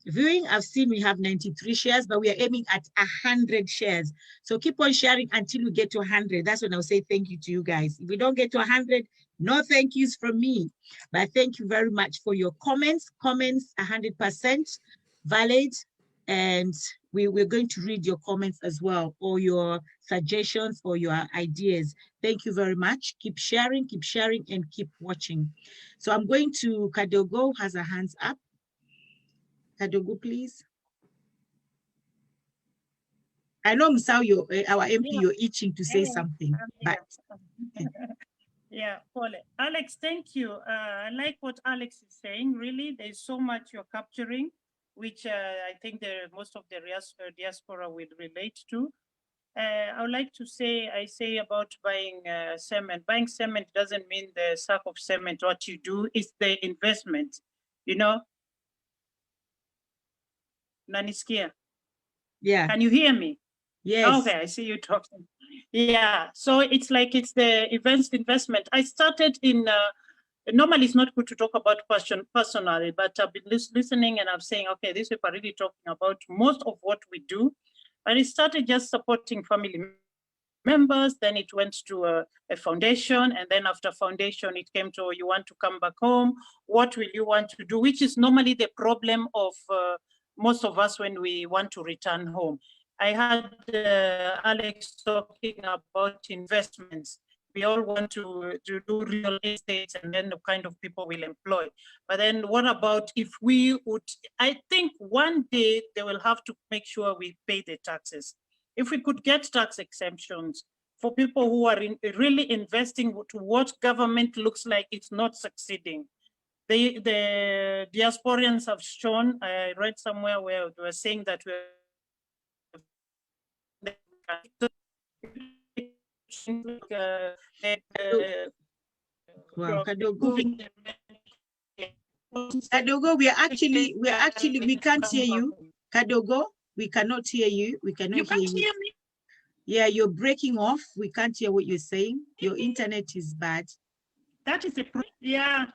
viewing. I've seen we have 93 shares, but we are aiming at 100 shares. So keep on sharing until we get to 100. That's when I'll say thank you to you guys. If we don't get to 100, no thank yous from me. But thank you very much for your comments. Comments 100% valid. And we're going to read your comments as well, or your suggestions or your ideas. Thank you very much. Keep sharing, and keep watching. So I'm going to Kadogo, has her hands up. Kadogo, please. I know, Musau, our MP, you're itching to say something, but... Yeah, Paul. Alex, thank you. I like what Alex is saying. Really, there's so much you're capturing, which I think most of the diaspora will relate to. I would like to say, about buying cement. Buying cement doesn't mean the sack of cement. What you do is the investment, you know? Naniskia? Yeah. Can you hear me? Yes. Okay, I see you talking. Yeah, so it's like it's the investment. I started in, normally it's not good to talk about personally, but I've been listening and I'm saying, okay, these people are really talking about most of what we do. But it started just supporting family members, then it went to a foundation, and then after foundation, it came to, you want to come back home, what will you want to do, which is normally the problem of most of us when we want to return home. I heard Alex talking about investments. We all want to do real estate and then the kind of people we'll employ. But then what about if we would, I think one day they will have to make sure we pay the taxes. If we could get tax exemptions for people who are really investing to what government looks like it's not succeeding. The diasporians have shown, I read somewhere where they were saying that we're wow, Kadogo, we can't hear you. Kadogo, we cannot hear you. We cannot hear you. Hear me? Yeah, you're breaking off. We can't hear what you're saying. Your internet is bad. That is yeah.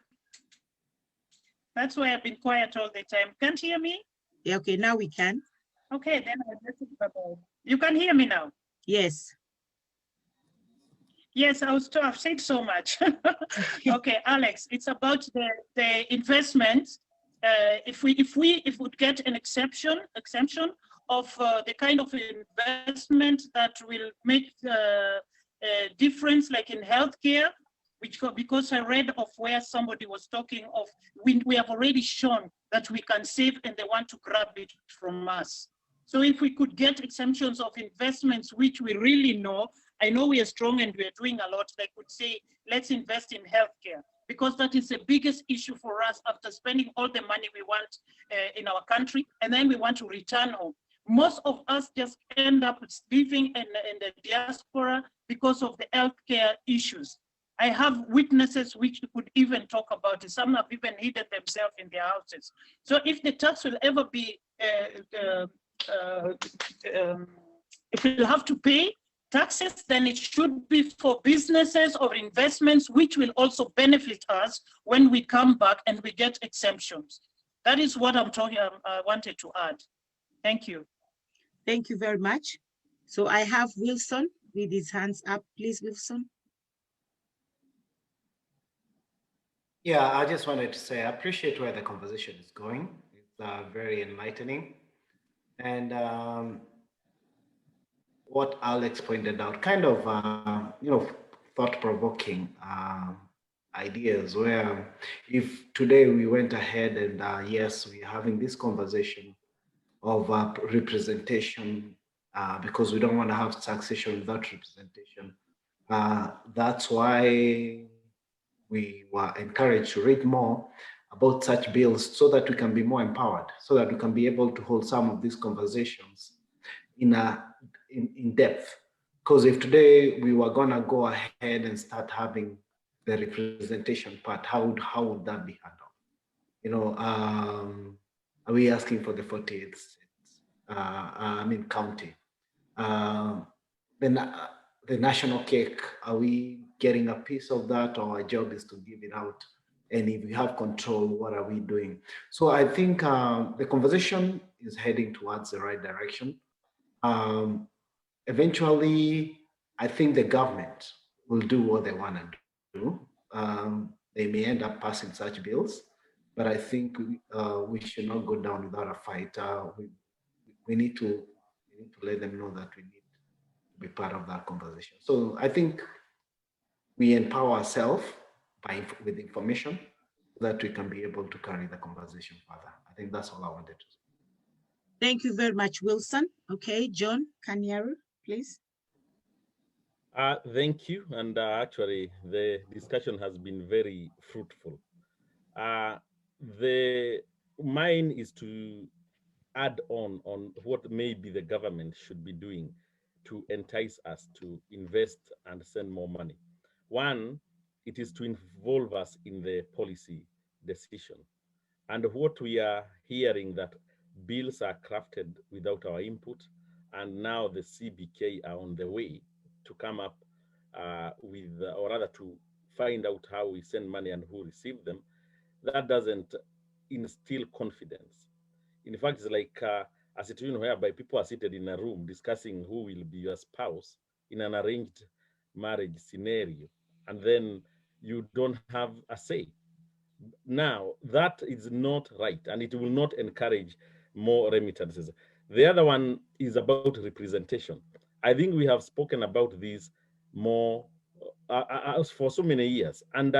That's why I've been quiet all the time. Can't hear me? Yeah, okay, now we can. Okay, then you can hear me now. Yes. Yes, I've said so much. Okay, Alex, it's about the investment. If we would get an exemption of the kind of investment that will make a difference, like in healthcare, because I read of where somebody was talking of, we have already shown that we can save and they want to grab it from us. So if we could get exemptions of investments, which we really know, I know we are strong and we are doing a lot, they could say, let's invest in healthcare, because that is the biggest issue for us after spending all the money we want in our country, and then we want to return home. Most of us just end up living in the diaspora because of the healthcare issues. I have witnesses which could even talk about it. Some have even hidden themselves in their houses. So if the tax will ever be, if we'll have to pay taxes, then it should be for businesses or investments, which will also benefit us when we come back and we get exemptions. That is what I wanted to add. Thank you. Thank you very much. So I have Wilson with his hands up. Please, Wilson. Yeah, I just wanted to say I appreciate where the conversation is going. It's very enlightening. And what Alex pointed out, kind of, thought-provoking ideas where if today we went ahead and yes, we're having this conversation of representation because we don't want to have taxation without representation. That's why we were encouraged to read more about such bills so that we can be more empowered, so that we can be able to hold some of these conversations in depth. Because if today we were gonna go ahead and start having the representation part, how would that be handled? You know, are we asking for the 48 states? County. Then the national cake, are we getting a piece of that, or our job is to give it out? And if we have control, what are we doing? So I think the conversation is heading towards the right direction. Eventually, I think the government will do what they want to do. They may end up passing such bills, but I think we should not go down without a fight. We need to let them know that we need to be part of that conversation. So I think we empower ourselves with information so that we can be able to carry the conversation further. I think that's all I wanted to say. Thank you very much, Wilson. Okay, John Kanyaru, please. Thank you. And actually, the discussion has been very fruitful. Mine is to add on what maybe the government should be doing to entice us to invest and send more money. One, it is to involve us in the policy decision. And what we are hearing that bills are crafted without our input, and now the CBK are on the way to come up with, or rather to find out how we send money and who receive them, that doesn't instill confidence. In fact, it's like a situation whereby people are seated in a room discussing who will be your spouse in an arranged marriage scenario, and then you don't have a say. Now, that is not right, and it will not encourage more remittances. The other one is about representation. I think we have spoken about this more for so many years. And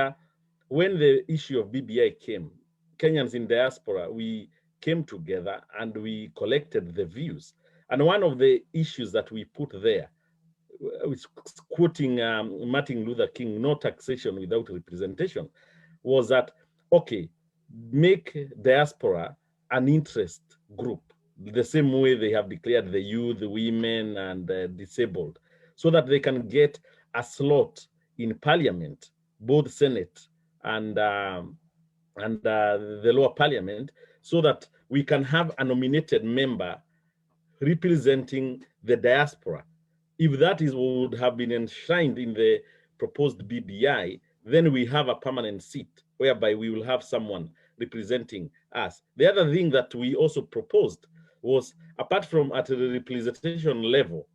when the issue of BBI came, Kenyans in diaspora, we came together and we collected the views. And one of the issues that we put there, quoting Martin Luther King, no taxation without representation, was that, okay, make diaspora an interest group, the same way they have declared the youth, the women, and the disabled, so that they can get a slot in parliament, both Senate and the lower parliament, so that we can have a nominated member representing the diaspora. If that would have been enshrined in the proposed BBI, then we have a permanent seat whereby we will have someone representing us. The other thing that we also proposed was, apart from at the representation level,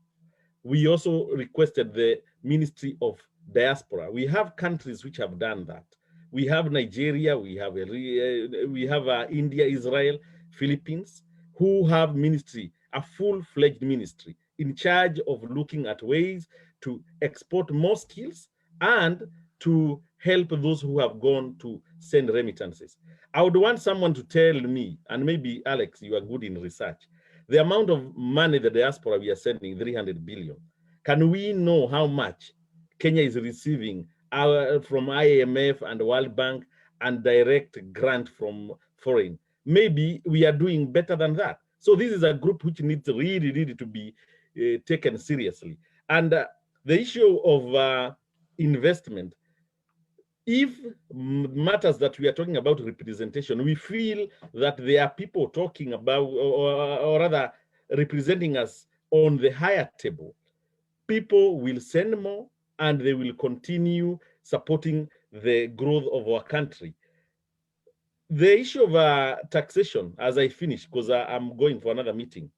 we also requested the Ministry of Diaspora. We have countries which have done that. We have Nigeria, we have India, Israel, Philippines, who have ministry, a full-fledged ministry in charge of looking at ways to export more skills and to help those who have gone to send remittances. I would want someone to tell me, and maybe Alex, you are good in research, the amount of money the diaspora we are sending, 300 billion. Can we know how much Kenya is receiving from IMF and World Bank and direct grant from foreign? Maybe we are doing better than that. So this is a group which needs really to be taken seriously. And the issue of investment, if matters that we are talking about representation, we feel that there are people talking about, or rather representing us on the higher table, people will send more and they will continue supporting the growth of our country. The issue of taxation, as I finish, because I'm going for another meeting,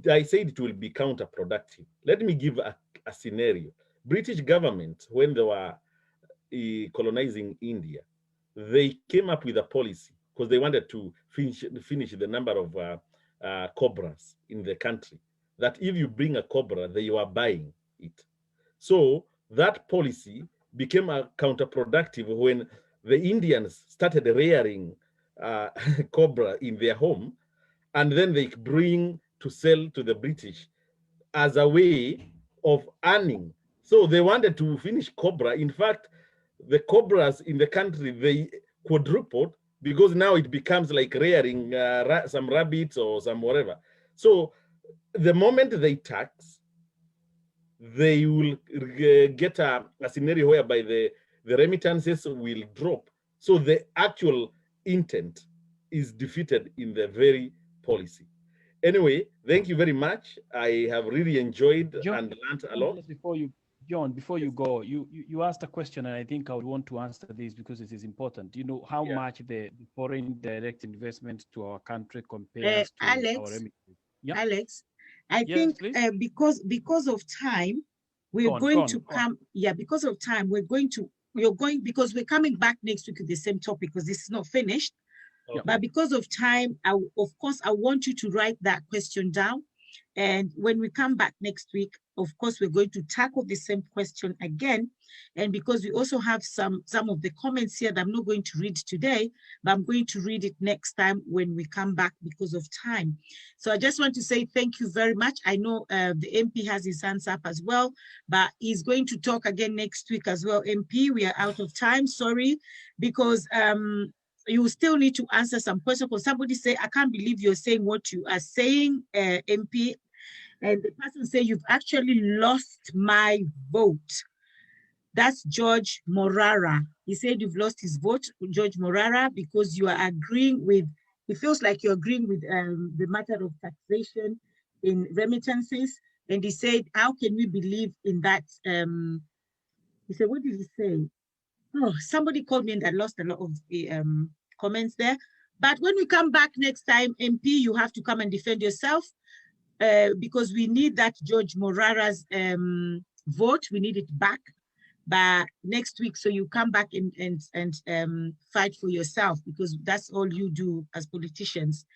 I said it will be counterproductive. Let me give a scenario. British government, when they were colonizing India, they came up with a policy because they wanted to finish the number of cobras in the country, that if you bring a cobra, they are buying it. So that policy became counterproductive when the Indians started rearing cobra in their home, and then they bring to sell to the British as a way of earning. So they wanted to finish cobra. In fact, the cobras in the country, they quadrupled, because now it becomes like rearing some rabbits or some whatever. So the moment they tax, they will get a scenario whereby the remittances will drop. So the actual intent is defeated in the very policy. Anyway, thank you very much. I have really enjoyed and learned a lot. Before you go, you asked a question, and I think I would want to answer this because it is important. You know how much the foreign direct investment to our country compares to Alex, our remittances. Yeah? Alex, I think because of time, we're going to come. Yeah, because of time, because we're coming back next week with the same topic, because this is not finished. Okay. But because of time, of course, I want you to write that question down. And when we come back next week, of course, we're going to tackle the same question again. And because we also have some of the comments here that I'm not going to read today, but I'm going to read it next time when we come back because of time. So I just want to say thank you very much. I know the MP has his hands up as well, but he's going to talk again next week as well. MP, we are out of time, sorry, because you still need to answer some questions. Because somebody say, I can't believe you're saying what you are saying, MP. And the person say, you've actually lost my vote. That's George Morara. He said you've lost his vote, George Morara, because you are agreeing with, it feels like you're agreeing with the matter of taxation in remittances. And he said, how can we believe in that? He said, what did he say? Oh, somebody called me and I lost a lot of comments there. But when we come back next time, MP, you have to come and defend yourself because we need that George Morara's vote. We need it back by next week. So you come back and fight for yourself, because that's all you do as politicians.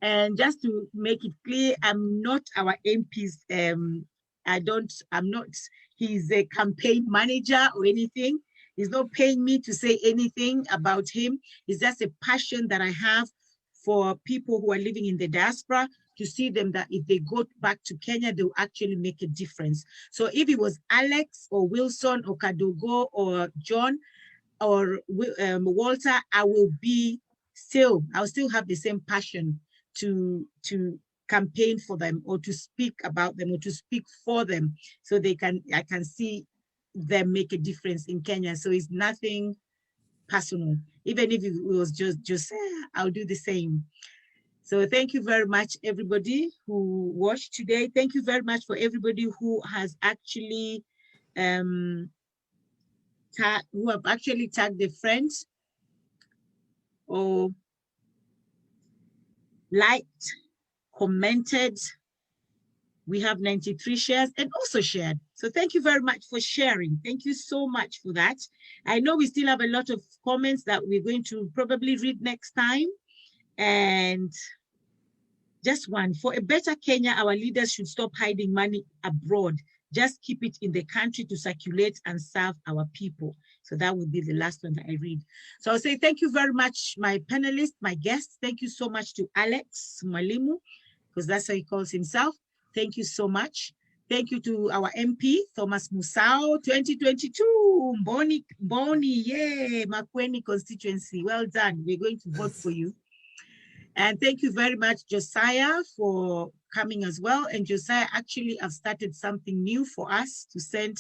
And just to make it clear, I'm not our MP's, I'm not his campaign manager or anything. He's not paying me to say anything about him. It's just a passion that I have for people who are living in the diaspora, to see them that if they go back to Kenya, they'll actually make a difference. So if it was Alex or Wilson or Kadogo or John or Walter, I'll still have the same passion to campaign for them, or to speak about them, or to speak for them, so I can see them make a difference in Kenya. So it's nothing personal. Even if it was just I'll do the same. So thank you very much, everybody who watched today. Thank you very much for everybody who has actually tagged their friends or liked, commented. We have 93 shares and also shared. So thank you very much for sharing. Thank you so much for that. I know we still have a lot of comments that we're going to probably read next time. And just one, for a better Kenya, our leaders should stop hiding money abroad. Just keep it in the country to circulate and serve our people. So that would be the last one that I read. So I'll say thank you very much, my panelists, my guests. Thank you so much to Alex Mwalimu, because that's how he calls himself. Thank you so much. Thank you to our MP, Thomas Musau, 2022, Mboni, yay, Makueni constituency. Well done. We're going to vote for you. And thank you very much, Josiah, for coming as well. And Josiah, actually, I've started something new for us to send.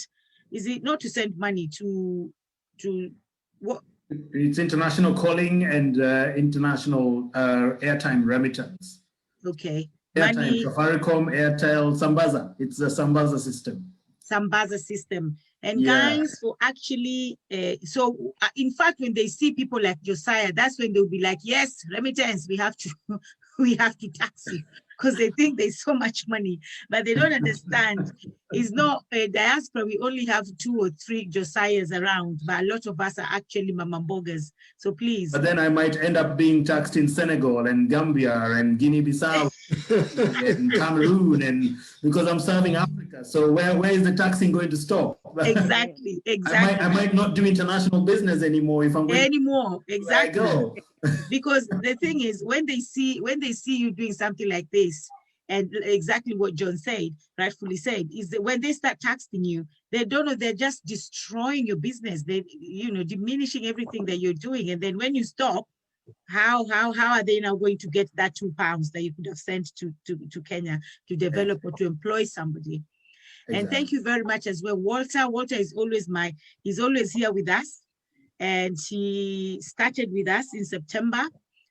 Is it not to send money to what? It's international calling and international airtime remittance. Okay. Airtime, Safaricom, Airtel, Sambaza. It's the Sambaza system. Sambaza system. And guys, for actually, in fact, when they see people like Josiah, that's when they'll be like, yes, remittance, we have to tax you, because they think there's so much money, but they don't understand. It's not a diaspora. We only have 2 or 3 Josiahs around, but a lot of us are actually mamambogas. So please. But then I might end up being taxed in Senegal and Gambia and Guinea-Bissau and Cameroon, and because I'm serving Africa. So where is the taxing going to stop? Exactly. I might not do international business anymore if I'm going anymore. Exactly. Go. Because the thing is, when they see you doing something like this, and exactly what John said, rightfully said, is that when they start taxing you, they don't know, they're just destroying your business. They, diminishing everything that you're doing. And then when you stop, how are they now going to get that £2 that you could have sent to Kenya to develop or to employ somebody? Exactly. And thank you very much as well, Walter. Walter is always he's always here with us. And he started with us in September,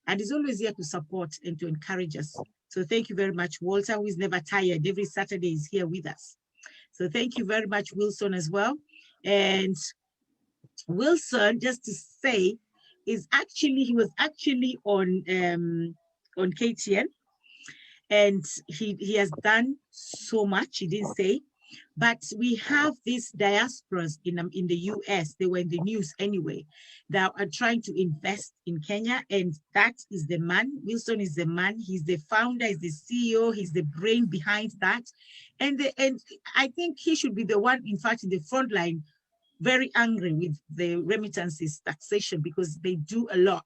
and he's always here to support and to encourage us. So thank you very much, Walter, who is never tired. Every Saturday is here with us. So thank you very much, Wilson, as well. And Wilson, just to say, he was actually on KTN, and he has done so much. He didn't say. But we have these diasporas in the US, they were in the news anyway, that are trying to invest in Kenya. And that is the man, Wilson is the man, he's the founder, he's the CEO, he's the brain behind that. And I think he should be the one, in fact, in the front line, very angry with the remittances taxation, because they do a lot.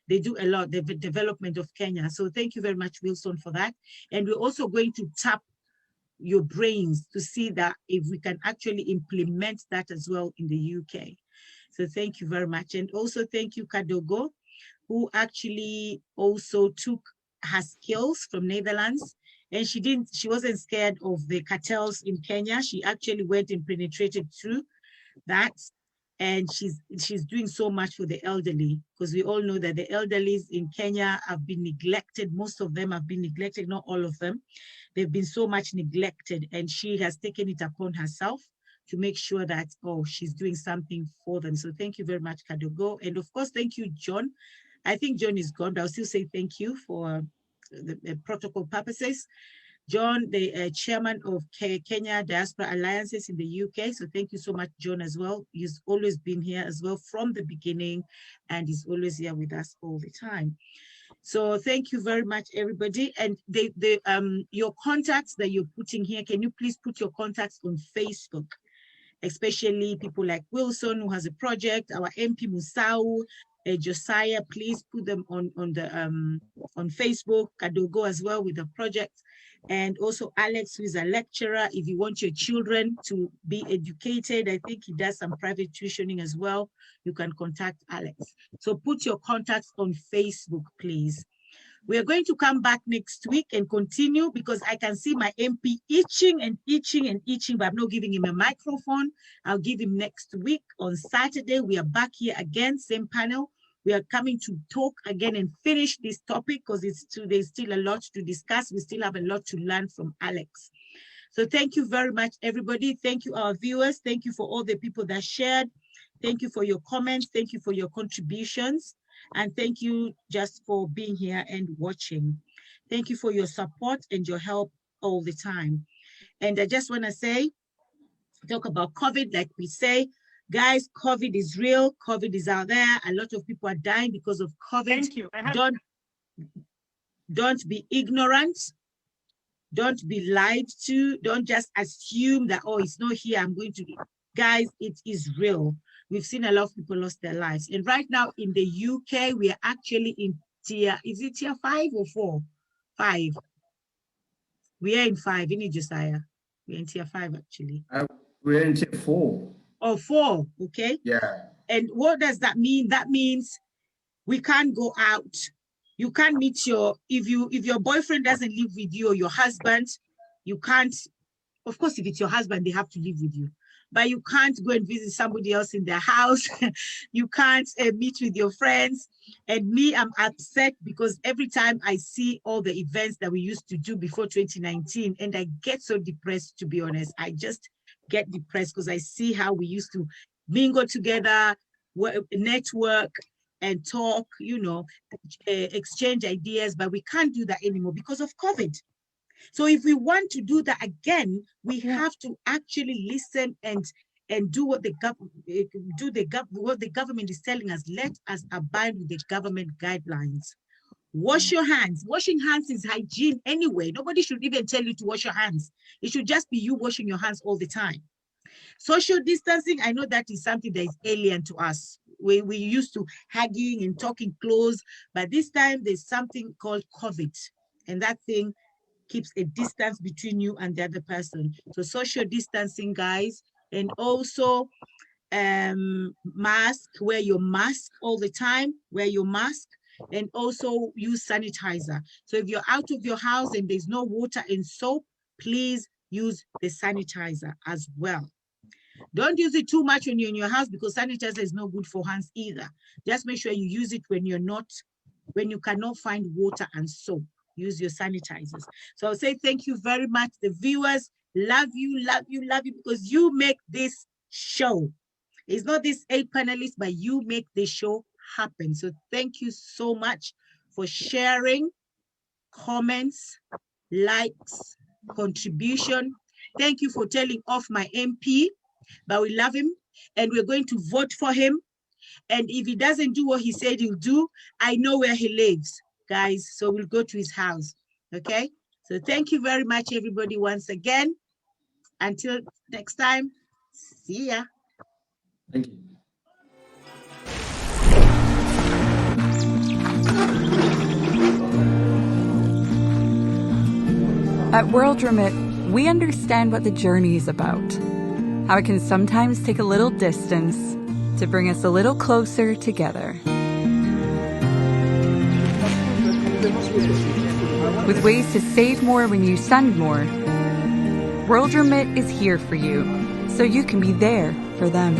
They do a lot, the development of Kenya. So thank you very much, Wilson, for that. And we're also going to tap your brains to see that if we can actually implement that as well in the UK. So thank you very much. And also thank you, Kadogo, who actually also took her skills from Netherlands. And she wasn't scared of the cartels in Kenya. She actually went and penetrated through that. And she's doing so much for the elderly, because we all know that the elderly in Kenya have been neglected. Most of them have been neglected, not all of them. They've been so much neglected, and she has taken it upon herself to make sure that, she's doing something for them. So thank you very much, Kadogo. And of course, thank you, John. I think John is gone, but I'll still say thank you for the protocol purposes. John, the chairman of Kenya Diaspora Alliances in the UK. So thank you so much, John, as well. He's always been here as well from the beginning, and he's always here with us all the time. So thank you very much, everybody. And your contacts that you're putting here, can you please put your contacts on Facebook? Especially people like Wilson, who has a project, our MP Musau, Josiah, please put them on Facebook, Kadogo as well with the project. And also Alex, who is a lecturer. If you want your children to be educated, I think he does some private tuitioning as well. You can contact Alex. So put your contacts on Facebook, please. We are going to come back next week and continue because I can see my MP itching and itching and itching, but I'm not giving him a microphone. I'll give him next week on Saturday. We are back here again, same panel. We are coming to talk again and finish this topic because there's still a lot to discuss. We still have a lot to learn from Alex. So thank you very much, everybody. Thank you, our viewers. Thank you for all the people that shared. Thank you for your comments. Thank you for your contributions. And thank you just for being here and watching. Thank you for your support and your help all the time. And I just want to say, talk about COVID, like we say, guys, COVID is real. COVID is out there. A lot of people are dying because of COVID. Thank you. Don't be ignorant. Don't be lied to. Don't just assume that, oh, it's not here, I'm going to. Guys, it is real. We've seen a lot of people lost their lives. And right now in the UK, we are actually in is it tier 5 or 4? 5. We are in 5, isn't it, Josiah? We're in tier 5, actually. We're in tier 4. Oh, 4, okay. Yeah. And what does that mean? That means we can't go out. You can't meet if your boyfriend doesn't live with you or your husband, you can't, of course, if it's your husband, they have to live with you. But you can't go and visit somebody else in their house. You can't meet with your friends. And me, I'm upset because every time I see all the events that we used to do before 2019, and I get so depressed, to be honest. I just get depressed because I see how we used to mingle together, network, and talk, you know, exchange ideas, but we can't do that anymore because of COVID. So if we want to do that again, we have to actually listen and do what the government is telling us. Let us abide with the government guidelines. Wash your hands. Washing hands is hygiene anyway. Nobody should even tell you to wash your hands. It should just be you washing your hands all the time. Social distancing, I know that is something that is alien to us. We used to hugging and talking close, but this time there's something called COVID, and that thing keeps a distance between you and the other person. So social distancing, guys, and also mask, wear your mask all the time, wear your mask, and also use sanitizer. So if you're out of your house and there's no water and soap, please use the sanitizer as well. Don't use it too much when you're in your house because sanitizer is not good for hands either. Just make sure you use it when you cannot find water and soap. Use your sanitizers. So I'll say thank you very much. The viewers, love you, love you, love you, because you make this show. It's not these 8 panelists, but you make this show happen. So thank you so much for sharing, comments, likes, contribution. Thank you for telling off my MP, but we love him and we're going to vote for him. And if he doesn't do what he said he'll do, I know where he lives, guys. So we'll go to his house, okay? So thank you very much, everybody, once again. Until next time, see ya. Thank you. At World Remit, we understand what the journey is about, how it can sometimes take a little distance to bring us a little closer together. With ways to save more when you send more, World Remit is here for you, so you can be there for them.